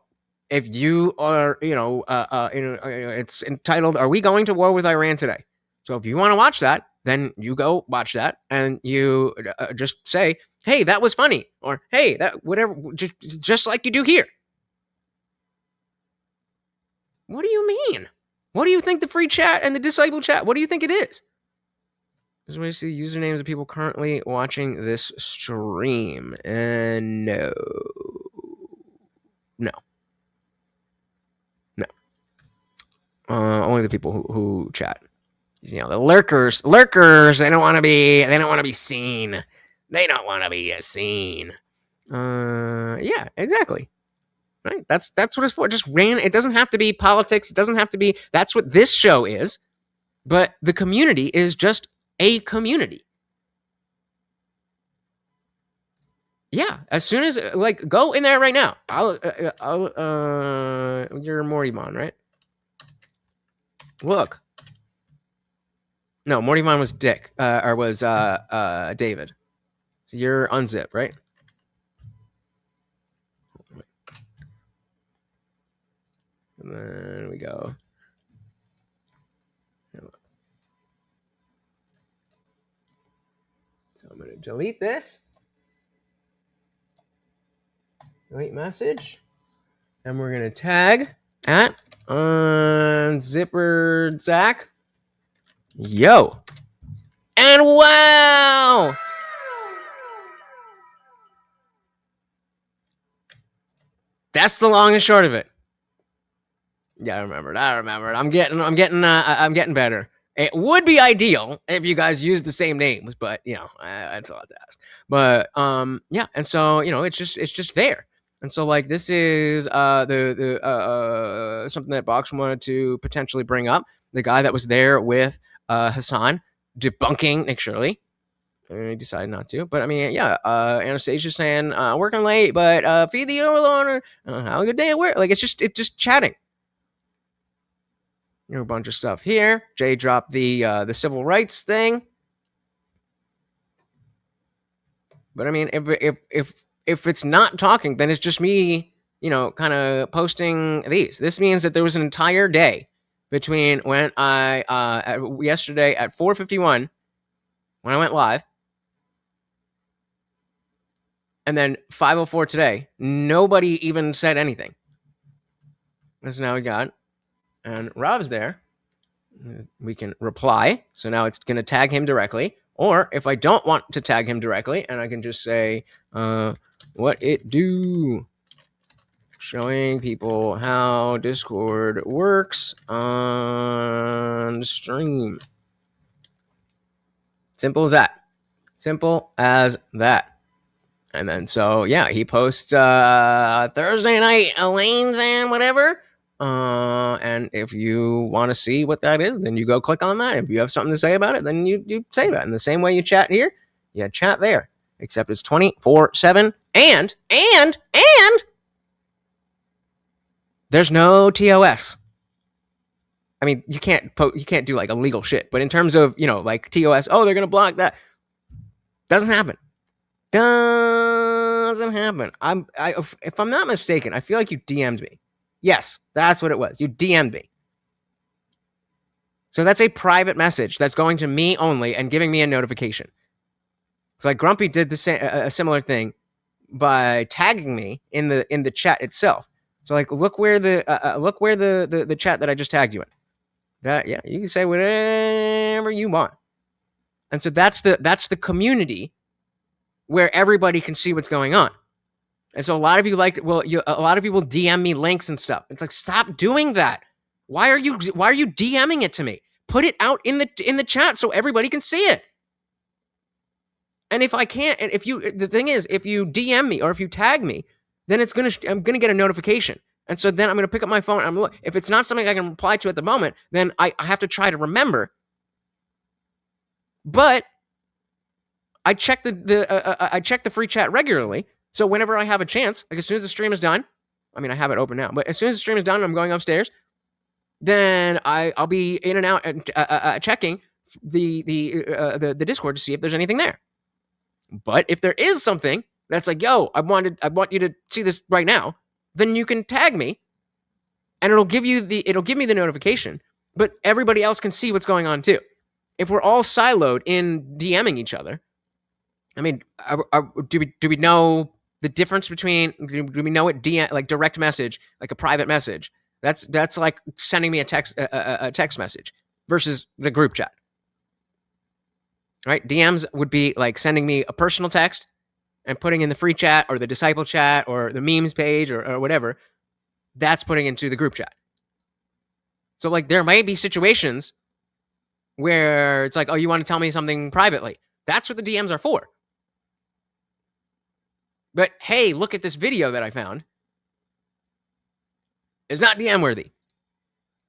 if you are, it's entitled, "Are we going to war with Iran today?" So if you want to watch that, then you go watch that and you just say, "Hey, that was funny," or "Hey, that whatever," just like you do here. What do you mean? What do you think the free chat and the disciple chat? What do you think it is? This is where you see the usernames of people currently watching this stream. And no. Only the people who chat. The lurkers. They don't want to be seen. They don't want to be seen. Yeah, exactly. Right. That's what it's for. Just it doesn't have to be politics. It doesn't have to be. That's what this show is. But the community is just a community. Yeah, as soon as go in there right now. You're Mortymon, right? Look. No, Mortymon was Dick, or was David. So you're Unzip, right? And then we go. So I'm gonna delete this. Delete message. And we're going to tag at Unzippered Zach. Yo. And wow. That's the long and short of it. Yeah, I remembered. I'm getting better. It would be ideal if you guys used the same names, but you know, that's a lot to ask. But yeah, and so you know, it's just there. And so like this is something that Box wanted to potentially bring up. The guy that was there with Hassan debunking Nick Shirley. And he decided not to. But I mean, yeah, Anastasia's saying working late, but feed the overlord. Have a good day at work. Like it's just chatting. You know, a bunch of stuff here. Jay dropped the civil rights thing. But I mean, if it's not talking, then it's just me, you know, kind of posting these. This means that there was an entire day between when I yesterday at 4:51 when I went live, and then 5:04 today. Nobody even said anything. And so now we got, and Rob's there. We can reply. So now it's going to tag him directly. Or if I don't want to tag him directly, and I can just say, what it do? Showing people how Discord works on stream. Simple as that. Simple as that. And then, so, yeah, he posts Thursday night, Elaine's and whatever. And if you want to see what that is, then you go click on that. If you have something to say about it, then you say that. In the same way you chat here, you chat there. Except it's 24/7. And there's no TOS. I mean, you can't do like illegal shit. But in terms of, you know, like TOS, oh, they're going to block that. Doesn't happen. Doesn't happen. If I'm not mistaken, I feel like you DM'd me. Yes, that's what it was. You DM'd me. So that's a private message that's going to me only and giving me a notification. So like Grumpy did a similar thing by tagging me in the chat itself. So like look where the chat that I just tagged you in. That, yeah, you can say whatever you want. And so that's the community where everybody can see what's going on. And so a lot of you a lot of you will DM me links and stuff. It's like, stop doing that. Why are you DMing it to me? Put it out in the chat so everybody can see it. And if I can't, and the thing is, if you DM me or if you tag me, then I'm gonna get a notification. And so then I'm gonna pick up my phone. If it's not something I can reply to at the moment, then I have to try to remember. But I check the free chat regularly. So whenever I have a chance, like as soon as the stream is done, I mean, I have it open now, but as soon as the stream is done and I'm going upstairs, then I'll be in and out and checking the Discord to see if there's anything there. But if there is something that's like, yo, I want you to see this right now, then you can tag me, and it'll give me the notification. But everybody else can see what's going on too. If we're all siloed in DMing each other, I mean, do we know the difference between, do we know what like direct message, like a private message? That's like sending me a text message versus the group chat. Right? DMs would be like sending me a personal text and putting in the free chat or the disciple chat or the memes page or whatever. That's putting into the group chat. So like there might be situations where it's like, oh, you want to tell me something privately. That's what the DMs are for. But hey, look at this video that I found. It's not DM worthy.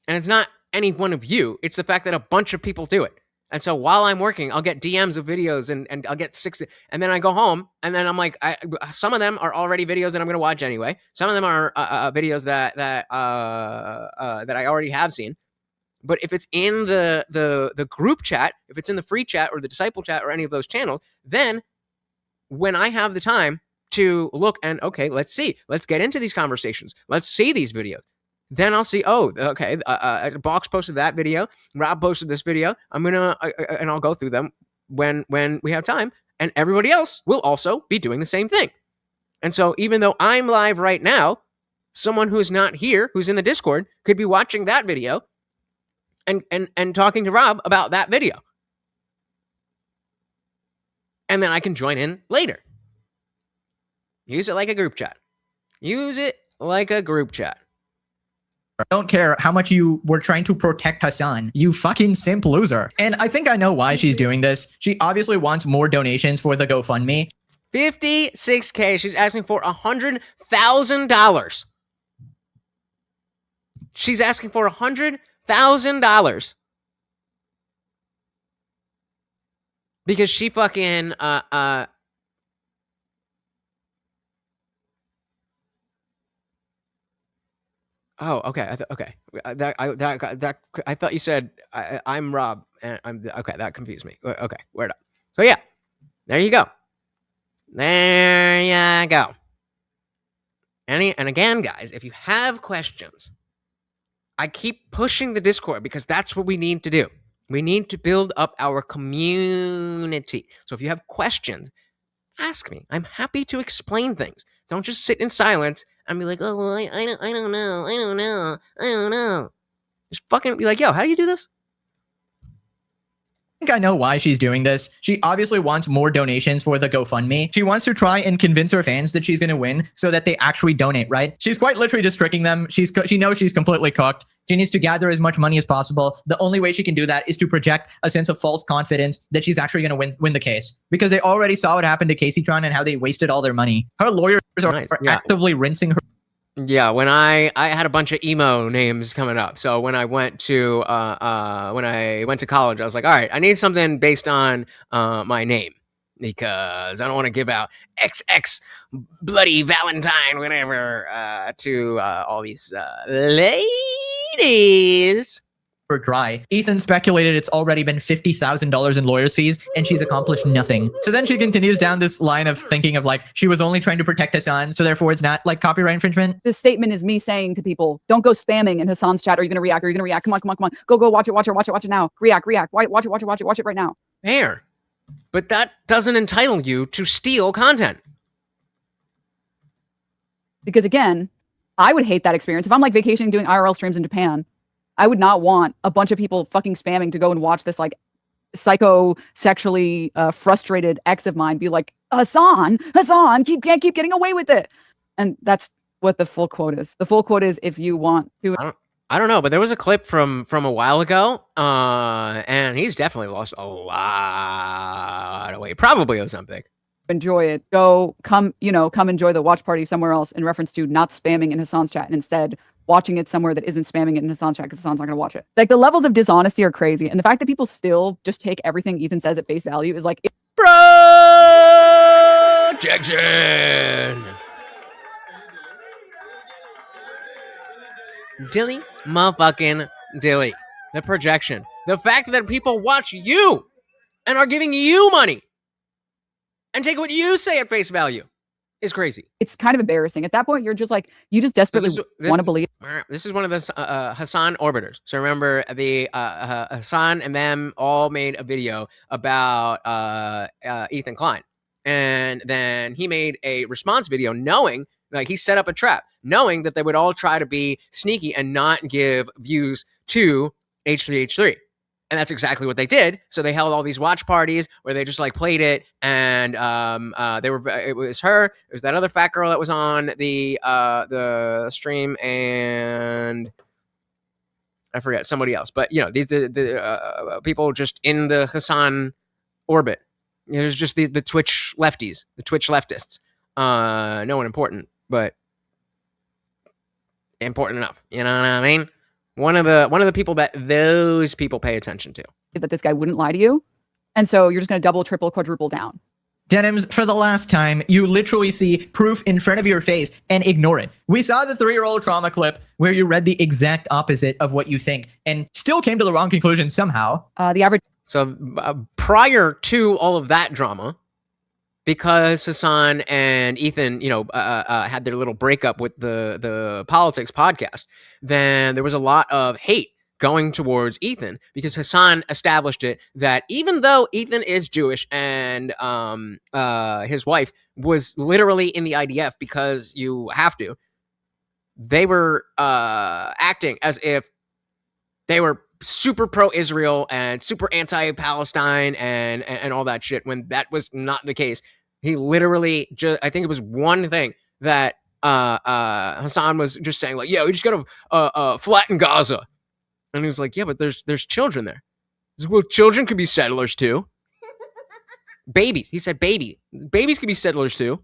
And it's not any one of you. It's the fact that a bunch of people do it. And so while I'm working, I'll get DMs of videos and I'll get 60. And then I go home and then I'm like, some of them are already videos that I'm going to watch anyway. Some of them are videos that I already have seen. But if it's in the group chat, if it's in the free chat or the disciple chat or any of those channels, then when I have the time to look and, okay, let's get into these conversations. Let's see these videos. Then I'll see, oh, okay, Box posted that video. Rob posted this video. And I'll go through them when we have time. and everybody else will also be doing the same thing. And so even though I'm live right now, someone who's not here, who's in the Discord, could be watching that video and talking to Rob about that video. And then I can join in later. Use it like a group chat. Use it like a group chat. I don't care how much you were trying to protect Hassan, you fucking simp loser. And I think I know why she's doing this. She obviously wants more donations for the GoFundMe. 56K. She's asking for $100,000. She's asking for $100,000. Because she fucking oh, okay. Okay. I thought you said I'm Rob, and I'm okay. That confused me. Okay, word up. So yeah, there you go. There you go. And again, guys, if you have questions, I keep pushing the Discord because that's what we need to do. We need to build up our community. So if you have questions, ask me. I'm happy to explain things. Don't just sit in silence and be like, oh, I don't know. Just fucking be like, yo, how do you do this? I think I know why she's doing this. She obviously wants more donations for the GoFundMe. She wants to try and convince her fans that she's going to win so that they actually donate, right? She's quite literally just tricking them. She knows she's completely cooked. She needs to gather as much money as possible. The only way she can do that is to project a sense of false confidence that she's actually going to win the case. Because they already saw what happened to Casey Tron and how they wasted all their money. Her lawyers are actively rinsing her. Yeah, when I had a bunch of emo names coming up. So when I went to college, I was like, all right, I need something based on my name because I don't want to give out XX bloody Valentine, whatever, to all these ladies. Dry. Ethan speculated it's already been $50,000 in lawyer's fees, and she's accomplished nothing. So then she continues down this line of thinking of like, she was only trying to protect Hassan, so therefore it's not like copyright infringement. This statement is me saying to people, don't go spamming in Hassan's chat. Are you going to react? Are you going to react? Come on. Go watch it now. React. Watch it right now. Fair. But that doesn't entitle you to steal content. Because again, I would hate that experience. If I'm like vacationing doing IRL streams in Japan, I would not want a bunch of people fucking spamming to go and watch this like psycho-sexually frustrated ex of mine be like, Hassan, keep getting away with it. And that's what the full quote is. The full quote is, if you want to. I don't know, but there was a clip from a while ago, and he's definitely lost a lot of weight. Probably Ozempic. Enjoy it. Come enjoy the watch party somewhere else in reference to not spamming in Hassan's chat and instead watching it somewhere that isn't spamming it in Hassan's chat because Hassan's not going to watch it. Like, the levels of dishonesty are crazy. And the fact that people still just take everything Ethan says at face value is like... Projection! Dilly motherfucking dilly. The projection. The fact that people watch you and are giving you money and take what you say at face value is crazy. It's kind of embarrassing. At that point, you're just like, you just desperately want to believe. This is one of the Hassan orbiters. So remember, the Hassan and them all made a video about Ethan Klein. And then he made a response video knowing, like, he set up a trap, knowing that they would all try to be sneaky and not give views to H3H3. And that's exactly what they did. So they held all these watch parties where they just like played it, and it was her, it was that other fat girl that was on the stream, and I forget somebody else. But you know, the people just in the Hassan orbit. There's just the Twitch lefties, the Twitch leftists. No one important, but important enough. You know what I mean? One of the people that those people pay attention to. That this guy wouldn't lie to you. And so you're just going to double, triple, quadruple down. Denims, for the last time, you literally see proof in front of your face and ignore it. We saw the 3-year-old trauma clip where you read the exact opposite of what you think and still came to the wrong conclusion somehow. The average. So prior to all of that drama, because Hassan and Ethan, had their little breakup with the politics podcast, then there was a lot of hate going towards Ethan because Hassan established it that even though Ethan is Jewish and his wife was literally in the IDF because you have to, they were acting as if they were super pro-Israel and super anti-Palestine and all that shit when that was not the case. He literally just, I think it was one thing that Hassan was just saying, like, yeah, we just gotta flatten Gaza. And he was like, yeah, but there's children there. He said, well, children can be settlers too. Babies. He said babies can be settlers too.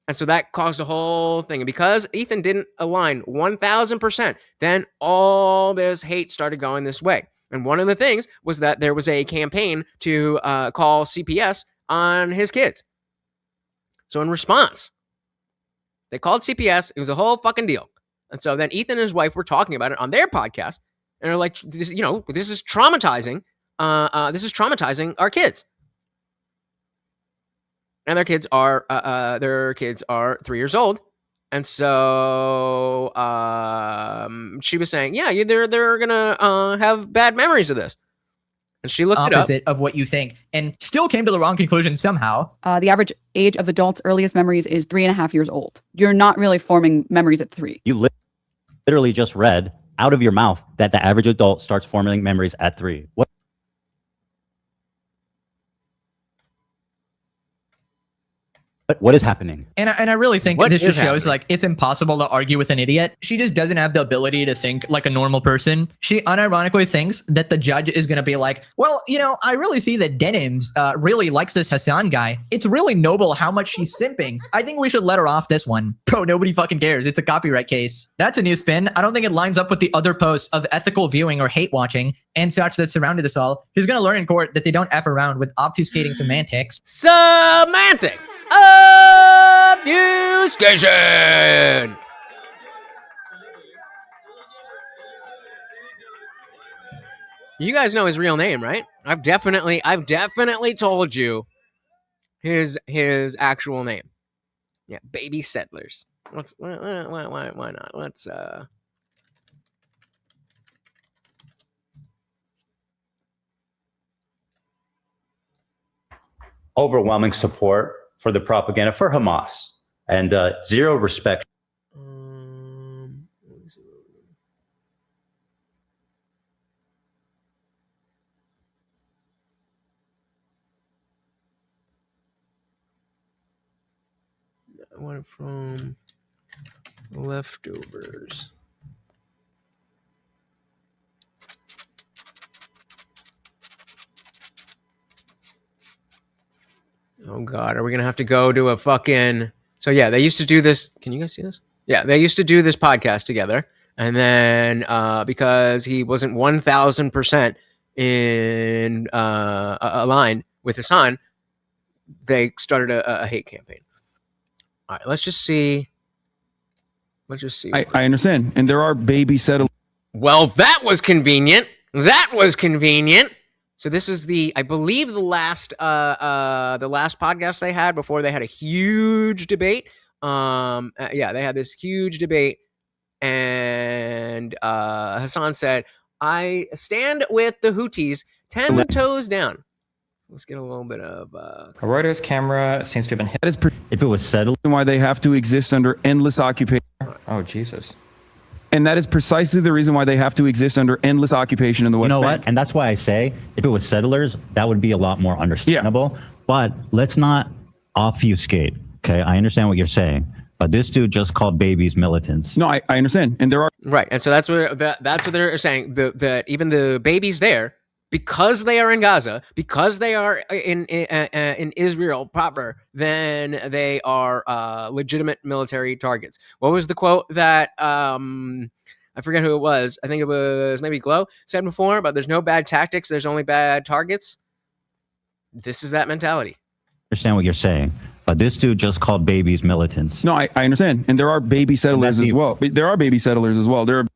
And so that caused the whole thing. And because Ethan didn't align 1,000%, then all this hate started going this way. And one of the things was that there was a campaign to call CPS on his kids. So in response, they called CPS. It was a whole fucking deal. And so then Ethan and his wife were talking about it on their podcast. And they're like, this is traumatizing. This is traumatizing our kids. And their kids are 3 years old. And so she was saying, yeah, they're gonna have bad memories of this. And she looked opposite it up of what you think and still came to the wrong conclusion somehow. The average age of adults' earliest memories is 3.5 years old. You're not really forming memories at 3. You literally just read out of your mouth that the average adult starts forming memories at 3. What is happening? And I really think this just shows like it's impossible to argue with an idiot. She just doesn't have the ability to think like a normal person. She unironically thinks that the judge is going to be like, well, I really see that Denims really likes this Hassan guy. It's really noble how much she's simping. I think we should let her off this one. Bro, nobody fucking cares. It's a copyright case. That's a new spin. I don't think it lines up with the other posts of ethical viewing or hate watching and such that surrounded us all. She's going to learn in court that they don't F around with obfuscating semantics. Semantic! Obfuscation. You guys know his real name, right? I've definitely told you his actual name. Yeah, baby settlers. Why not? Let's Overwhelming support for the propaganda for Hamas and zero respect. One from leftovers. Oh God, are we gonna have to go to a fucking? So yeah, they used to do this. Can you guys see this? Yeah, they used to do this podcast together, and then because he wasn't 1,000% in aligned with Hassan, they started a hate campaign. All right, let's just see. I understand, and there are baby settlers. Well, that was convenient. So this is I believe the last podcast they had before they had a huge debate. Yeah, they had this huge debate, and Hassan said, "I stand with the Houthis, 10 toes down." Let's get a little bit of. A Reuters camera seems to have been hit. If it was settled, why they have to exist under endless occupation. Oh Jesus. And that is precisely the reason why they have to exist under endless occupation in the West You know Bank. what? And that's why I say, if it was settlers, that would be a lot more understandable. Yeah. But let's not obfuscate. Okay, I understand what you're saying, but this dude just called babies militants. No, I understand, and there are right, and so that's what they're saying. That even the babies there, because they are in Gaza, because they are in Israel proper, then they are legitimate military targets. What was the quote that I forget who it was? I think it was maybe Glow said before, but there's no bad tactics, there's only bad targets. This is that mentality. I understand what you're saying, but this dude just called babies militants. No, I understand, and there are baby settlers as well. There are baby settlers as well. There are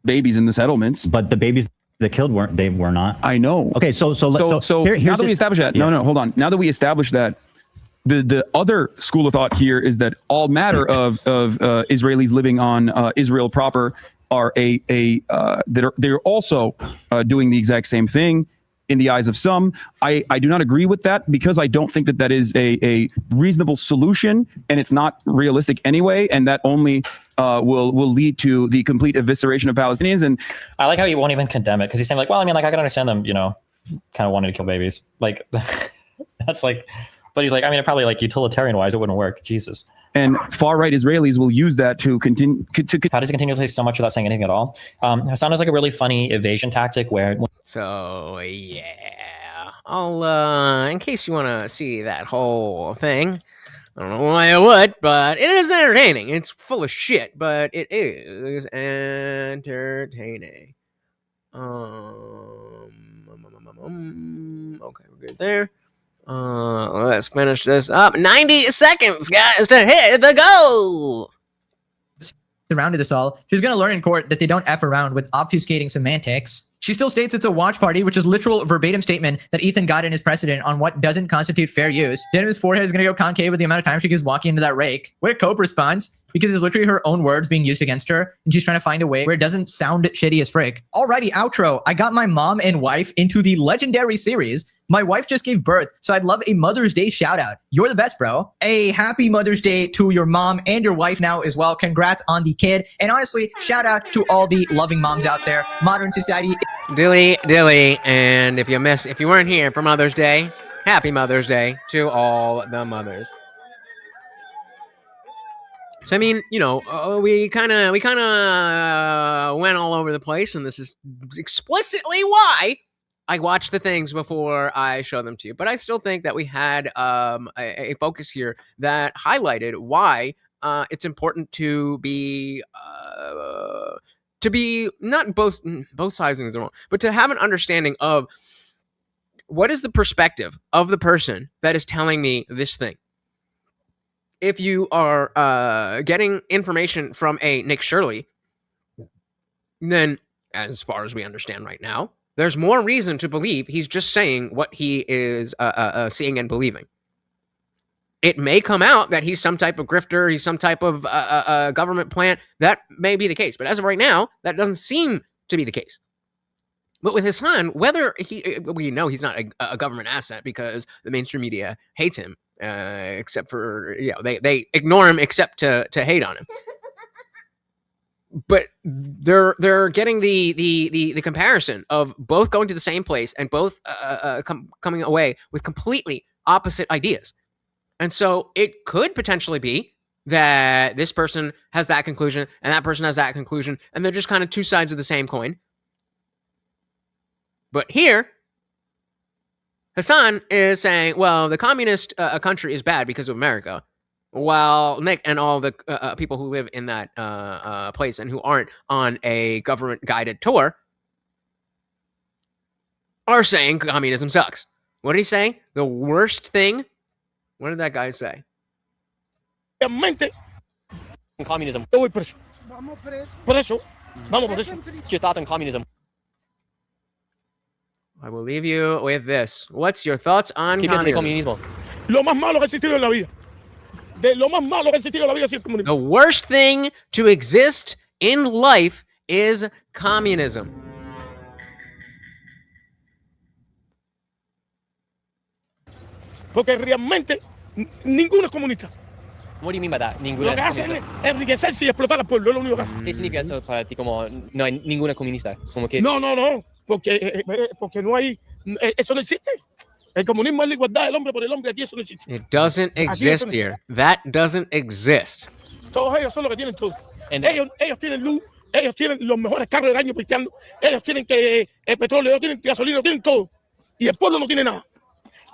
babies in the settlements, but the babies that killed were not. I know. Okay, so now that we establish that, no, hold on. Now that we establish that, the other school of thought here is that all matter of Israelis living on Israel proper are they're also doing the exact same thing in the eyes of some. I do not agree with that because I don't think that is a reasonable solution, and it's not realistic anyway, and that only will lead to the complete evisceration of Palestinians. And I like how he won't even condemn it because he's saying like, well, I mean, like I can understand them, kind of wanting to kill babies. Like that's like, but he's like, I mean, probably like utilitarian wise, it wouldn't work. Jesus. And far right Israelis will use that to continue. How does he continue to say so much without saying anything at all? Hassan is like a really funny evasion tactic where. So yeah, I'll in case you want to see that whole thing. I don't know why I would, but it is entertaining. It's full of shit, but it is entertaining. Okay, we're good there. Let's finish this up. 90 seconds, guys, to hit the goal. Surrounded us all. She's going to learn in court that they don't F around with obfuscating semantics. She still states it's a watch party, which is literal verbatim statement that Ethan got in his precedent on what doesn't constitute fair use. Denim's forehead is going to go concave with the amount of time she keeps walking into that rake. Where Cope responds, because it's literally her own words being used against her, and she's trying to find a way where it doesn't sound shitty as frick. Alrighty, outro. I got my mom and wife into the legendary series. My wife just gave birth, so I'd love a Mother's Day shout out. You're the best, bro. A happy Mother's Day to your mom and your wife now as well. Congrats on the kid. And honestly, shout out to all the loving moms out there. Modern society. Dilly, and if you weren't here for Mother's Day, happy Mother's Day to all the mothers. So I mean, we kind of went all over the place, and this is explicitly why I watch the things before I show them to you. But I still think that we had a focus here that highlighted why it's important to be not both sides is wrong, but to have an understanding of what is the perspective of the person that is telling me this thing. If you are getting information from a Nick Shirley, then as far as we understand right now, there's more reason to believe he's just saying what he is seeing and believing. It may come out that he's some type of grifter, he's some type of government plant. That may be the case. But as of right now, that doesn't seem to be the case. But with Hassan, we know he's not a government asset because the mainstream media hates him, except for, they ignore him except to hate on him. But they're getting the comparison of both going to the same place and both coming away with completely opposite ideas. And so it could potentially be that this person has that conclusion and that person has that conclusion, and they're just kind of two sides of the same coin. But here, Hassan is saying, well, the communist country is bad because of America. While Nick and all the people who live in that place and who aren't on a government-guided tour are saying communism sucks. What did he say? The worst thing? What did that guy say? Communism. Por eso. Vamos por eso. Ciudad en communism. I will leave you with this. What's your thoughts on communism? Lo más malo que ha existido en la vida. The worst thing to exist in life is communism. Porque realmente ninguno es comunista. What do you mean by that? Lo que hacen es enriquecerse y explotar al pueblo, es lo único que hacen. ¿Qué significa eso para ti? Como no hay ninguna comunista. Como que no, porque no hay, eso no existe. El comunismo es la igualdad del hombre por el hombre, aquí eso no existe. It doesn't exist here. That doesn't exist. Todos ellos son los que tienen todo. Ellos tienen luz, ellos tienen los mejores carros del año pisteando, ellos tienen el petróleo, ellos tienen gasolina, tienen todo. Y el pueblo no tiene nada.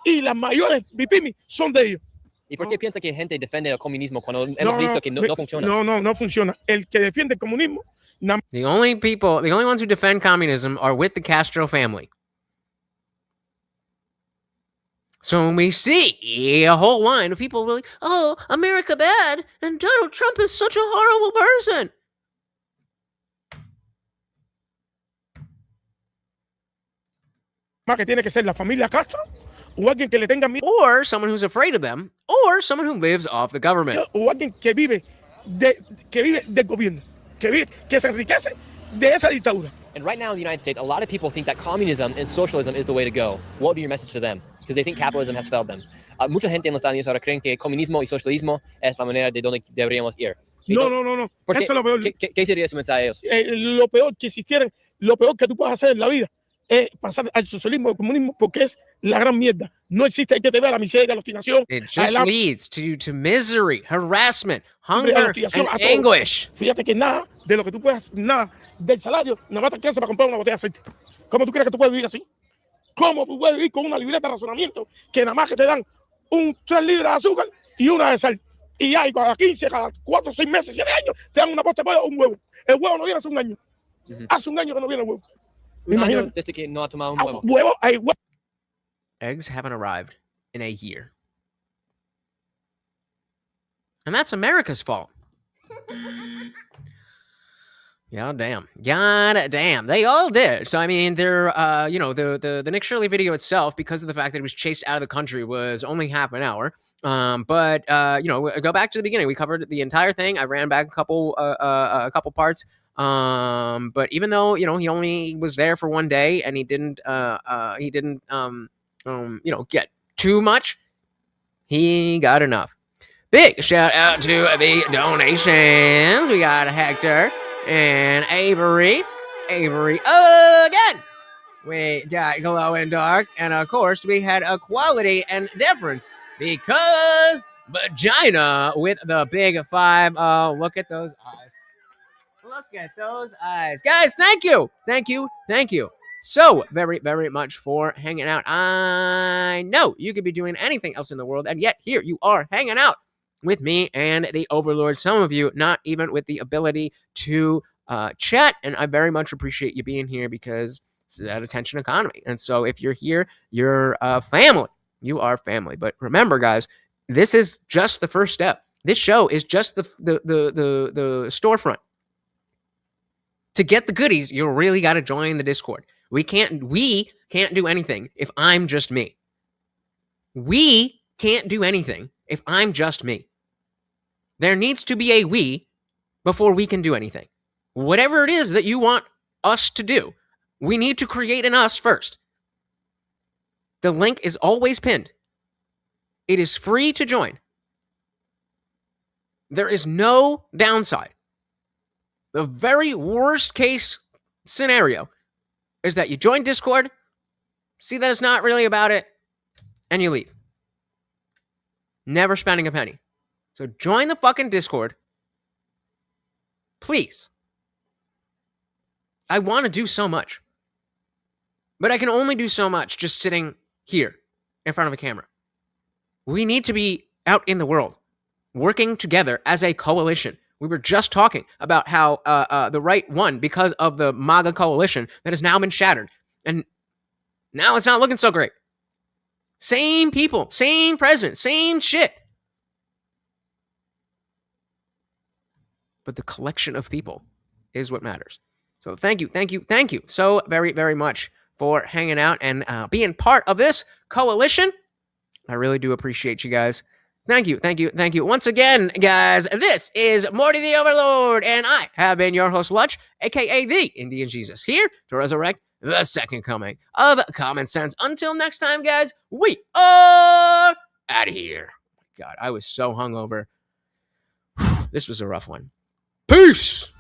Y las mayores bipimis son de ellos. ¿Y por qué piensa que gente defiende el comunismo cuando hemos visto que no funciona? No funciona. El que defiende el comunismo... The only ones who defend communism are with the Castro family. So when we see a whole line of people really, oh, America bad, and Donald Trump is such a horrible person. Que tiene que ser la familia Castro, o alguien que le tenga miedo, or someone who's afraid of them, or someone who lives off the government. O alguien que vive del gobierno, que se enriquece de esa dictadura. And right now in the United States, a lot of people think that communism and socialism is the way to go. What would be your message to them? Because they think capitalism has failed them. Mucha gente en los Estados Unidos ahora creen que comunismo y socialismo es la manera de donde deberíamos ir. No. Eso es lo peor. ¿Qué sería su mensaje a ellos? Lo peor que existiera, lo peor que tú puedes hacer en la vida es pasar al socialismo, al comunismo, porque es la gran mierda. No existe, hay que te vea la miseria, la obstinación. It just leads to misery, harassment, hunger, and anguish. Fíjate que nada de lo que tú puedas, nada del salario, nada más te alcanza para comprar una botella de aceite. ¿Cómo tú crees que tú puedes vivir así? ¿Cómo tú puedes vivir con una libreta de razonamiento que nada más que te dan 3 libras de azúcar y una de sal? Y hay cada 15, cada 4, 6 meses, 7 años, te dan una posta de pollo o un huevo. El huevo no viene hace un año. Hace un año que no viene el huevo. Imagínate. Desde que no ha tomado un huevo. Hay huevo. Eggs haven't arrived in a year. And that's America's fault. God damn. They all did. So, I mean, they're, the Nick Shirley video itself, because of the fact that it was chased out of the country, was only half an hour. But go back to the beginning. We covered the entire thing. I ran back a couple parts. But even though, he only was there for one day and he didn't get too much, he got enough. Big shout out to the donations. We got Hector and Avery again. We got Glow and Dark, and of course we had Equality and Difference because vagina with the big 5. Oh, look at those eyes. Look at those eyes. Guys, thank you so very, very much for hanging out. I know you could be doing anything else in the world, and yet here you are hanging out with me and the Overlord. Some of you not even with the ability to chat, and I very much appreciate you being here because it's that attention economy. And so if you're here, you're family. You are family. But remember, guys, this is just the first step. This show is just the storefront. To get the goodies, you really got to join the Discord. We can't do anything if I'm just me. We can't do anything if I'm just me. There needs to be a we before we can do anything. Whatever it is that you want us to do, we need to create an us first. The link is always pinned. It is free to join. There is no downside. The very worst case scenario is that you join Discord, see that it's not really about it, and you leave. Never spending a penny. So join the fucking Discord. Please. I want to do so much. But I can only do so much just sitting here in front of a camera. We need to be out in the world, working together as a coalition. We were just talking about how the right won because of the MAGA coalition that has now been shattered. And now it's not looking so great. Same people, same president, same shit. But the collection of people is what matters. So thank you so very, very much for hanging out and being part of this coalition. I really do appreciate you guys. Thank you. Once again, guys, this is Morty the Overlord, and I have been your host, Lutch, aka the Indian Jesus, here to resurrect the second coming of common sense. Until next time, guys, we are out of here. God, I was so hungover. This was a rough one. Peace!